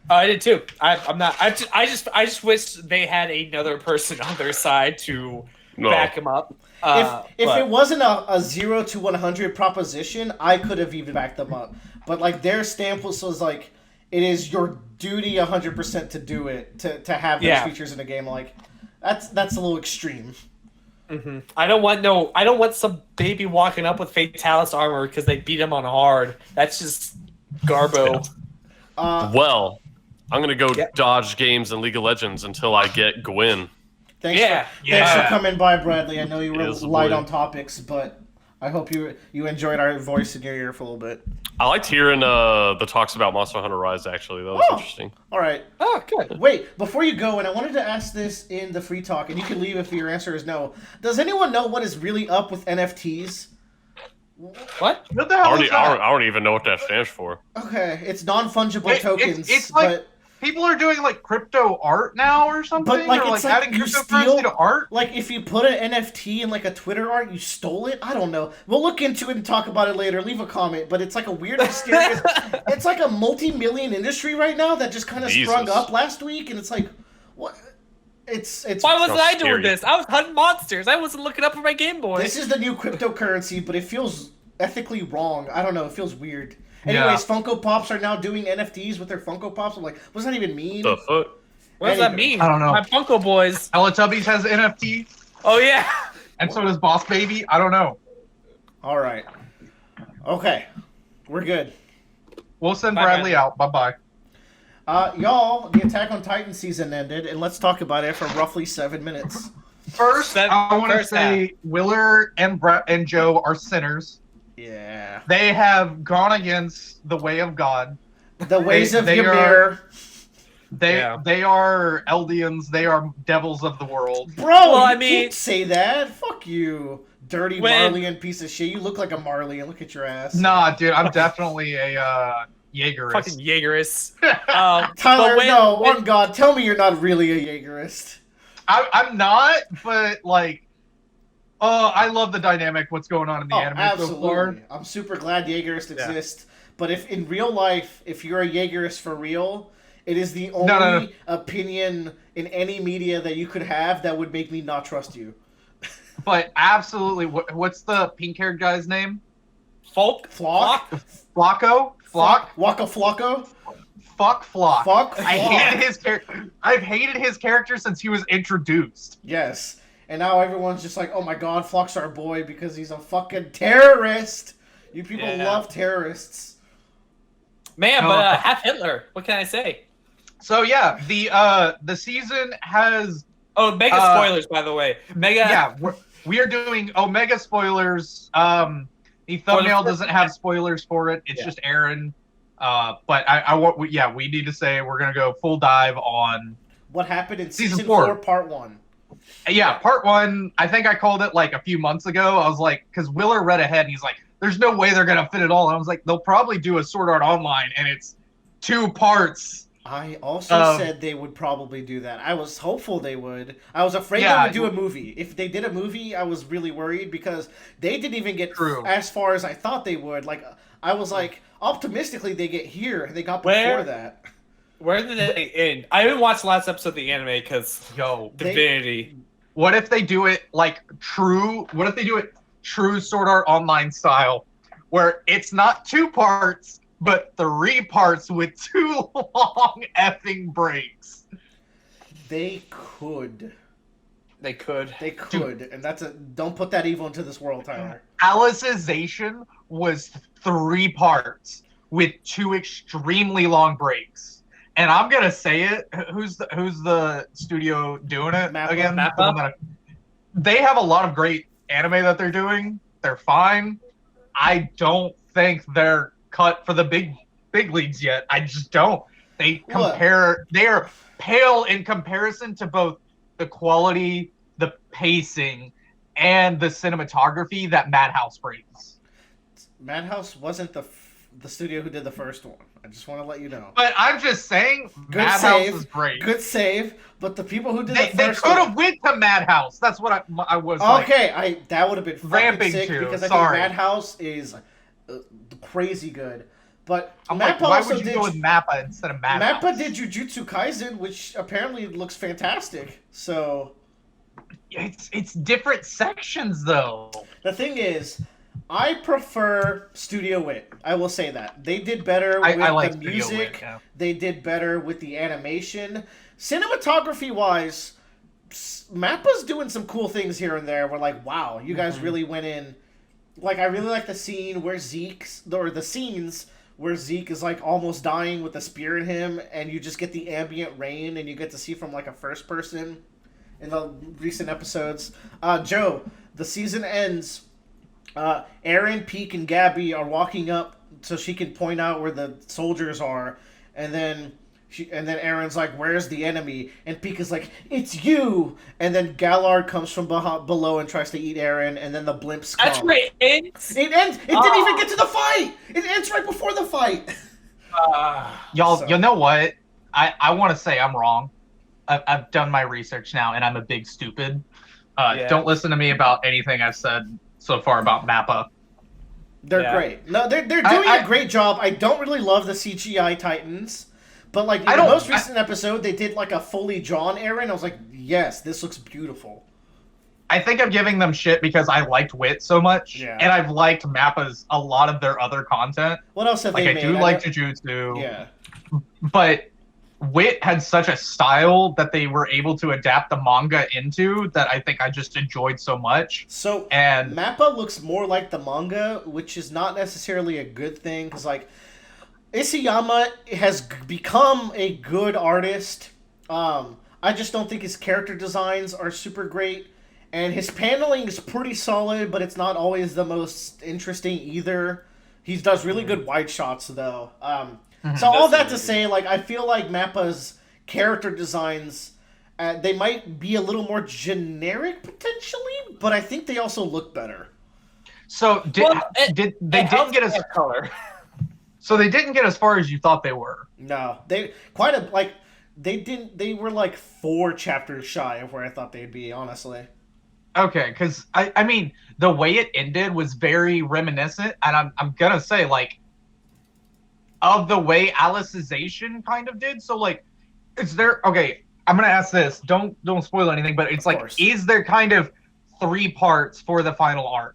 Speaker 3: I did too. I just wish they had another person on their side to back him up.
Speaker 1: If it wasn't a 0 to 100 proposition, I could have even backed them up. But like their stamp was like, it is your duty 100% to do it to have those features in a game. Like that's a little extreme.
Speaker 3: Mm-hmm. I don't want some baby walking up with Fatalis armor because they beat him on hard. That's just garbo.
Speaker 2: Well, I'm gonna go dodge games in League of Legends until I get Gwen.
Speaker 1: Thanks for coming by, Bradley. I know you were light on topics, but I hope you enjoyed our voice in your ear for a little bit.
Speaker 2: I liked hearing the talks about Monster Hunter Rise, actually. That was interesting.
Speaker 1: All right.
Speaker 3: Oh, good.
Speaker 1: Wait, before you go, and I wanted to ask this in the free talk, and you can leave if your answer is no. Does anyone know what is really up with NFTs?
Speaker 3: What?
Speaker 4: What the hell is that?
Speaker 2: I don't even know what that stands for.
Speaker 1: Okay, it's non-fungible tokens.
Speaker 4: It's like people are doing like crypto art now or something.
Speaker 1: But like
Speaker 4: or,
Speaker 1: it's like
Speaker 4: adding
Speaker 1: you
Speaker 4: cryptocurrency to art.
Speaker 1: like if you put an NFT in like a Twitter art, you stole it. I don't know. We'll look into it and talk about it later. Leave a comment. But it's like a weird, mysterious. It's like a multi-million industry right now that just kind of sprung up last week, and it's like, what? It's.
Speaker 5: Why wasn't I doing this? I was hunting monsters. I wasn't looking up for my Game Boy.
Speaker 1: This is the new cryptocurrency, but it feels ethically wrong. I don't know. It feels weird. Anyways, Funko Pops are now doing NFTs with their Funko Pops. I'm like, what does that even mean?
Speaker 2: The fuck?
Speaker 5: What does that mean?
Speaker 4: I don't know.
Speaker 5: My Funko Boys.
Speaker 4: Teletubbies has NFT,
Speaker 5: Oh yeah.
Speaker 4: and so does Boss Baby. I don't know.
Speaker 1: All right. Okay. We're good.
Speaker 4: We'll send
Speaker 5: Bye,
Speaker 4: Bradley
Speaker 5: man.
Speaker 4: out. Bye-bye.
Speaker 1: Y'all, the Attack on Titan season ended, and let's talk about it for roughly 7 minutes.
Speaker 4: First, I want to say Willer and Joe are sinners.
Speaker 1: Yeah.
Speaker 4: They have gone against the way of God.
Speaker 1: The ways of
Speaker 4: they
Speaker 1: Ymir.
Speaker 4: They are Eldians. They are devils of the world.
Speaker 1: Bro,
Speaker 5: Well,
Speaker 1: you can't say that. Fuck you. Dirty Marleyan piece of shit. You look like a Marleyan. Look at your ass.
Speaker 4: Nah, dude, I'm definitely a Jaegerist.
Speaker 5: Fucking Jaegerist.
Speaker 1: Tyler, on God, tell me you're not really a Jaegerist.
Speaker 4: I'm not, but like, I love the dynamic. What's going on in the anime
Speaker 1: absolutely.
Speaker 4: so far?
Speaker 1: I'm super glad Jaegerists exist. But if in real life, if you're a Jaegerist for real, it is the only opinion in any media that you could have that would make me not trust you.
Speaker 4: But absolutely, what's the pink-haired guy's name?
Speaker 1: Flock?
Speaker 4: Flocko? Flock?
Speaker 1: Waka Flocko?
Speaker 4: Fuck Flock.
Speaker 1: Fuck Flock.
Speaker 4: I hated his character. I've hated his character since he was introduced.
Speaker 1: Yes. And now everyone's just like, oh my God, Flock's our boy because he's a fucking terrorist. You people love terrorists.
Speaker 5: Man, but half Hitler. What can I say?
Speaker 4: So yeah, the season has
Speaker 5: mega spoilers, by the way.
Speaker 4: Yeah, we are doing Omega spoilers. The thumbnail doesn't have spoilers for it. It's just Aaron. But we need to say we're gonna go full dive on
Speaker 1: what happened in season 4, part 1.
Speaker 4: Yeah, part 1. I think I called it like a few months ago. I was like, because Willer read ahead and he's like, "There's no way they're gonna fit it all." And I was like, "They'll probably do a Sword Art Online, and it's 2 parts."
Speaker 1: I also said they would probably do that. I was hopeful they would. I was afraid they would do a movie. If they did a movie, I was really worried because they didn't even get as far as I thought they would. Like, I was like, optimistically, they get here, and they got before that.
Speaker 5: Where did they end? I haven't watched the last episode of the anime because Divinity.
Speaker 4: What if they do it like true? What if they do it true Sword Art Online style, where it's not 2 parts? But 3 parts with 2 long effing breaks.
Speaker 1: They could.
Speaker 5: They could.
Speaker 1: And that's don't put that evil into this world, Tyler.
Speaker 4: Alicization was 3 parts with 2 extremely long breaks. And I'm gonna say it. Who's the studio doing it again?
Speaker 5: Mappa?
Speaker 4: They have a lot of great anime that they're doing. They're fine. I don't think they're cut for the big leagues yet. I just don't. They are pale in comparison to both the quality, the pacing, and the cinematography that Madhouse brings.
Speaker 1: Madhouse wasn't the studio who did the first one. I just want to let you know.
Speaker 4: But I'm just saying, Madhouse is great.
Speaker 1: Good save. But the people who did the first
Speaker 4: one... They could have went to Madhouse. That's what I was
Speaker 1: that would have been
Speaker 4: ramping
Speaker 1: sick
Speaker 4: to.
Speaker 1: Because I think Madhouse is crazy good. But
Speaker 4: why would you go with Mappa instead of Madhouse?
Speaker 1: Mappa did Jujutsu Kaisen, which apparently looks fantastic. So...
Speaker 4: It's different sections, though.
Speaker 1: The thing is... I prefer Studio Wit. I will say that. They did better with the music. They did better with the animation. Cinematography-wise, Mappa's doing some cool things here and there. We're like, wow, you guys really went in. Like, I really like the scene where the scenes where Zeke is, like, almost dying with a spear in him, and you just get the ambient rain, and you get to see from, like, a first person in the recent episodes. Joe, the season ends... Aaron, Peek, and Gabby are walking up so she can point out where the soldiers are, and then Aaron's like, "Where's the enemy?" And Peek is like, "It's you!" And then Gallard comes from below and tries to eat Aaron, and then the blimps come.
Speaker 5: That's where it ends?
Speaker 1: It ends! It didn't even get to the fight! It ends right before the fight!
Speaker 4: You know what? I want to say I'm wrong. I've done my research now, and I'm a big stupid. Don't listen to me about anything I've said so far about Mappa.
Speaker 1: They're great. No, they're doing a great job. I don't really love the CGI Titans, but like in the most recent episode, they did like a fully drawn Eren. I was like, yes, this looks beautiful.
Speaker 4: I think I'm giving them shit because I liked Wit so much, and I've liked Mappa's a lot of their other content.
Speaker 1: What else have they made?
Speaker 4: I do like Jujutsu.
Speaker 1: Yeah,
Speaker 4: but Wit had such a style that they were able to adapt the manga into that I think I just enjoyed so much.
Speaker 1: So
Speaker 4: and
Speaker 1: Mappa looks more like the manga, which is not necessarily a good thing because like Isayama has become a good artist. I just don't think his character designs are super great. And his paneling is pretty solid, but it's not always the most interesting either. He does really good wide shots, though. So all that to say, like, I feel like Mappa's character designs, they might be a little more generic, potentially, but I think they also look better.
Speaker 4: So, they didn't get as color. So they didn't get as far as you thought they were.
Speaker 1: No. They were like 4 chapters shy of where I thought they'd be, honestly.
Speaker 4: Okay, because I mean the way it ended was very reminiscent, and I'm gonna say like of the way Alicization kind of did. So like, is there? Okay, I'm gonna ask this. Don't spoil anything, but it's like, is there kind of 3 parts for the final arc?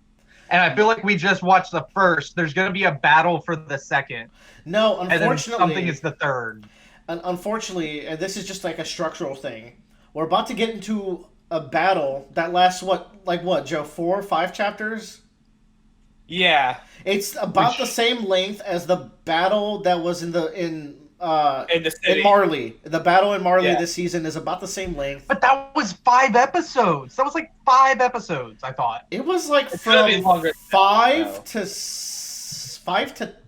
Speaker 4: And I feel like we just watched the first. There's gonna be a battle for the second.
Speaker 1: No, unfortunately,
Speaker 4: and then something is the third.
Speaker 1: And unfortunately, and this is just like a structural thing. We're about to get into a battle that lasts what, Joe, 4 or 5 chapters?
Speaker 3: Yeah.
Speaker 1: It's about the same length as the battle that was in Marley. The battle in Marley this season is about the same length.
Speaker 4: But that was 5 episodes. That was like 5 episodes, I thought.
Speaker 1: It was like from 5 to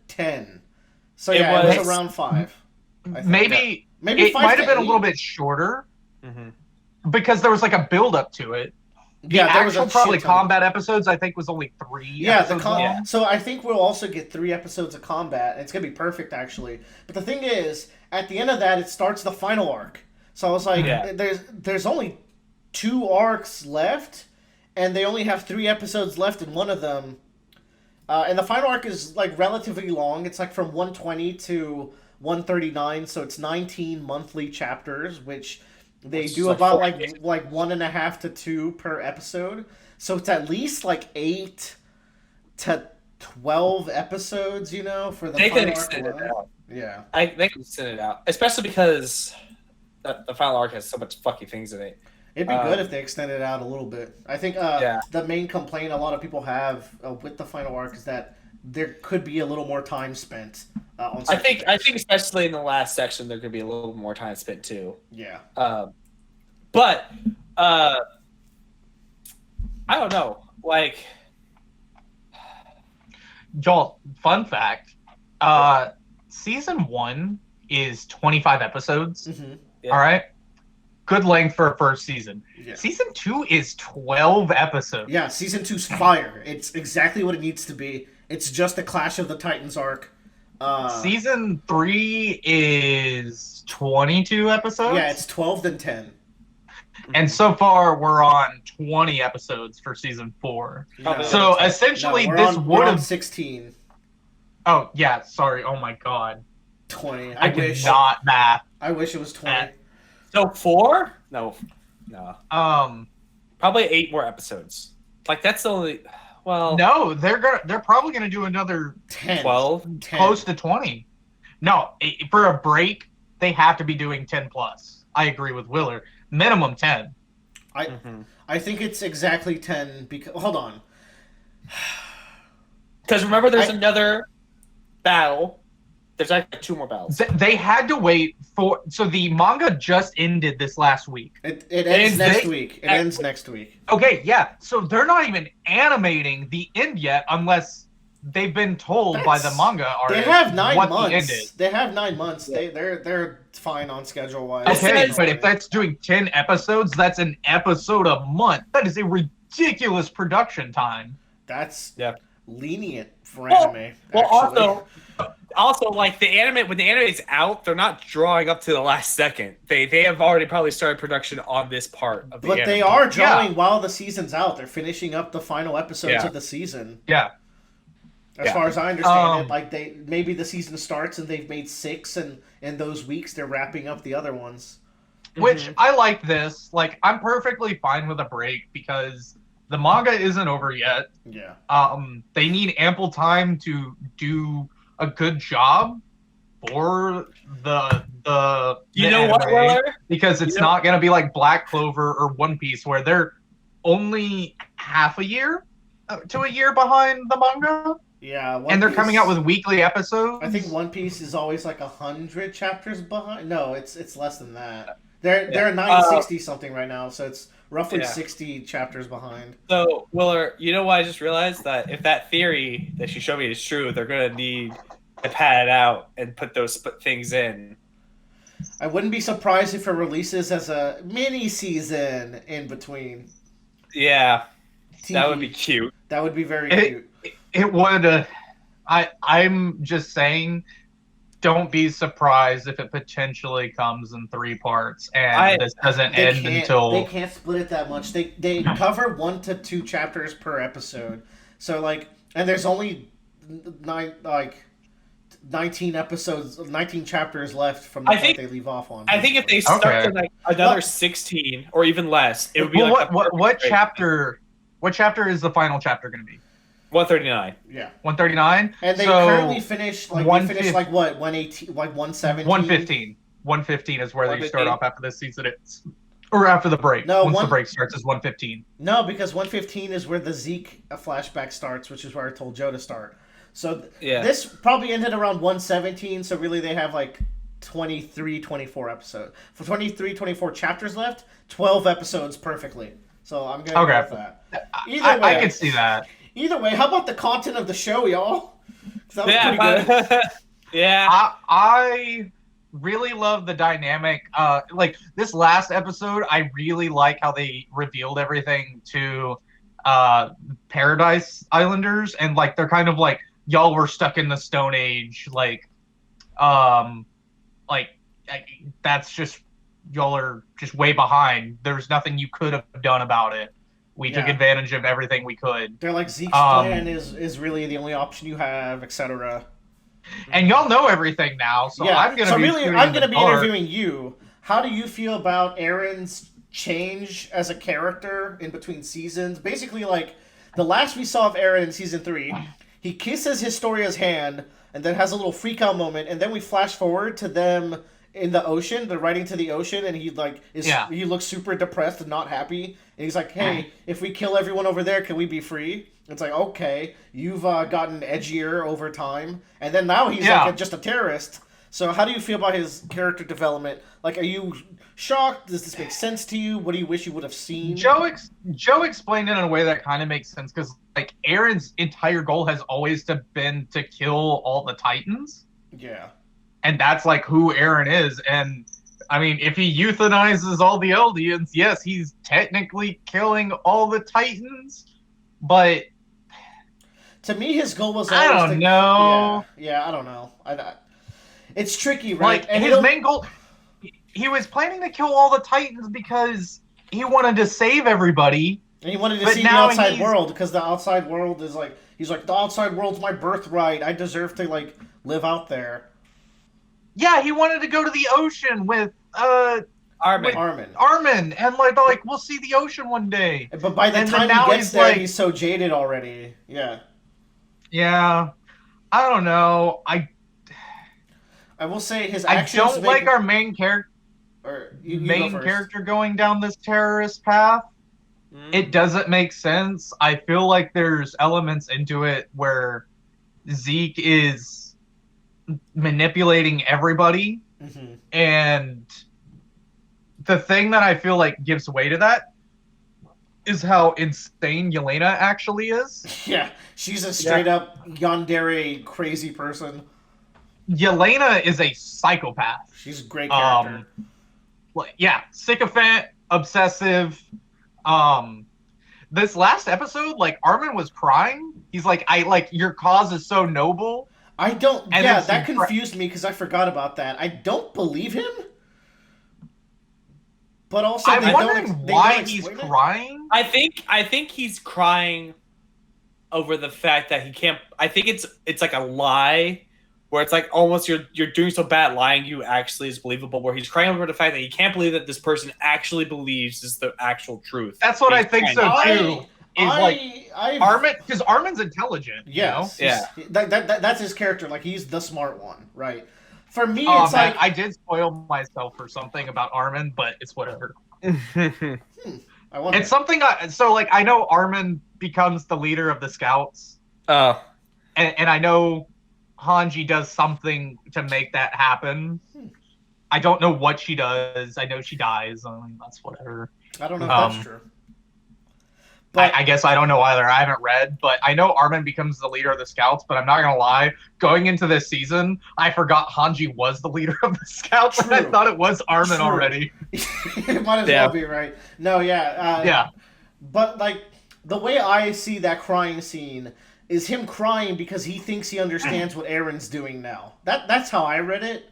Speaker 1: 10. So it was around 5.
Speaker 4: Maybe it might have been a little bit shorter. Mm-hmm. Because there was like a build up to it. The actual probably combat episodes I think was only 3.
Speaker 1: Yeah, so I think we'll also get 3 episodes of combat. It's gonna be perfect actually. But the thing is, at the end of that, it starts the final arc. So I was like, there's only 2 arcs left, and they only have 3 episodes left in one of them. And the final arc is like relatively long. It's like from 120 to 139, so it's 19 monthly chapters, which they do about like 1.5 to 2 per episode. So it's at least like 8 to 12 episodes, for the final arc. They can extend it out. Yeah.
Speaker 3: They can extend it out. Especially because the final arc has so much fucking things in it.
Speaker 1: It'd be good if they extended it out a little bit. I think the main complaint a lot of people have with the final arc is that there could be a little more time spent on
Speaker 3: I think especially in the last section there could be a little more time spent too.
Speaker 1: Yeah.
Speaker 3: But I don't know. Like,
Speaker 4: Joel, fun fact. Season 1 is 25 episodes. Mm-hmm. Yeah. All right. Good length for a first season. Yeah. Season 2 is 12 episodes.
Speaker 1: Yeah, season 2's fire. It's exactly what it needs to be. It's just a Clash of the Titans arc.
Speaker 4: Season 3 is 22 episodes?
Speaker 1: Yeah, it's 12 then 10.
Speaker 4: And so far, we're on 20 episodes for season 4. No, so essentially, this would have
Speaker 1: 16.
Speaker 4: Oh yeah, sorry. Oh my god.
Speaker 1: 20.
Speaker 4: I did not math.
Speaker 1: I wish it was 20.
Speaker 3: So 4? No. Probably 8 more episodes. Like that's the only. Well,
Speaker 4: no, they're probably gonna do another
Speaker 1: 10,
Speaker 3: 12,
Speaker 1: 10.
Speaker 4: Close to 20. No, for a break, they have to be doing 10 plus. I agree with Willer. Minimum 10.
Speaker 1: I think it's exactly 10 because hold on.
Speaker 3: Because remember, there's another battle. There's actually 2 more battles.
Speaker 4: They had to wait for. So the manga just ended this last week.
Speaker 1: It ends next week. It ends next week.
Speaker 4: Okay, yeah. So they're not even animating the end yet, unless they've been told by the manga artist.
Speaker 1: They have 9
Speaker 4: what
Speaker 1: months.
Speaker 4: The end is.
Speaker 1: They have 9 months. Yeah. They're fine on schedule wise.
Speaker 4: Okay, but if that's doing 10 episodes, that's an episode a month. That is a ridiculous production time.
Speaker 1: That's lenient for anime.
Speaker 3: Well, also,
Speaker 5: Also, like the anime, when the anime is out, they're not drawing up to the last second. They have already probably started production on this part of the
Speaker 1: But
Speaker 5: anime.
Speaker 1: they are drawing while the season's out. They're finishing up the final episodes of the season.
Speaker 4: Yeah.
Speaker 1: As far as I understand it, like maybe the season starts and they've made 6, and in those weeks they're wrapping up the other ones.
Speaker 4: Which I like this. Like, I'm perfectly fine with a break because the manga isn't over yet.
Speaker 1: Yeah.
Speaker 4: They need ample time to do a good job for the
Speaker 5: You know
Speaker 4: anime,
Speaker 5: what, Weller?
Speaker 4: because it's not going to be like Black Clover or One Piece where they're only half a year to a year behind the manga.
Speaker 1: Yeah,
Speaker 4: and they're coming out with weekly episodes.
Speaker 1: I think One Piece is always like 100 chapters behind. No, it's less than that. They're 960 something right now, so it's roughly 60 chapters behind.
Speaker 5: So, Willer, you know what I just realized? That if that theory that she showed me is true, they're going to need to pad it out and put those things in.
Speaker 1: I wouldn't be surprised if it releases as a mini season in between.
Speaker 5: Yeah,
Speaker 1: TV.
Speaker 5: That would be cute.
Speaker 1: That would be very cute.
Speaker 4: It would. I'm just saying, don't be surprised if it potentially comes in 3 parts and this doesn't end until
Speaker 1: they can't split it that much. They cover 1 to 2 chapters per episode. So like, and there's only 19 episodes, 19 chapters left from the point they leave off on.
Speaker 5: I think if they start to like another 16 or even less, it would be
Speaker 4: what chapter? What chapter is the final chapter going to be?
Speaker 5: 139.
Speaker 1: Yeah.
Speaker 4: 139.
Speaker 1: And they currently finished like 118, like 117.
Speaker 4: 115. 115 is where they start off after this season ends. Or after the break. No, once the break starts is 115.
Speaker 1: No, because 115 is where the Zeke flashback starts, which is where I told Joe to start. So this probably ended around 117, so really they have like 23, 24 episodes. For 23, 24 chapters left, 12 episodes perfectly. So I'm going to go with that.
Speaker 4: Either way, I can see that.
Speaker 1: Either way, how about the content of the show, y'all? That was pretty good.
Speaker 5: Yeah.
Speaker 4: I really love the dynamic. Like, this last episode, I really like how they revealed everything to Paradise Islanders. And, like, they're kind of like, y'all were stuck in the Stone Age. That's just, y'all are just way behind. There's nothing you could have done about it. We took advantage of everything we could.
Speaker 1: They're like, Zeke's plan is really the only option you have, etc.
Speaker 4: And y'all know everything now, so I'm gonna be
Speaker 1: interviewing you. How do you feel about Aaron's change as a character in between seasons? Basically, like the last we saw of Aaron in season 3, he kisses Historia's hand and then has a little freak out moment, and then we flash forward to them in the ocean. They're riding to the ocean, and he he looks super depressed and not happy. And he's like, "Hey, if we kill everyone over there, can we be free?" It's like, okay, you've gotten edgier over time, and then now he's like just a terrorist. So how do you feel about his character development? Like, are you shocked? Does this make sense to you? What do you wish you would have seen?
Speaker 4: Joe explained it in a way that kind of makes sense, because like Aaron's entire goal has always been to kill all the Titans.
Speaker 1: Yeah.
Speaker 4: And that's like who Aaron is. And I mean, if he euthanizes all the Eldians, yes, he's technically killing all the Titans. But
Speaker 1: to me, his goal was
Speaker 4: I don't know.
Speaker 1: Yeah, I don't know. It's tricky, right?
Speaker 4: Like, and his main goal, he was planning to kill all the Titans because he wanted to save everybody.
Speaker 1: And he wanted to see the outside world, because the outside world is like, he's like, the outside world's my birthright. I deserve to like live out there.
Speaker 4: Yeah, he wanted to go to the ocean with Armin, and like we'll see the ocean one day.
Speaker 1: But by the time he gets there, he's so jaded already. Yeah.
Speaker 4: Yeah, I don't know. I
Speaker 1: will say his actions.
Speaker 4: I don't like our main character. Character going down this terrorist path. It doesn't make sense. I feel like there's elements into it where Zeke is manipulating everybody, and the thing that I feel like gives way to that is how insane Yelena actually is.
Speaker 1: Yeah, she's a straight up yandere crazy person.
Speaker 4: Yelena is a psychopath.
Speaker 1: She's a great character.
Speaker 4: Sycophant, obsessive. This last episode, like, Armin was crying. He's like, your cause is so noble.
Speaker 1: I don't.
Speaker 4: And
Speaker 1: yeah,
Speaker 4: it's
Speaker 1: that confused me because I forgot about that. I don't believe him. But also,
Speaker 4: I'm wondering why he's crying.
Speaker 5: I think he's crying over the fact that he can't. I think it's like a lie, where it's like almost you're doing so bad lying you actually is believable. Where he's crying over the fact that he can't believe that this person actually believes is the actual truth.
Speaker 4: That's what I think so too. Armin, because Armin's intelligent.
Speaker 1: Yes,
Speaker 4: you know?
Speaker 1: Yeah. That's his character. Like he's the smart one, right? For me, it's like
Speaker 4: I did spoil myself for something about Armin, but it's whatever. It's something. I know Armin becomes the leader of the Scouts.
Speaker 5: Oh,
Speaker 4: and I know Hanji does something to make that happen. I don't know what she does. I know she dies. That's whatever.
Speaker 1: I don't know if that's true.
Speaker 4: But I guess I don't know either. I haven't read, but I know Armin becomes the leader of the Scouts, but I'm not going to lie. Going into this season, I forgot Hanji was the leader of the Scouts, and I thought it was Armin already.
Speaker 1: It might as well be, right? No, yeah. But, like, the way I see that crying scene is him crying because he thinks he understands what Aaron's doing now. That's how I read it,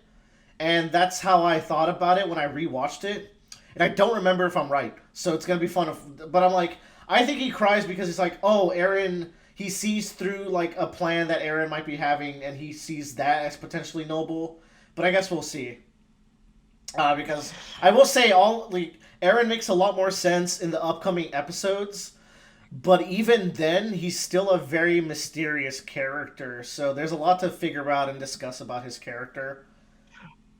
Speaker 1: and that's how I thought about it when I rewatched it. And I don't remember if I'm right, so it's going to be fun. But I'm like... I think he cries because he's like, oh, Aaron, he sees through, like, a plan that Aaron might be having, and he sees that as potentially noble. But I guess we'll see. Because I will say, Aaron makes a lot more sense in the upcoming episodes, but even then, he's still a very mysterious character, so there's a lot to figure out and discuss about his character.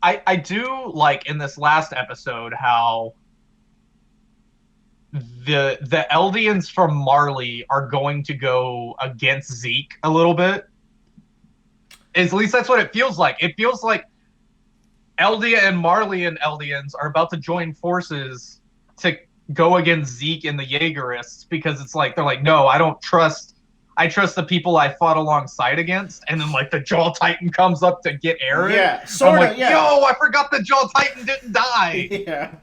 Speaker 4: I do like, in this last episode, how... The Eldians from Marley are going to go against Zeke a little bit. At least that's what it feels like. It feels like Eldia and Marley and Eldians are about to join forces to go against Zeke and the Jaegerists because it's like they're like, no, I trust the people I fought alongside against, and then like the Jaw Titan comes up to get Aaron.
Speaker 1: Yeah, sort of.
Speaker 4: Yo, I forgot the Jaw Titan didn't die.
Speaker 1: Yeah.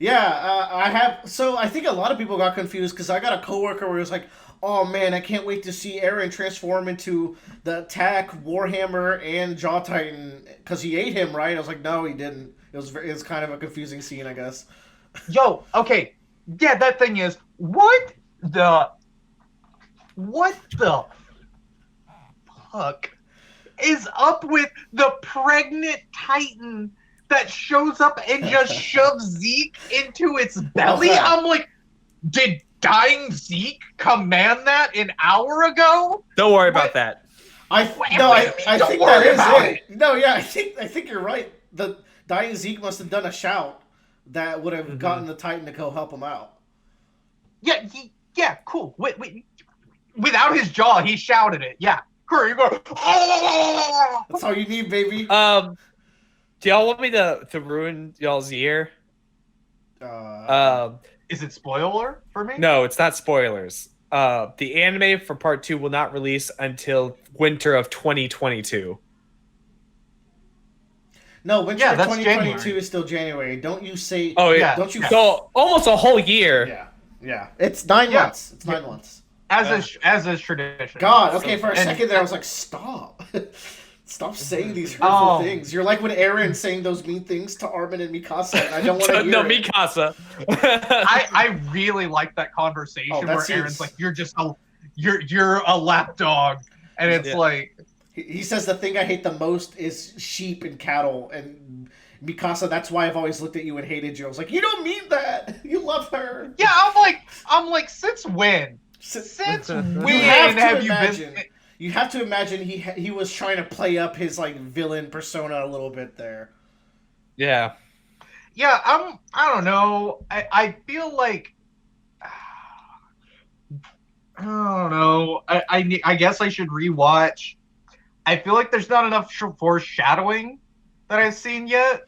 Speaker 1: Yeah, I think a lot of people got confused because I got a coworker where he was like, oh man, I can't wait to see Aaron transform into the Attack, Warhammer, and Jaw Titan because he ate him, right? I was like, no, he didn't. It was kind of a confusing scene, I guess.
Speaker 4: Yo, okay. Yeah, that thing is, what the fuck is up with the pregnant Titan that shows up and just shoves Zeke into its belly? I'm like, did dying Zeke command that an hour ago?
Speaker 5: Don't worry about that.
Speaker 1: I think that is it. No, yeah, I think you're right. The dying Zeke must have done a shout that would have gotten the Titan to go help him out.
Speaker 4: Yeah, cool. Without his jaw, he shouted it. Yeah. Hurry, go.
Speaker 1: That's all you need, baby.
Speaker 5: Do y'all want me to ruin y'all's year?
Speaker 4: Is it spoiler for me?
Speaker 5: No, it's not spoilers. The anime for part 2 will not release until winter of 2022.
Speaker 1: No, winter of 2022 is still January. Don't you say...
Speaker 5: Oh, yeah.
Speaker 1: Don't you...
Speaker 5: So, almost a whole year.
Speaker 1: Yeah. It's 9 months. It's 9 months.
Speaker 4: As is tradition.
Speaker 1: God, okay, for a second there I was like, stop. Stop saying these hurtful things. You're like when Aaron saying those mean things to Armin and Mikasa, and I don't want to hear it.
Speaker 5: Mikasa.
Speaker 4: I really like that conversation where Aaron's like, you're a lapdog. And it's like...
Speaker 1: He says the thing I hate the most is sheep and cattle, and Mikasa, that's why I've always looked at you and hated you. I was like, you don't mean that. You love her.
Speaker 4: Yeah, I'm like, since when? Since when have you been...
Speaker 1: You have to imagine he was trying to play up his like villain persona a little bit there.
Speaker 5: Yeah.
Speaker 4: Yeah, I don't know. I feel like I don't know. I guess I should rewatch. I feel like there's not enough foreshadowing that I've seen yet.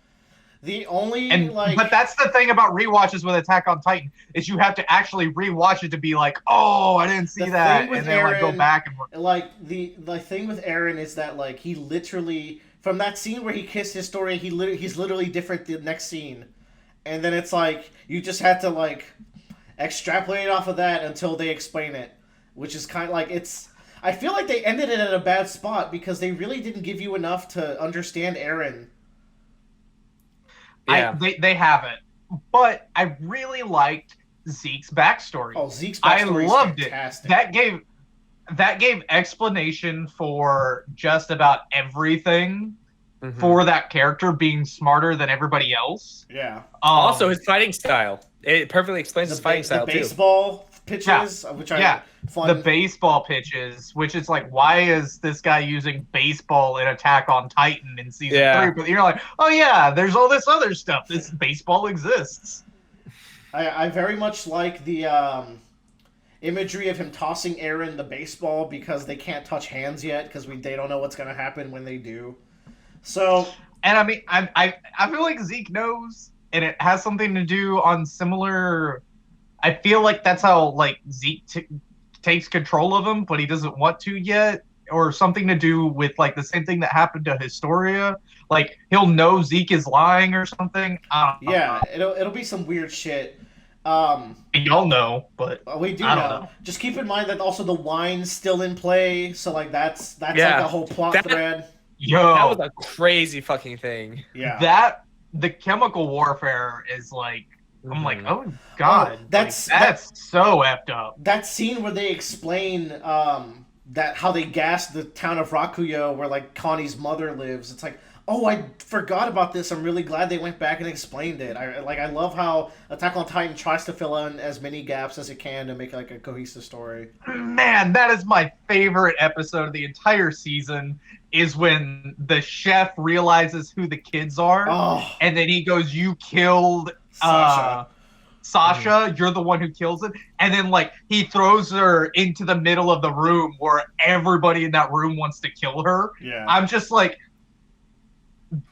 Speaker 1: The only
Speaker 4: but that's the thing about rewatches with Attack on Titan is you have to actually rewatch it to be like, oh, I didn't see that, and then Aaron, go back and
Speaker 1: like the thing with Aaron is that like he literally from that scene where he kissed Historia, he's literally different the next scene, and then it's like you just had to like extrapolate off of that until they explain it, which is kind of like it's. I feel like they ended it at a bad spot because they really didn't give you enough to understand Eren.
Speaker 5: Yeah.
Speaker 4: They haven't. But I really liked Zeke's backstory.
Speaker 1: Oh, Zeke's backstory
Speaker 4: I loved
Speaker 1: is fantastic.
Speaker 4: That gave explanation for just about everything for that character being smarter than everybody else.
Speaker 1: Yeah.
Speaker 5: Also, his fighting style. It perfectly explains his fighting style,
Speaker 1: too. The baseball pitches, which are fun.
Speaker 4: The baseball pitches, which is like, why is this guy using baseball in Attack on Titan in season 3? But you're like, oh yeah, there's all this other stuff. This baseball exists.
Speaker 1: I very much like the imagery of him tossing Eren the baseball because they can't touch hands yet because they don't know what's going to happen when they do. So,
Speaker 4: and I mean, I feel like Zeke knows, and it has something to do on similar. I feel like that's how like Zeke takes control of him, but he doesn't want to yet, or something to do with like the same thing that happened to Historia. Like he'll know Zeke is lying or something.
Speaker 1: Yeah, it'll be some weird shit.
Speaker 4: Y'all know, but
Speaker 1: we do know. Just keep in mind that also the wine's still in play, so like that's like a whole plot thread.
Speaker 5: Yo, that was a crazy fucking thing.
Speaker 1: Yeah,
Speaker 4: the chemical warfare is like. I'm like, oh god,
Speaker 1: that's
Speaker 4: so effed up.
Speaker 1: That scene where they explain that how they gassed the town of Rakuyo, where like Connie's mother lives. It's like, oh, I forgot about this. I'm really glad they went back and explained it. I love how Attack on Titan tries to fill in as many gaps as it can to make like a cohesive story.
Speaker 4: Man, that is my favorite episode of the entire season. Is when the chef realizes who the kids are, and then he goes, "You killed." Sasha, you're the one who kills it, and then like he throws her into the middle of the room where everybody in that room wants to kill her.
Speaker 1: Yeah,
Speaker 4: I'm just like,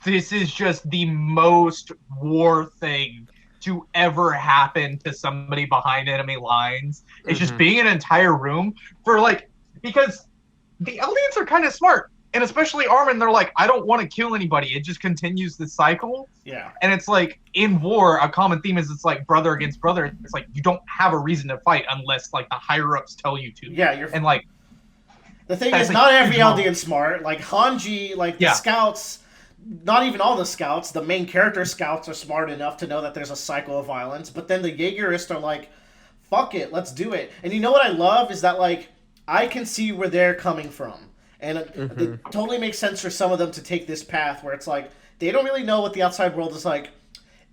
Speaker 4: this is just the most war thing to ever happen to somebody behind enemy lines. It's just being in an entire room for like, because the aliens are kind of smart. And especially Armin, they're like, I don't want to kill anybody. It just continues this cycle.
Speaker 1: Yeah.
Speaker 4: And it's like, in war, a common theme is it's like brother against brother. It's like, you don't have a reason to fight unless, like, the higher-ups tell you to.
Speaker 1: Yeah,
Speaker 4: And, like...
Speaker 1: The thing is, not every Eldian's smart. Like, Hanji, like, the scouts... Not even all the scouts. The main character scouts are smart enough to know that there's a cycle of violence. But then the Jaegerists are like, fuck it, let's do it. And you know what I love is that, like, I can see where they're coming from. And it totally makes sense for some of them to take this path where it's like, they don't really know what the outside world is like.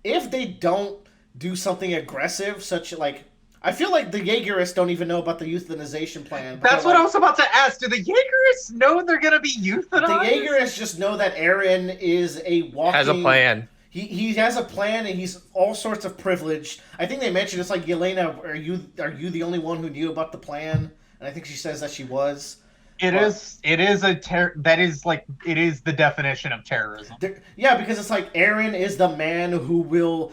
Speaker 1: If they don't do something aggressive, such like, I feel like the Jaegerists don't even know about the euthanization plan.
Speaker 4: That's what I was about to ask. Do the Jaegerists know they're going to be euthanized?
Speaker 1: The Jaegerists just know that Eren is a walking...
Speaker 5: Has a plan.
Speaker 1: He has a plan, and he's all sorts of privileged. I think they mentioned, it's like, Yelena, are you the only one who knew about the plan? And I think she says that she was.
Speaker 4: It is the definition of terrorism.
Speaker 1: Yeah, because it's like Eren is the man who will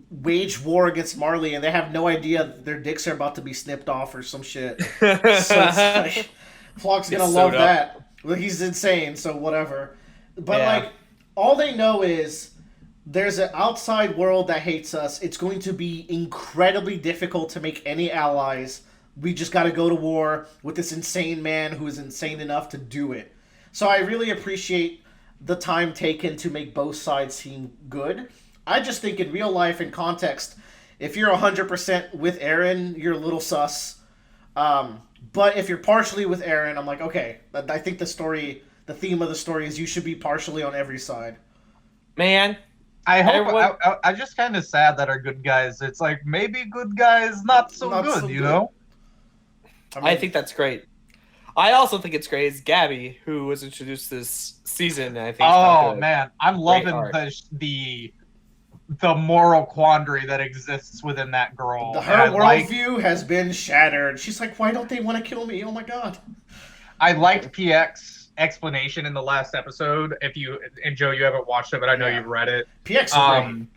Speaker 1: wage war against Marley, and they have no idea their dicks are about to be snipped off or some shit. So it's like, Flock's gonna love that. Well, he's insane, so whatever. But like, all they know is there's an outside world that hates us. It's going to be incredibly difficult to make any allies. We just got to go to war with this insane man who is insane enough to do it. So I really appreciate the time taken to make both sides seem good. I just think in real life and context, if you're 100% with Eren, you're a little sus. But if you're partially with Eren, I'm like, okay, I think the theme of the story is you should be partially on every side.
Speaker 5: Man,
Speaker 4: I just kind of sad that our good guys, it's like, maybe good guys not so good, you know?
Speaker 5: I think that's great. I also think it's great is Gabby, who was introduced this season. I think.
Speaker 4: Oh man, I'm loving the moral quandary that exists within that girl.
Speaker 1: Her worldview has been shattered. She's like, why don't they want to kill me? Oh my god.
Speaker 4: I liked PX's explanation in the last episode. And Joe, you haven't watched it, but I know you've read it.
Speaker 1: PX.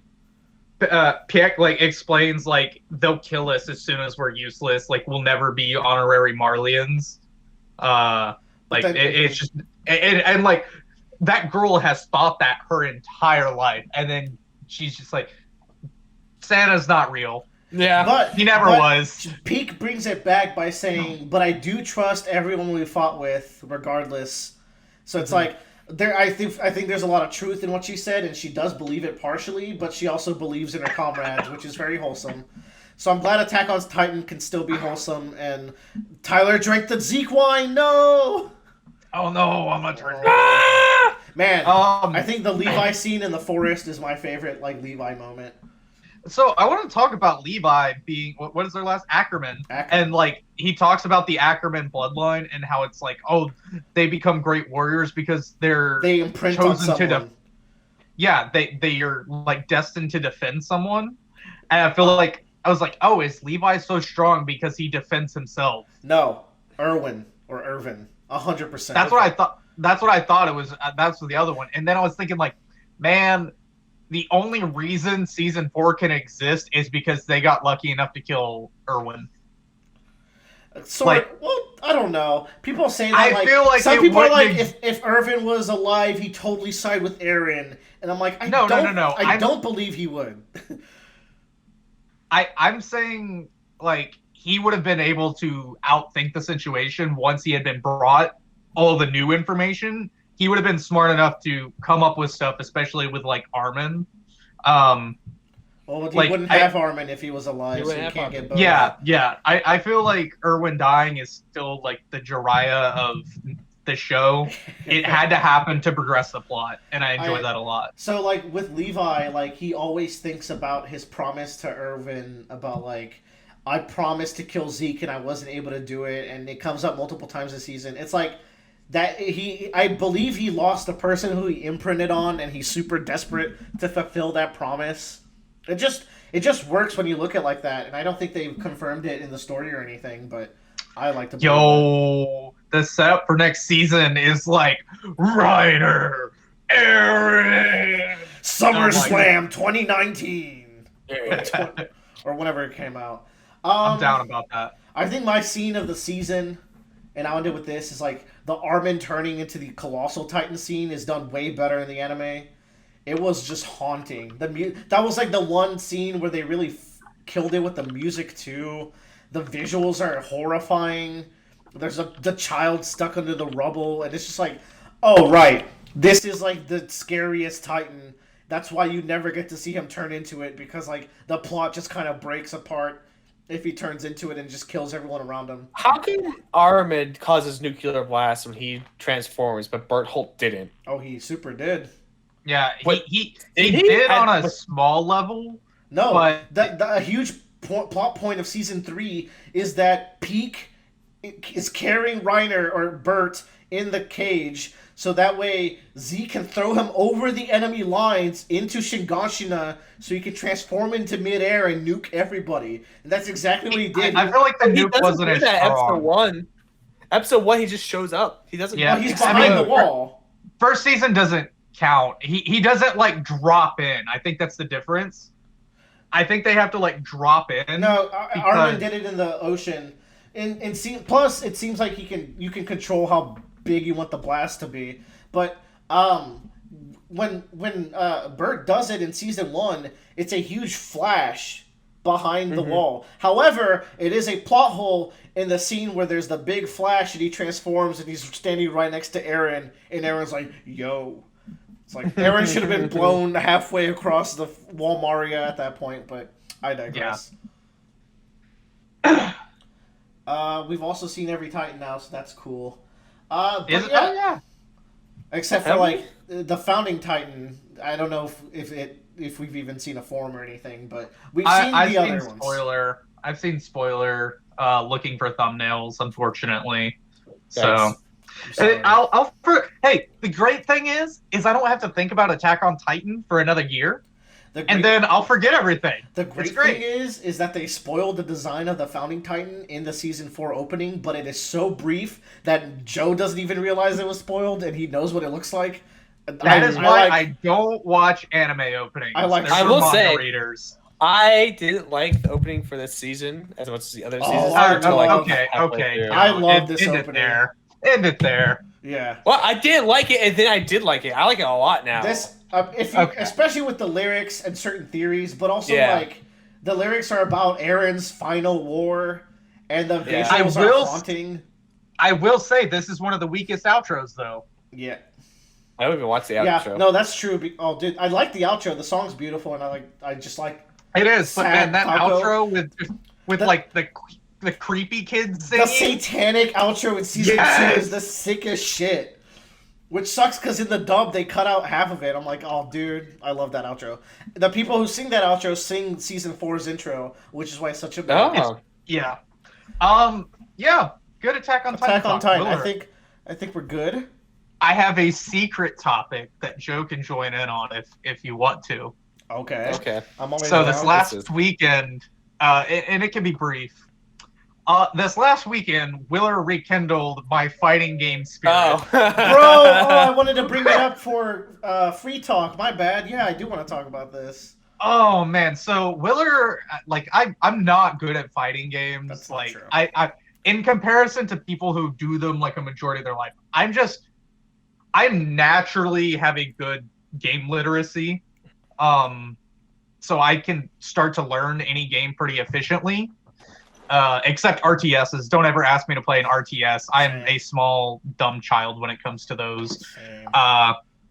Speaker 4: PX like explains like they'll kill us as soon as we're useless. Like we'll never be honorary Marlians. It's just and like that girl has thought that her entire life, and then she's just like, Santa's not real.
Speaker 5: Yeah,
Speaker 1: but
Speaker 4: he never was.
Speaker 1: Peak brings it back by saying, "But I do trust everyone we fought with, regardless." So it's like I think there's a lot of truth in what she said, and she does believe it partially, but she also believes in her comrades, which is very wholesome. So I'm glad Attack on Titan can still be wholesome. And Tyler drank the Zeke wine. No.
Speaker 4: Oh no, I'm gonna turn.
Speaker 1: Man, I think the Levi scene in the forest is my favorite, like, Levi moment.
Speaker 4: So I want to talk about Levi being what is their last Ackerman, and like he talks about the Ackerman bloodline and how it's like, oh, they become great warriors because
Speaker 1: they imprint on someone.
Speaker 4: They are like destined to defend someone, and I feel like I was like, oh, is Levi so strong because he defends himself?
Speaker 1: No, Irwin, 100%.
Speaker 4: That's what I thought. That's what I thought it was. That's the other one, and then I was thinking like, man. The only reason season 4 can exist is because they got lucky enough to kill Irwin.
Speaker 1: Well, I don't know. People say that.
Speaker 4: I feel like
Speaker 1: some people are like, if Irvin was alive, he totally side with Eren, and I'm like,
Speaker 4: no.
Speaker 1: I don't believe he would.
Speaker 4: I'm saying like he would have been able to outthink the situation once he had been brought all the new information. He would have been smart enough to come up with stuff, especially with like Armin.
Speaker 1: Well, he wouldn't have Armin if he was alive, so he can't get both.
Speaker 4: Yeah. I feel like Irwin dying is still like the Jiraiya of the show. It had to happen to progress the plot, and I enjoy that a lot.
Speaker 1: So like with Levi, like he always thinks about his promise to Irvin about like, I promised to kill Zeke and I wasn't able to do it, and it comes up multiple times this season. It's like that I believe he lost the person who he imprinted on, and he's super desperate to fulfill that promise. It just works when you look at it like that, and I don't think they've confirmed it in the story or anything, but I like to believe
Speaker 4: the setup for next season is like Ryder, Eren,
Speaker 1: SummerSlam 2019 or whenever it came out.
Speaker 4: I'm down about that.
Speaker 1: I think my scene of the season, and I'll end it with this, is like the Armin turning into the Colossal Titan scene is done way better in the anime. It was just haunting. That was like the one scene where they really killed it with the music too. The visuals are horrifying. There's the child stuck under the rubble, and it's just like, oh right, this is like the scariest Titan. That's why you never get to see him turn into it, because like the plot just kind of breaks apart if he turns into it and just kills everyone around him.
Speaker 5: How can Armin causes nuclear blast when he transforms, but Bertholdt didn't?
Speaker 1: Oh, he super did.
Speaker 4: Yeah, he did on a small level.
Speaker 1: No,
Speaker 4: but
Speaker 1: the huge plot point of season 3 is that Peak is carrying Reiner or Bert in the cage, so that way Z can throw him over the enemy lines into Shingashina, so he can transform into midair and nuke everybody. And that's exactly what he did.
Speaker 4: I feel like the nuke wasn't as strong.
Speaker 5: Episode 1, he just shows up. He doesn't.
Speaker 1: Yeah, he's behind the wall.
Speaker 4: First season doesn't count. He doesn't like drop in. I think that's the difference. I think they have to like drop in.
Speaker 1: No, Armin did it in the ocean. Plus, it seems like you can control how big you want the blast to be. But when Bert does it in season 1, it's a huge flash behind the wall. However, it is a plot hole in the scene where there's the big flash and he transforms and he's standing right next to Eren, and Eren's like, yo. It's like Eren should have been blown halfway across the wall Maria at that point, but I digress. Yeah. We've also seen every Titan now, so that's cool.
Speaker 4: Yeah.
Speaker 1: Except for like the founding Titan, I don't know if we've even seen a form or anything, but we've seen the other ones.
Speaker 4: I've seen spoiler. Looking for thumbnails, unfortunately. So. Hey, the great thing is I don't have to think about Attack on Titan for another year, and then I'll forget everything.
Speaker 1: The great thing is that they spoiled the design of the Founding Titan in the season 4 opening, but it is so brief that Joe doesn't even realize it was spoiled, and he knows what it looks like.
Speaker 4: That is why I don't watch anime openings.
Speaker 5: I will say, I didn't like the opening for this season as much as the other seasons.
Speaker 4: Okay.
Speaker 1: I love this opening.
Speaker 4: End it there.
Speaker 1: Yeah.
Speaker 5: Well, I didn't like it, and then I did like it. I like it a lot now.
Speaker 1: Especially with the lyrics and certain theories, but also like The lyrics are about Aaron's final war, and the visuals are haunting.
Speaker 4: I will say this is one of the weakest outros, though.
Speaker 1: Yeah.
Speaker 3: I don't even watch the outro.
Speaker 1: Yeah, no, that's true. Oh, dude, I like the outro. The song's beautiful, and I just like.
Speaker 4: It is, but man, that outro with like the creepy kids singing.
Speaker 1: The satanic outro in season 2 is the sickest shit. Which sucks because in the dub they cut out half of it. I'm like, oh, dude, I love that outro. The people who sing that outro sing season 4's intro, which is why it's such a big.
Speaker 3: Oh,
Speaker 4: yeah, yeah. Good Attack on Titan.
Speaker 1: Attack on Titan. I think we're good.
Speaker 4: I have a secret topic that Joe can join in on if you want to.
Speaker 1: Okay.
Speaker 4: So this last weekend, and it can be brief. This last weekend, Willer rekindled my fighting game spirit.
Speaker 1: I wanted to bring it up for free talk. My bad. Yeah, I do want to talk about this.
Speaker 4: Oh man, so Willer, like I'm not good at fighting games.
Speaker 1: That's
Speaker 4: like
Speaker 1: true.
Speaker 4: I in comparison to people who do them like a majority of their life, I'm naturally have a good game literacy. So I can start to learn any game pretty efficiently. Except RTSs. Don't ever ask me to play an RTS. I am a small, dumb child when it comes to those.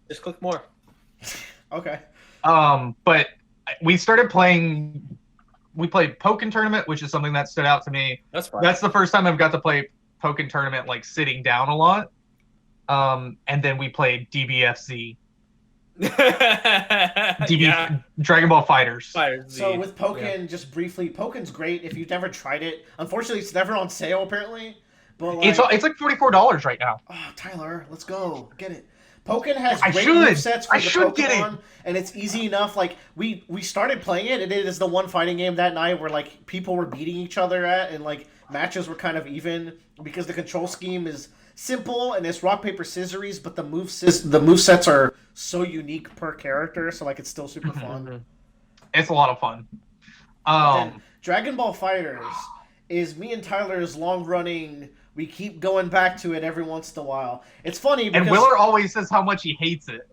Speaker 5: Just click more.
Speaker 1: Okay.
Speaker 4: But we started playing. We played Pokken Tournament, which is something that stood out to me.
Speaker 5: That's fine.
Speaker 4: That's the first time I've got to play Pokken Tournament like sitting down a lot. And then we played DBFZ. Dragon Ball Fighters.
Speaker 1: So with Pokken, just briefly, Pokken's great if you've never tried it. Unfortunately, it's never on sale apparently. But like,
Speaker 4: it's like $44 right now.
Speaker 1: Oh, Tyler, let's go get it. Pokken has great movesets for the Pokemon, and it's easy enough. Like we started playing it, and it is the one fighting game that night where like people were beating each other at, and like matches were kind of even because the control scheme is simple and it's rock paper scissors, but the movesets are so unique per character, so like it's still super fun.
Speaker 4: It's a lot of fun.
Speaker 1: Then Dragon Ball Fighters is me and Tyler's long running. We keep going back to it every once in a while. It's funny because
Speaker 4: and Willer always says how much he hates it.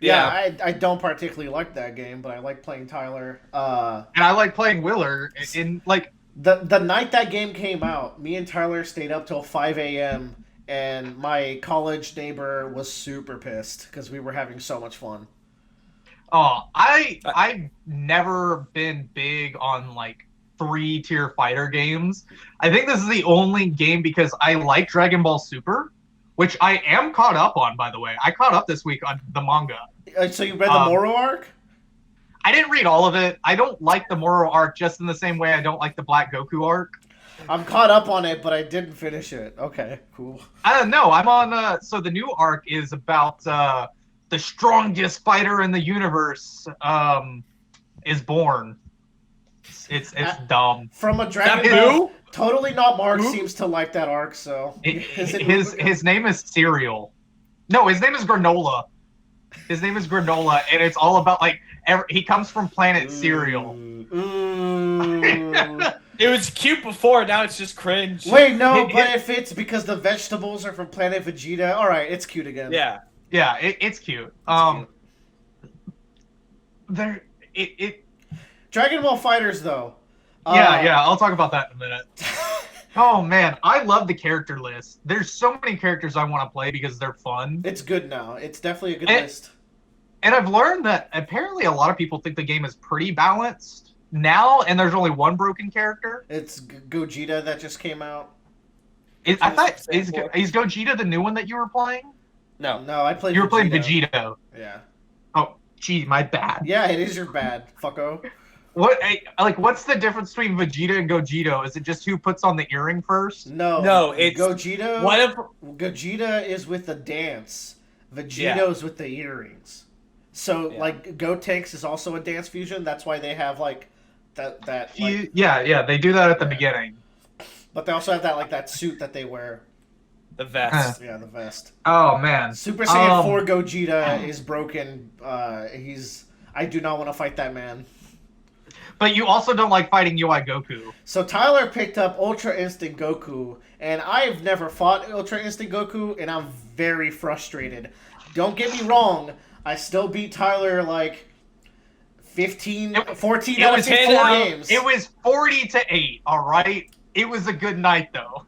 Speaker 1: Yeah, I don't particularly like that game, but I like playing Tyler.
Speaker 4: And I like playing Willer in like
Speaker 1: the night that game came out. Me and Tyler stayed up till 5 a.m. and my college neighbor was super pissed because we were having so much fun.
Speaker 4: Oh, I've never been big on like 3-tier fighter games. I think this is the only game because I like Dragon Ball Super, which I am caught up on, by the way. I caught up this week on the manga.
Speaker 1: So you read the Moro arc?
Speaker 4: I didn't read all of it. I don't like the Moro arc just in the same way I don't like the Black Goku arc.
Speaker 1: I'm caught up on it, but I didn't finish it. Okay, cool.
Speaker 4: I don't know. I'm on. So the new arc is about the strongest fighter in the universe is born. It's dumb.
Speaker 1: From a Dragon Ball. Totally not Mark seems to like that arc. So
Speaker 4: his name is Cereal. No, his name is Granola. His name is Granola, and it's all about like he comes from planet Cereal.
Speaker 5: It was cute before, now it's just cringe.
Speaker 1: Wait, no, but if it's because the vegetables are from planet Vegeta, all right, it's cute again.
Speaker 5: Yeah,
Speaker 4: it's cute.
Speaker 1: Dragon Ball Fighters though.
Speaker 4: Yeah, I'll talk about that in a minute. Oh man, I love the character list. There's so many characters I want to play because they're fun.
Speaker 1: It's good now. It's definitely a good list.
Speaker 4: And I've learned that apparently a lot of people think the game is pretty balanced now, and there's only one broken character.
Speaker 1: It's Gogeta that just came out.
Speaker 4: I thought is Gogeta the new one that you were playing?
Speaker 1: No, I played.
Speaker 4: You were playing Vegito.
Speaker 1: Yeah.
Speaker 4: Oh, gee, my bad.
Speaker 1: Yeah, it is your bad, fucko.
Speaker 4: What's the difference between Vegeta and Gogeta? Is it just who puts on the earring first?
Speaker 1: No,
Speaker 5: it's
Speaker 1: Gogeta. Gogeta is with the dance. Vegeto's with the earrings. So like Gotenks is also a dance fusion. That's why they have like that. Like,
Speaker 4: they do that at the beginning.
Speaker 1: But they also have that suit that they wear.
Speaker 5: The vest.
Speaker 1: Yeah, the vest.
Speaker 4: Oh man.
Speaker 1: Super Saiyan 4 Gogeta is broken. I do not want to fight that man.
Speaker 4: But you also don't like fighting UI Goku.
Speaker 1: So Tyler picked up Ultra Instinct Goku, and I've never fought Ultra Instinct Goku, and I'm very frustrated. Don't get me wrong, I still beat Tyler like 14 out of 54 games.
Speaker 4: It was 40-8, all right? It was a good night, though.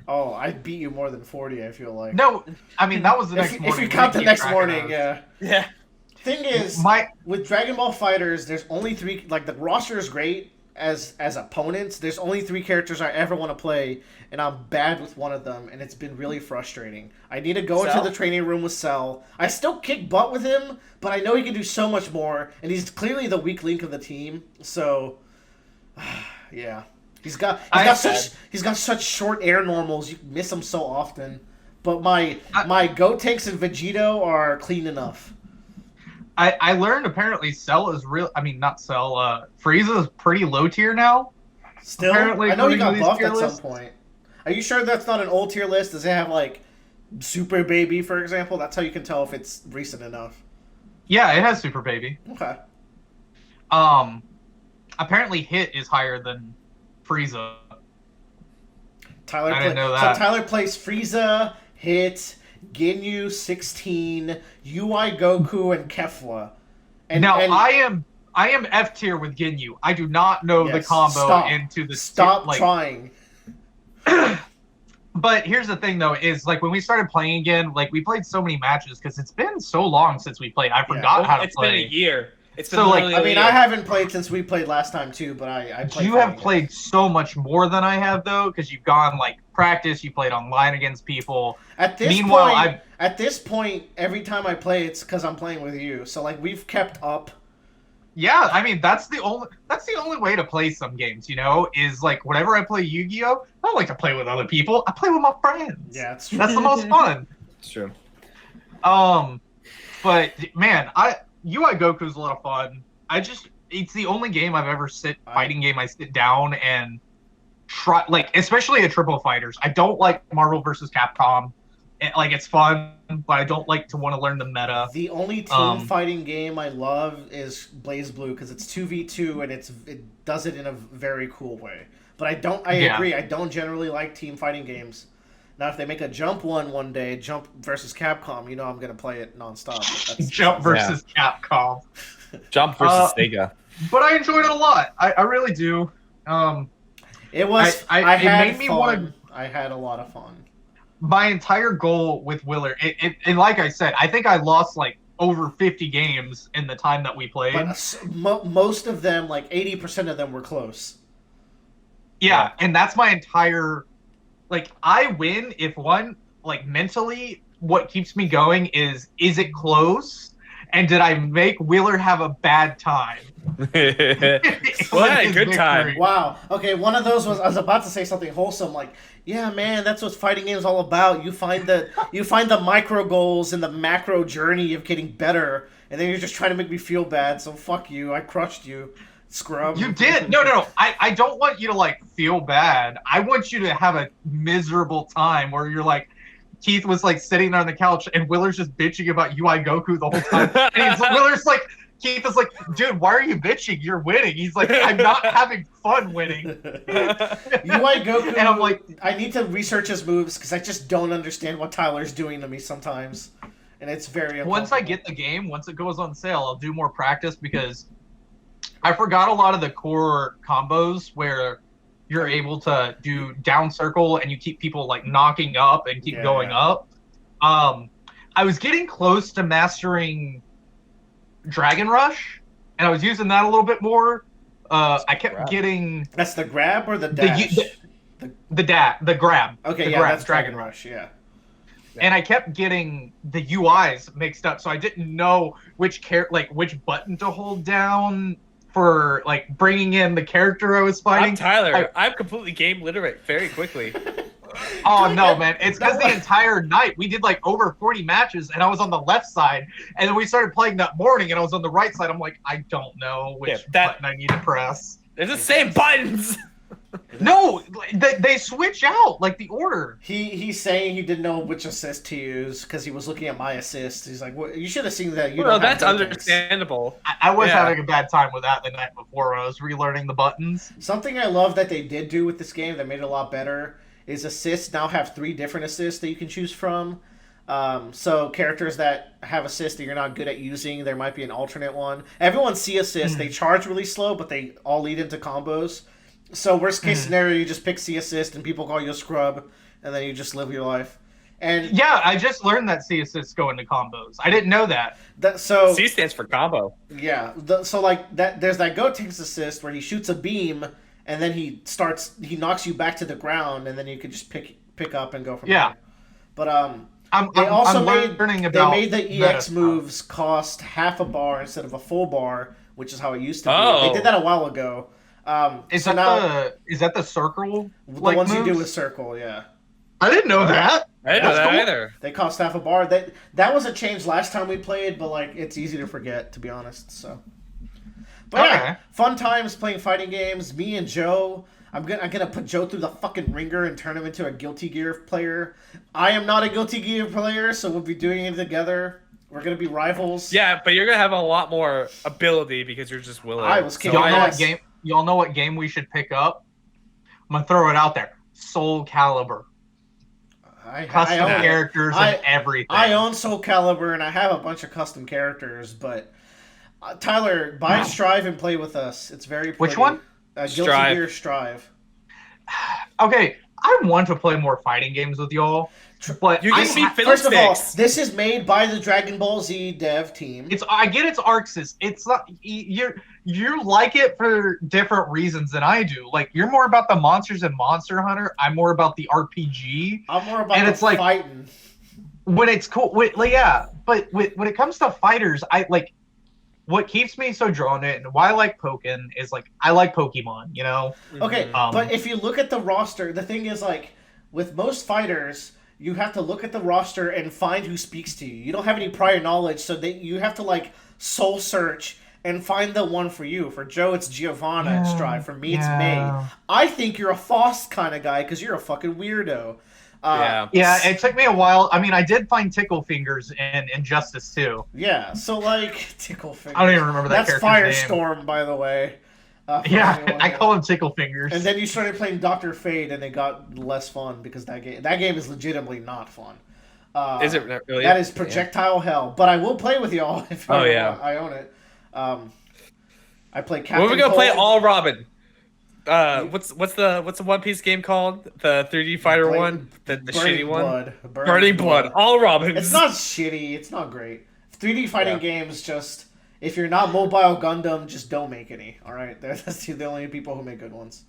Speaker 1: Oh, I beat you more than 40, I feel like.
Speaker 4: No, I mean, that was the next morning.
Speaker 1: If you count the next morning, yeah.
Speaker 5: Yeah.
Speaker 1: Thing is, with Dragon Ball FighterZ, there's only 3... Like, the roster is great as opponents. There's only 3 characters I ever want to play, and I'm bad with one of them, and it's been really frustrating. I need to go into the training room with Cell. I still kick butt with him, but I know he can do so much more, and he's clearly the weak link of the team, so... yeah. He's got such short air normals. You miss him so often. But my Gotenks and Vegito are clean enough.
Speaker 4: I learned apparently Cell is real. I mean, not Cell. Frieza is pretty low tier now.
Speaker 1: Still, apparently, I know he got buffed at some point. Are you sure that's not an old tier list? Does it have like Super Baby, for example? That's how you can tell if it's recent enough.
Speaker 4: Yeah, it has Super Baby.
Speaker 1: Okay.
Speaker 4: Apparently Hit is higher than Frieza.
Speaker 1: I didn't know that. So Tyler plays Frieza, Hit, Ginyu, 16, UI Goku, and Kefla. And
Speaker 4: I am F tier with Ginyu. I do not know the combo into the
Speaker 1: stop trying.
Speaker 4: But here's the thing, though, is like when we started playing again, like we played so many matches because it's been so long since we played. I forgot how to play.
Speaker 5: It's been a year. It's been
Speaker 4: so like
Speaker 1: I haven't played since we played last time too, but I played.
Speaker 4: You have played so much more than I have though, because you've gone like practice. You played online against people.
Speaker 1: At this point, every time I play, it's because I'm playing with you. So like we've kept up.
Speaker 4: Yeah, I mean that's the only way to play some games, you know, is like whenever I play Yu-Gi-Oh, I don't like to play with other people. I play with my friends.
Speaker 1: Yeah, that's true.
Speaker 4: That's the most fun.
Speaker 3: It's true.
Speaker 4: But man, UI Goku's a lot of fun. It's the only game I've ever fighting game I sit down and try, like, especially at Triple Fighters. I don't like Marvel vs. Capcom. It's fun, but I don't like to want to learn the meta.
Speaker 1: The only team fighting game I love is BlazBlue because it's 2v2 and it does it in a very cool way. But I agree, I don't generally like team fighting games. Now, if they make a Jump one day, Jump versus Capcom, you know I'm going to play it nonstop.
Speaker 4: Jump versus Capcom.
Speaker 3: Jump versus Sega.
Speaker 4: But I enjoyed it a lot. I really do.
Speaker 1: It was. I had a lot of fun.
Speaker 4: My entire goal with Willard, and like I said, I think I lost like over 50 games in the time that we played.
Speaker 1: But most of them, like 80% of them, were close.
Speaker 4: Yeah, and that's my entire. Like, I win if one, like, mentally, what keeps me going is it close? And did I make Wheeler have a bad time?
Speaker 3: What a good time.
Speaker 1: Wow. Okay, one of those was, I was about to say something wholesome, like, yeah, man, that's what fighting games all about. You find the micro goals and the macro journey of getting better, and then you're just trying to make me feel bad, so fuck you. I crushed you. Scrub.
Speaker 4: You did. No. I don't want you to like feel bad. I want you to have a miserable time where you're like, Keith was like sitting there on the couch and Willer's just bitching about UI Goku the whole time. And Willer's like, Keith is like, dude, why are you bitching? You're winning. He's like, I'm not having fun winning.
Speaker 1: UI Goku. And I'm like, I need to research his moves because I just don't understand what Tyler's doing to me sometimes, and it's very.
Speaker 4: Once I get the game, once it goes on sale, I'll do more practice because I forgot a lot of the core combos where you're able to do down circle and you keep people like knocking up and keep going up. I was getting close to mastering Dragon Rush, and I was using that a little bit more. I kept getting.
Speaker 1: That's the grab or the dash?
Speaker 4: The grab.
Speaker 1: Okay,
Speaker 4: grab,
Speaker 1: that's Dragon Rush. Yeah.
Speaker 4: And I kept getting the UIs mixed up, so I didn't know which button to hold down for like bringing in the character I was fighting.
Speaker 5: I'm Tyler. I'm completely game literate very quickly.
Speaker 4: Oh no, man! It's because the entire night we did like over 40 matches, and I was on the left side, and then we started playing that morning, and I was on the right side. I'm like, I don't know which button I need to press.
Speaker 5: They're the same buttons.
Speaker 4: No, they switch out like the order.
Speaker 1: He's saying he didn't know which assist to use because he was looking at my assist. He's like, well, you should have seen that.
Speaker 5: Well, that's understandable.
Speaker 4: I was having a bad time with that the night before when I was relearning the buttons.
Speaker 1: Something I love that they did do with this game that made it a lot better is assists now have 3 different assists that you can choose from. So characters that have assist that you're not good at using, there might be an alternate one. Everyone see assist. They charge really slow, but they all lead into combos. So worst case scenario, you just pick C assist and people call you a scrub, and then you just live your life. And
Speaker 4: yeah, I just learned that C assists go into combos. I didn't know that.
Speaker 1: So
Speaker 5: C stands for combo.
Speaker 1: Yeah. So like that, there's that Gotenks assist where he shoots a beam and then he knocks you back to the ground, and then you can just pick up and go from there. But they made the EX moves cost half a bar instead of a full bar, which is how it used to be. They did that a while ago.
Speaker 4: Is that the circle?
Speaker 1: The ones moves? You do with circle, yeah.
Speaker 4: I didn't know that.
Speaker 5: I didn't know that either.
Speaker 1: They cost half a bar. That was a change last time we played, but like it's easy to forget, to be honest. So, but yeah, fun times playing fighting games. Me and Joe. I'm gonna put Joe through the fucking ringer and turn him into a Guilty Gear player. I am not a Guilty Gear player, so we'll be doing it together. We're gonna be rivals.
Speaker 5: Yeah, but you're gonna have a lot more ability because you're just willing.
Speaker 1: I was kidding.
Speaker 4: Y'all know what game we should pick up? I'm gonna throw it out there. Soul Calibur. Custom characters and everything.
Speaker 1: I own Soul Calibur and I have a bunch of custom characters, but Tyler, buy Strive and play with us. It's very pretty.
Speaker 4: Which one?
Speaker 1: Guilty Gear Strive.
Speaker 4: Okay, I want to play more fighting games with y'all, but
Speaker 5: you can see
Speaker 1: first of all, this is made by the Dragon Ball Z dev team.
Speaker 4: I get it's Arxis. It's not you like it for different reasons than I do. Like you're more about the monsters and Monster Hunter. I'm more about the RPG.
Speaker 1: I'm more about the fighting.
Speaker 4: When it's cool, but when it comes to fighters, I like. What keeps me so drawn to it and why I like Pokken is like I like Pokemon, you know?
Speaker 1: Okay, but if you look at the roster, the thing is like with most fighters, you have to look at the roster and find who speaks to you. You don't have any prior knowledge, so you have to like soul search and find the one for you. For Joe, it's Giovanna and Strive. For me, it's May. I think you're a Faust kind of guy because you're a fucking weirdo.
Speaker 4: Yeah, it took me a while. I mean, I did find Tickle Fingers in Injustice 2.
Speaker 1: Yeah, so like Tickle Fingers.
Speaker 4: I don't even remember that character's name.
Speaker 1: Firestorm, by the way.
Speaker 4: I call him Tickle Fingers.
Speaker 1: And then you started playing Dr. Fate, and it got less fun because that game is legitimately not fun.
Speaker 5: Is it really?
Speaker 1: That is projectile hell. But I will play with y'all if I own it. I play Captain
Speaker 5: We're gonna
Speaker 1: Cold.
Speaker 5: play All Robin. What's the One Piece game called? The 3D fighter one, the shitty one. Burning Blood. All Robin.
Speaker 1: It's not shitty. It's not great. 3D fighting games just if you're not Mobile Gundam, just don't make any. All right, that's the only people who make good ones.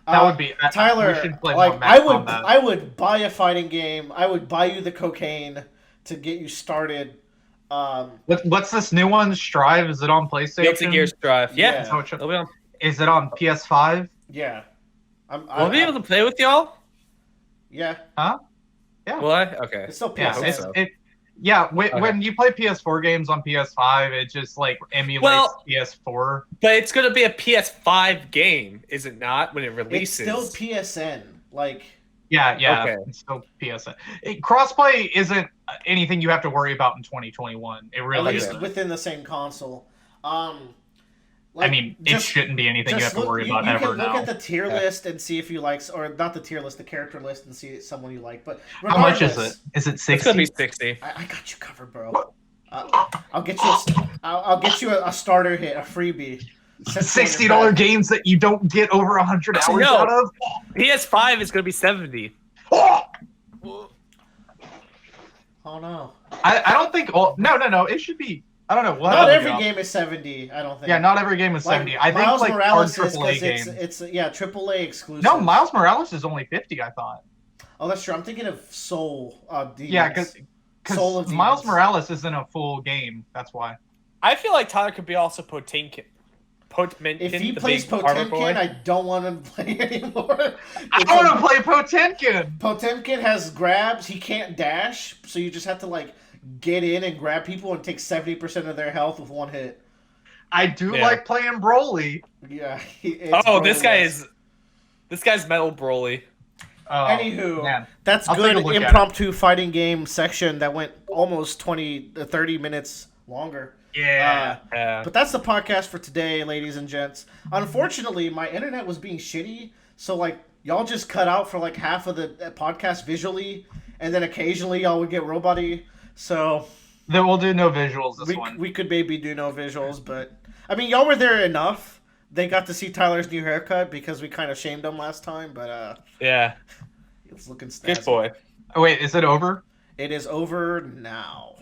Speaker 4: That would be
Speaker 1: Tyler. Like I would buy a fighting game. I would buy you the cocaine to get you started.
Speaker 4: What's this new one? Strive? Is it on PlayStation?
Speaker 5: Guilty Gear Strive. Yeah.
Speaker 4: It'll be on. Is it on PS5?
Speaker 1: Yeah.
Speaker 5: Will be able to play with y'all?
Speaker 1: Yeah.
Speaker 4: Huh? Yeah.
Speaker 5: Will I? Okay.
Speaker 1: It's still PS5.
Speaker 4: When you play PS4 games on PS5, it just like emulates PS4.
Speaker 5: But it's going to be a PS5 game, is it not, when it releases?
Speaker 1: It's still PSN. Like...
Speaker 4: Yeah.
Speaker 5: Okay.
Speaker 4: It's still PSN. Crossplay isn't anything you have to worry about in 2021. It really isn't.
Speaker 1: Within the same console.
Speaker 4: It shouldn't be anything you have to worry about ever now. You can look
Speaker 1: at the tier list and see if you like, or not the tier list, the character list, and see someone you like. But
Speaker 4: how much is it? Is it 60?
Speaker 5: It's gonna be 60.
Speaker 1: I got you covered, bro. I'll get you a starter hit, a freebie.
Speaker 4: $60 games that you don't get over 100 hours out of.
Speaker 5: PS5 is gonna be 70.
Speaker 1: Oh no!
Speaker 4: I don't think. No. It should be. I don't know.
Speaker 1: Not every game is 70. I don't think.
Speaker 4: Yeah, not every game is 70. I think
Speaker 1: Miles
Speaker 4: like
Speaker 1: Morales
Speaker 4: hard
Speaker 1: is
Speaker 4: AAA games.
Speaker 1: It's AAA exclusive.
Speaker 4: No, Miles Morales is only 50. I thought.
Speaker 1: Oh, that's true. I'm thinking of Soul.
Speaker 4: Yeah, because Miles Morales isn't a full game. That's why.
Speaker 5: I feel like Tyler could be also Potemkin.
Speaker 1: If he plays Potemkin, I don't want him to play anymore.
Speaker 4: I want to play Potemkin.
Speaker 1: Potemkin has grabs. He can't dash, so you just have to like get in and grab people and take 70% of their health with one hit.
Speaker 4: I do like playing Broly.
Speaker 1: Yeah.
Speaker 5: This guy's Metal Broly.
Speaker 1: Anywho, that's good impromptu fighting game section that went almost 20 to 30 minutes longer.
Speaker 4: Yeah.
Speaker 1: But that's the podcast for today, ladies and gents. Unfortunately, my internet was being shitty, so like y'all just cut out for like half of the podcast visually, and then occasionally y'all would get robot-y. So
Speaker 4: then we'll do no visuals this one.
Speaker 1: We could maybe do no visuals, but I mean, y'all were there enough. They got to see Tyler's new haircut because we kind of shamed him last time, but
Speaker 3: yeah,
Speaker 1: it's looking snazzy.
Speaker 3: good boy.
Speaker 4: Oh, wait, is it over?
Speaker 1: It is over now.